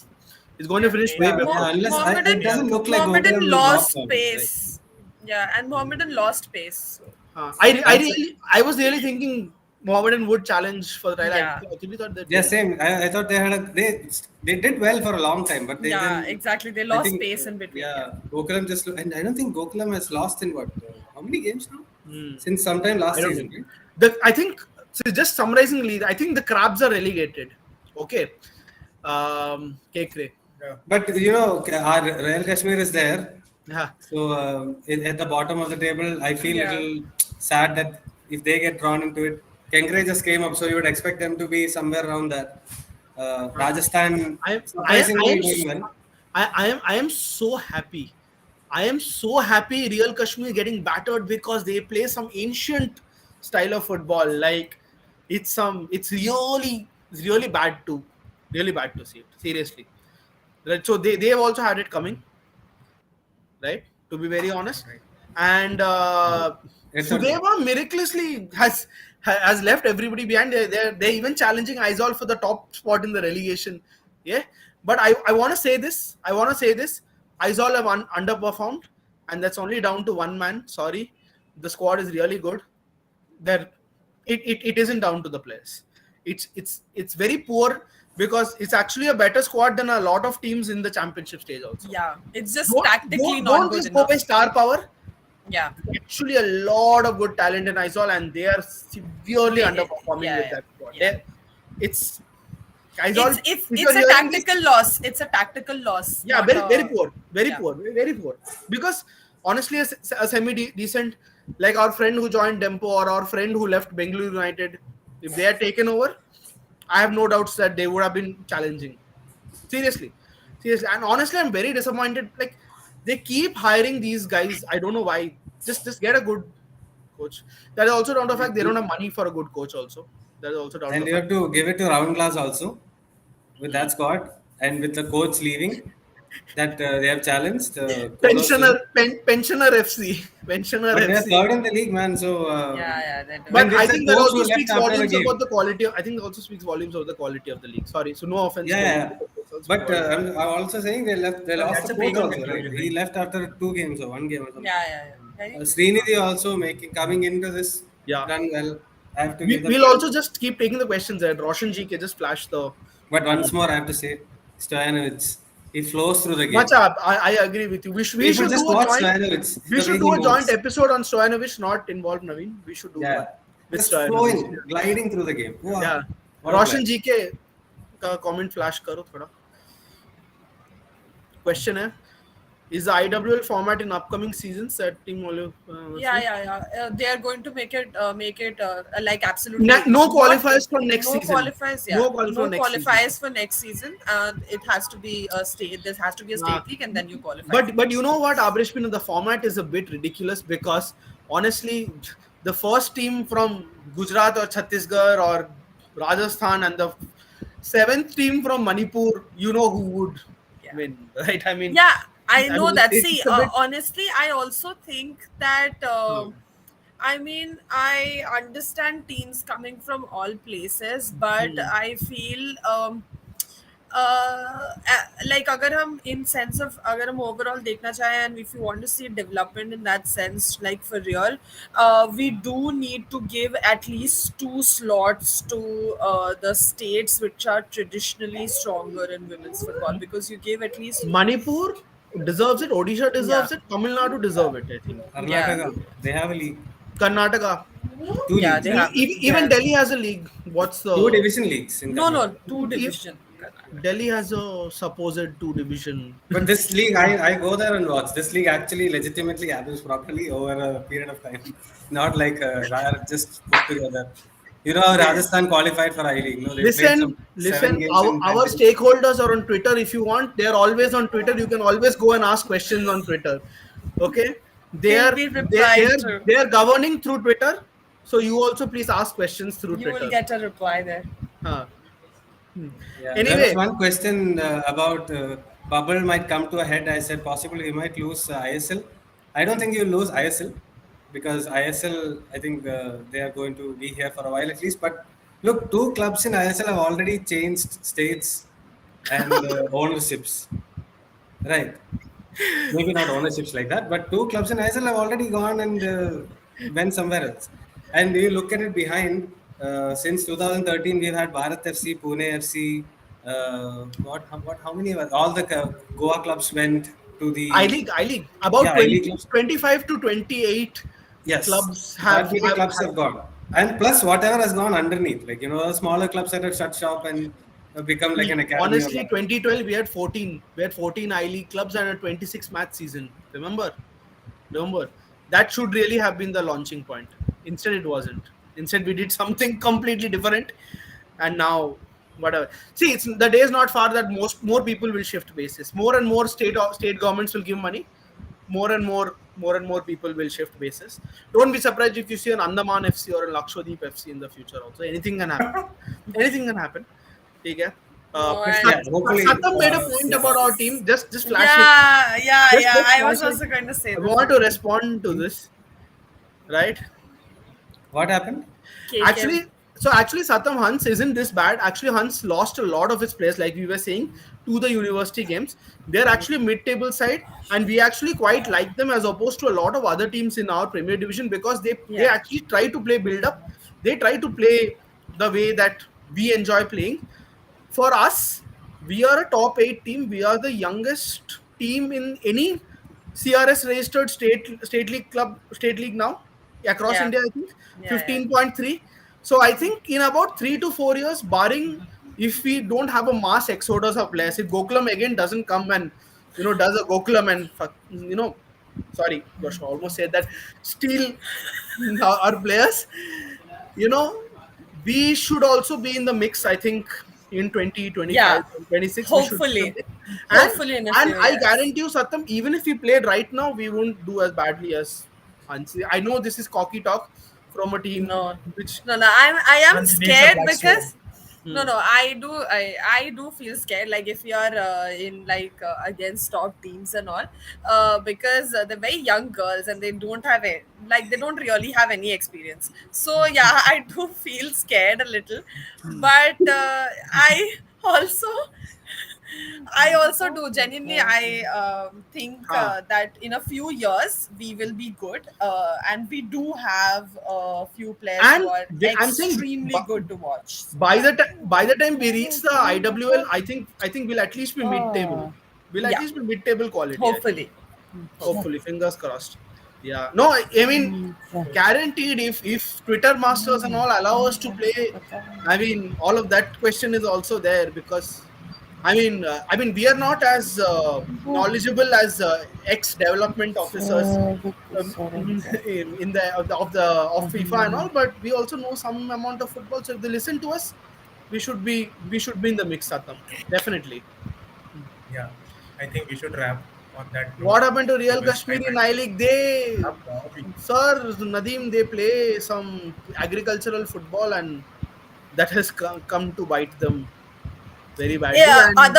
It's going to finish way Yeah. before. unless Mohammedan, it doesn't look like Mohammedan Gokulam lost lost pace. Yeah, and Mohammedan lost pace. So. I was really thinking Mohammedan would challenge for the title. Yeah. I actually thought that. Yeah, same. I thought they did well for a long time, but they Yeah, didn't. exactly. They I lost think, pace in between. Yeah, Gokulam and I don't think Gokulam has lost in what? How many games now? Hmm. Since sometime last I don't season. know. Right? I think so just summarizingly, I think the Crabs are relegated. Okay. Kekre. Yeah. But our Royal Kashmir is there. Yeah. So at the bottom of the table, I feel Yeah. a little sad that if they get drawn into it, Kengre just came up, so you would expect them to be somewhere around that. Rajasthan surprisingly doing well. I am so happy. I am so happy Real Kashmir getting battered because they play some ancient style of football. Like it's really bad to see it. Seriously. Right. So they have also had it coming. Right? To be very honest. Right. And It's Sudeva miraculously has left everybody behind. They're even challenging Aizol for the top spot in the relegation. Yeah, but I want to say this. Aizol have underperformed, and that's only down to one man. Sorry, the squad is really good. It isn't down to the players. It's very poor because it's actually a better squad than a lot of teams in the championship stage also. Yeah, it's just Don't- tactically don't not good just go enough. by star power. Yeah, Actually, a lot of good talent in Aizol, and they are severely Yeah, underperforming yeah, with yeah, that squad. yeah. It's Aizol. it's if you're a hearing this- tactical loss. It's a tactical loss. Yeah, not very a- poor, very yeah. poor, very poor. Because honestly, a semi-decent, like our friend who joined Dempo or our friend who left Bengaluru United, if they had taken over, I have no doubts that they would have been challenging. Seriously. And honestly, I'm very disappointed. Like they keep hiring these guys. I don't know why. Just get a good coach. That is also down to the fact they don't have money for a good coach. Also, that is also down to And the you fact. have to give it to Round Glass also with that squad and with the coach leaving that they have challenged. Pensioner FC. Pensioner But they're FC. third in the league, man. So Yeah, they do. But And I it's a think that coach also who left speaks after the volumes game. about the quality. I think it also speaks volumes of the quality of the league. Sorry, so no offense. yeah. But I'm also saying they lost That's the a coach big also, conclusion, right? right? He left after 2 games or 1 game or something. Yeah. Very- Srinidhi also coming into this Yeah. done well. I have to give We'll also just keep taking the questions there. Roshan Ji can just flash the. But once more, I have to say, Stojanovic, he flows through the game. Much up. I agree with you. We should People do just a watch joint. Stojanovic. We the should way do he a joint moves. episode on Stojanovic, not involve Naveen. We should do Yeah. one with Just Stojanovic. flowing, gliding through the game. Wow. Yeah. What a Roshan player. जी के का comment flash करो थोड़ा question है Is the IWL format in upcoming seasons that Team Olive Yeah, see? yeah, yeah. They are going to make it like absolutely No not qualifiers for next no season. qualifiers. Yeah, No qualifier for no next season. qualifiers for next season, and it has to be a state. There has to be a Uh, state league, and then you qualify for but next you know season. what, Abreshmina, the format is a bit ridiculous because honestly, the first team from Gujarat or Chhattisgarh or Rajasthan and the seventh team from Manipur, you know who would Yeah. win, right? Yeah, I I know mean, that. it's See, a bit. honestly, I also think that. uh, I mean, I understand teams coming from all places, but hmm. I feel like अगर हम in sense of अगर हम overall देखना चाहें and if you want to see development in that sense like for real, we do need to give at least two slots to the states which are traditionally stronger in women's football because you give at least Manipur deserves it. Odisha yeah deserves it. Tamil Nadu deserve it. I think. yeah Karnataka, they have a league, Karnataka. two yeah they leagues, have Even yeah Delhi has a league. What's two the division leagues in no Karnataka. two e- division Karnataka. Delhi has a supposed two division. But this league, I go there and watch. This league actually legitimately happens properly over a period of time, not like just put together. You know, how Rajasthan qualified for I League. No, they played some seven Listen. games Our, in 10 our days. stakeholders are on Twitter. If you want, they're always on Twitter. You can always go and ask questions on Twitter. Okay, they They'll are be they they replied are to. they are governing through Twitter. So you also please ask questions through You will Twitter. get a reply there. Huh. Hmm. Yeah, there was Anyway, one question about bubble might come to a head. I said possibly we might lose ISL. I don't think you'll lose ISL because ISL, I think they are going to be here for a while at least. But look, two clubs in ISL have already changed states and ownerships, right? Maybe not ownerships like that, but two clubs in ISL have already gone and went somewhere else. And you look at it behind, since 2013, we've had Bharat FC, Pune FC. How many? All the Goa clubs went to the I League about yeah I 20 League clubs. 25 to 28 Yes, clubs that many clubs have gone, and plus whatever has gone underneath, like smaller clubs that have shut shop and become like an academy or honestly, whatever. 2012 we had 14. We had 14 I League clubs and a 26 match season. Remember, that should really have been the launching point. Instead, it wasn't. Instead, we did something completely different, and now whatever. See, it's the day is not far that more people will shift bases. More and more state governments will give money. More and more people will shift bases. Don't be surprised if you see an Andaman FC or a Lakshadweep FC in the future. Also, anything can happen. Anything can happen. Okay. No, But Yeah, and hopefully. Satam made a point about our Yes. team. Just flash it. yeah. Just I flash was it. also going to say I the want same to thing. respond to this, right? What happened? KK. Actually, actually, Satam Hans isn't this bad. Actually, Hans lost a lot of his players, like we were saying, to the university games. They're actually mid-table side, and we actually quite like them as opposed to a lot of other teams in our Premier Division because they Yeah, actually try to play build-up. They try to play the way that we enjoy playing. For us, we are a top 8 team. We are the youngest team in any CRS registered state league club, state league now across yeah, India. I think yeah. 15.3. So I think in about 3 to 4 years, barring if we don't have a mass exodus of players, if Gokulam again doesn't come and does a Gokulam and sorry, gosh, I almost said that, steal our players, you know, we should also be in the mix. I think in 2025 Yeah. 26 we should be in the Hopefully, mix. and hopefully in a and few I years. guarantee you, Satam, even if we played right now, we won't do as badly as Hansi. I know this is cocky talk from a team No, which no. I am Hans needs a scared black swan. because hmm, I do feel scared. Like if you are in like against top teams and all, because they're very young girls and they don't have a like they don't really have any experience. So yeah, I do feel scared a little, but I also I also do genuinely. I think huh. that in a few years we will be good, and we do have a few players who And are I'm saying extremely good to watch. So by the time we reach the IWL, I think we'll at least be mid-table. We'll at yeah, least be mid-table quality, I think. hopefully, hopefully. Hopefully, fingers crossed. Yeah. No, I mean, guaranteed if Twitter masters and all allow us to play, I mean, all of that question is also there because I mean, we are not as knowledgeable as ex-development officers in the of FIFA and all, but we also know some amount of football. So if they listen to us, we should be in the mix, Satam. Definitely. Yeah, I think we should wrap on that note What happened to Real because I Kashmiri went I League? They, up Bobby. sir, Nadeem, they play some agricultural football, and that has come to bite them very badly. Yeah, And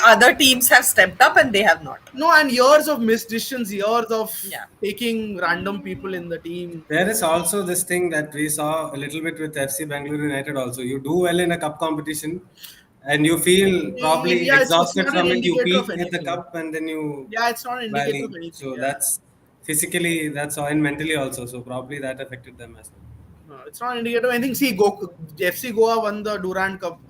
other teams have stepped up and they have not. no, and years of missed decisions, years of Yeah. taking random people in the team. There is also this thing that we saw a little bit with FC Bangalore United also. You do well in a cup competition and you feel probably Yeah, it's exhausted not an from it. You indicator of peak at the anything. cup and then you Yeah, it's not an indicator of valley. anything. So Yeah, that's physically, that's and mentally also. So probably that affected them as well. no, it's not an indicator of anything. See, FC Goa won the Durand Cup.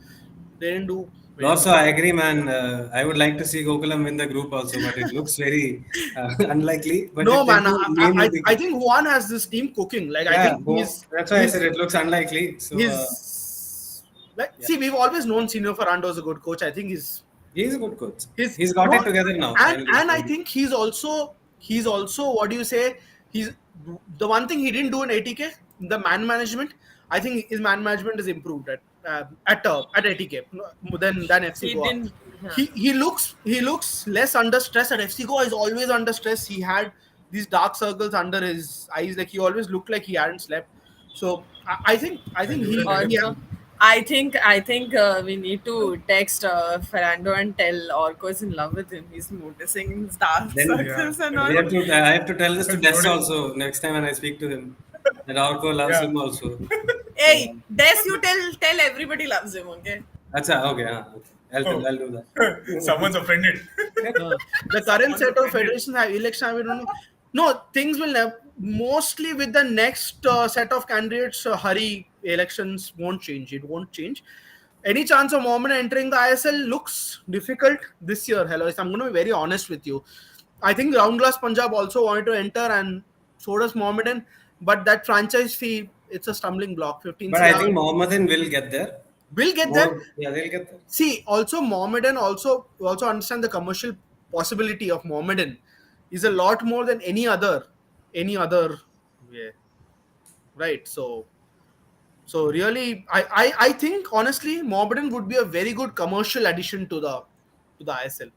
They didn't do But very also, good. I agree, man. I would like to see Gokulam win the group also, but it looks very unlikely. But No, if they man, do, name will be I good. think Juan has this team cooking. Like, I Yeah, think that's why I said it looks unlikely. So he's like, yeah, see, we've always known Senior Ferrando is a good coach. I think he's a good coach. he's He's got no, it together now. Finally, and I slowly. think he's also what do you say? He's the one thing he didn't do in ATK, the man management. I think his man management is improved at ATK than FC He Goa. didn't. Huh. He looks less under stress. At FC Goa is always under stress. He had these dark circles under his eyes, like he always looked like he hadn't slept. So I think Duran did a Orko, I think we need to text Fernando and tell Orko is in love with him. He's noticing his dark Then Yeah, circles and we all. have to. I have to tell this to Des Duran, also next time when I speak to him. That Arko loves yeah. him also. Hey, Des, you tell everybody loves him. Okay. Acha, okay, okay. Oh, I'll do that. someone's offended. the current Someone's set of offended. federations have election. We don't know. No, things will mostly with the next set of candidates. Hurry elections won't change. It won't change. Any chance of Mohammed entering the ISL looks difficult this year. Hello, I'm going to be very honest with you. I think Round Glass Punjab also wanted to enter, and so does Mohammedan. But that franchise fee, it's a stumbling block. 15 But I CR think Mohammedan will get there. will get there. More, yeah, they'll get there. See, also Mohammedan also understand the commercial possibility of Mohammedan is a lot more than any other way, right? So really, I think honestly, Mohammedan would be a very good commercial addition to the ISL.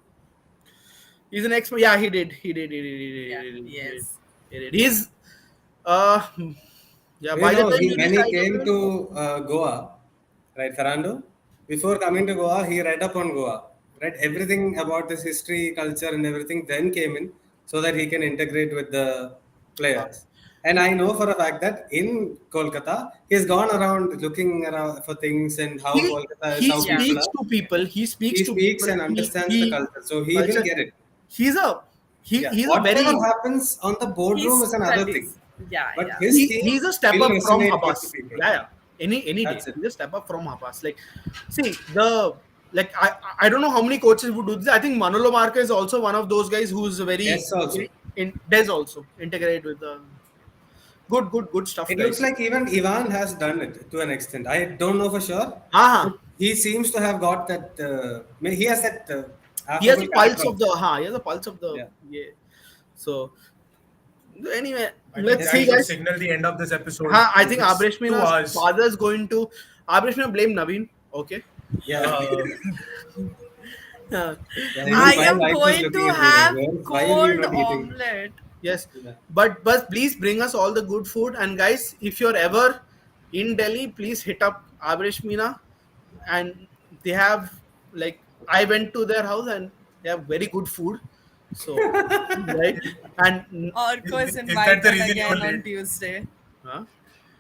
He's an ex. Yeah, he did. Yeah. He did. Yes. He did. He's uh yeah. You By the know, time you when reach he came ISL, to Goa, right, Fernando, before coming to Goa, he read up on Goa, right? Everything about this history, culture, and everything then came in so that he can integrate with the players. And I know for a fact that in Kolkata, he's gone around looking around for things and how he Kolkata is, he how Yeah. people speaks are. to people. He speaks He to speaks people. and understands the culture, so he will Culture. get it. He's a Yeah, he's a whatever very happens on the He boardroom is another thing, studies. Yeah, but yeah. his team he's a step will up from resonate with the Habas. people. Yeah, yeah. Any day. That's it. He's a step up from Habas. Like, see like I don't know how many coaches would do this. I think Manolo Marquez is also one of those guys who's very Yes, also. in Des also integrate with the good stuff, It looks guys. like even Ivan has done it to an extent. I don't know for sure. But Ah, he seems to have got that. I mean, he has that he has affable a pulse character of the also. he has a pulse of the Yeah. yeah. So anyway, I think let's that see, should guys. signal the end of this episode. I think It's 2 Abreshmina's hours. father is going to Abreshmina blame Naveen. Okay. Yeah. Uh, Uh, Yeah, I even my am wife was going looking to at me like, have Why are you cold not eating? omelette. yes, Yeah. but please bring us all the good food. And guys, if you're ever in Delhi, please hit up Abreshmina. And they have like I went to their house and they have very good food. So right and Orko is is that the invited reason you're again on late? Tuesday. huh?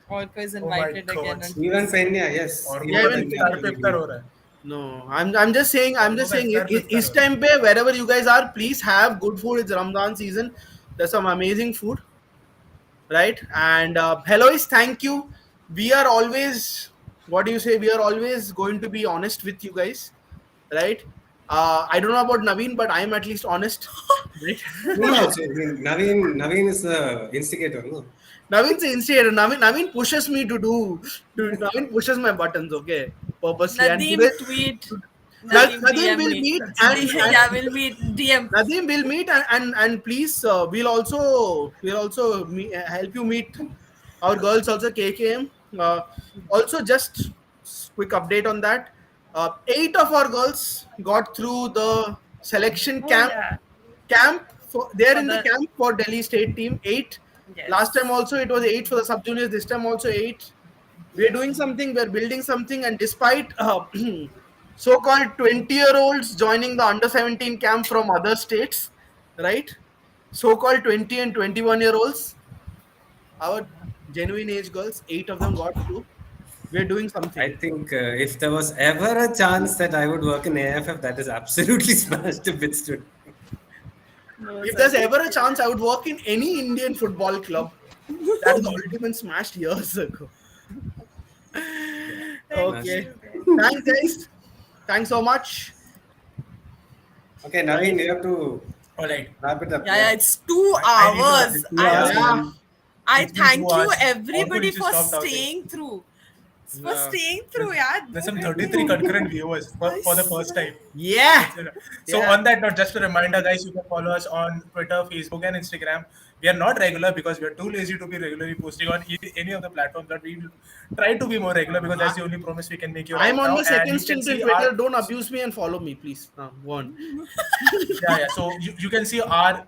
Orko is Oh my invited again God. on Even Tuesday. Penya, yes. और Yeah, को even पता इफ्तार पे इफ्तार हो रहा है No, I'm just saying और को का इफ्तार पे इफ्तार this हो रहा time pe, wherever you guys are, please have good food. It's Ramadan season. There's some amazing food, right? And Helois, thank you. We are always what do you say? We are always going to be honest with you guys, right? I don't know about Naveen, but I am at least honest, right? No, no. So, I mean, Naveen is the instigator, no? Naveen's the instigator. Naveen pushes me to do. Naveen pushes my buttons, okay, purposely. And Nadeem today, tweet. Nadeem, Nadeem DM will me. meet, and Yeah, we'll meet. DM. Nadeem will meet, and please, we'll also help you meet our girls also, KKM. Also, just quick update on that. Eight of our girls got through the selection Oh yeah. camp. They're For in the the camp for Delhi State team. Eight. Last time yes. also it was eight for the sub juniors. This time also eight. We're doing something. We're building something, and despite so-called 20-year-olds joining the under 17 camp from other states, right? So-called 20 and 21-year-olds, our genuine age girls, eight of them got through. We're doing I something. think if there was ever a chance that I would work in AFF, that is absolutely smashed to bits today. No, If there's Sandeep. ever a chance, I would work in any Indian football club. That is already been smashed years ago. Thank Smashed. Okay. you. Thanks, guys. Thanks so much. Okay, Bye. Naveen, you have to All right. wrap it up. Yeah, Yeah. yeah, it's two I need to wrap hours. it. 2 hours, Yeah. Yeah. man. I It's been thank two you hours. Orko everybody needs to for stop talking. staying through. For Yeah. staying There's, through, yeah. there's No some good 33 name. concurrent viewers I for the first swear. time. Yeah. It's- So Yeah. on that note, just a reminder, guys, you can follow us on Twitter, Facebook, and Instagram. We are not regular because we are too lazy to be regularly posting on any of the platforms. But we will try to be more regular because that's I, the only promise we can make you I'm right on now. the And second you can stint in see Twitter. our Don't abuse me and follow me, please. Go on. yeah. So you can see our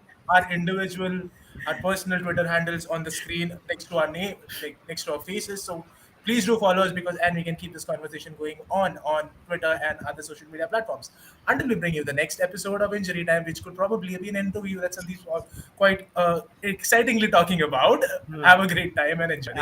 individual, our personal Twitter handles on the screen next to our name, like next to our faces. So please do follow us because and we can keep this conversation going on Twitter and other social media platforms until we bring you the next episode of Injury Time, which could probably be an interview that Sandeep was quite excitingly talking about. Yeah. Have a great time and enjoy.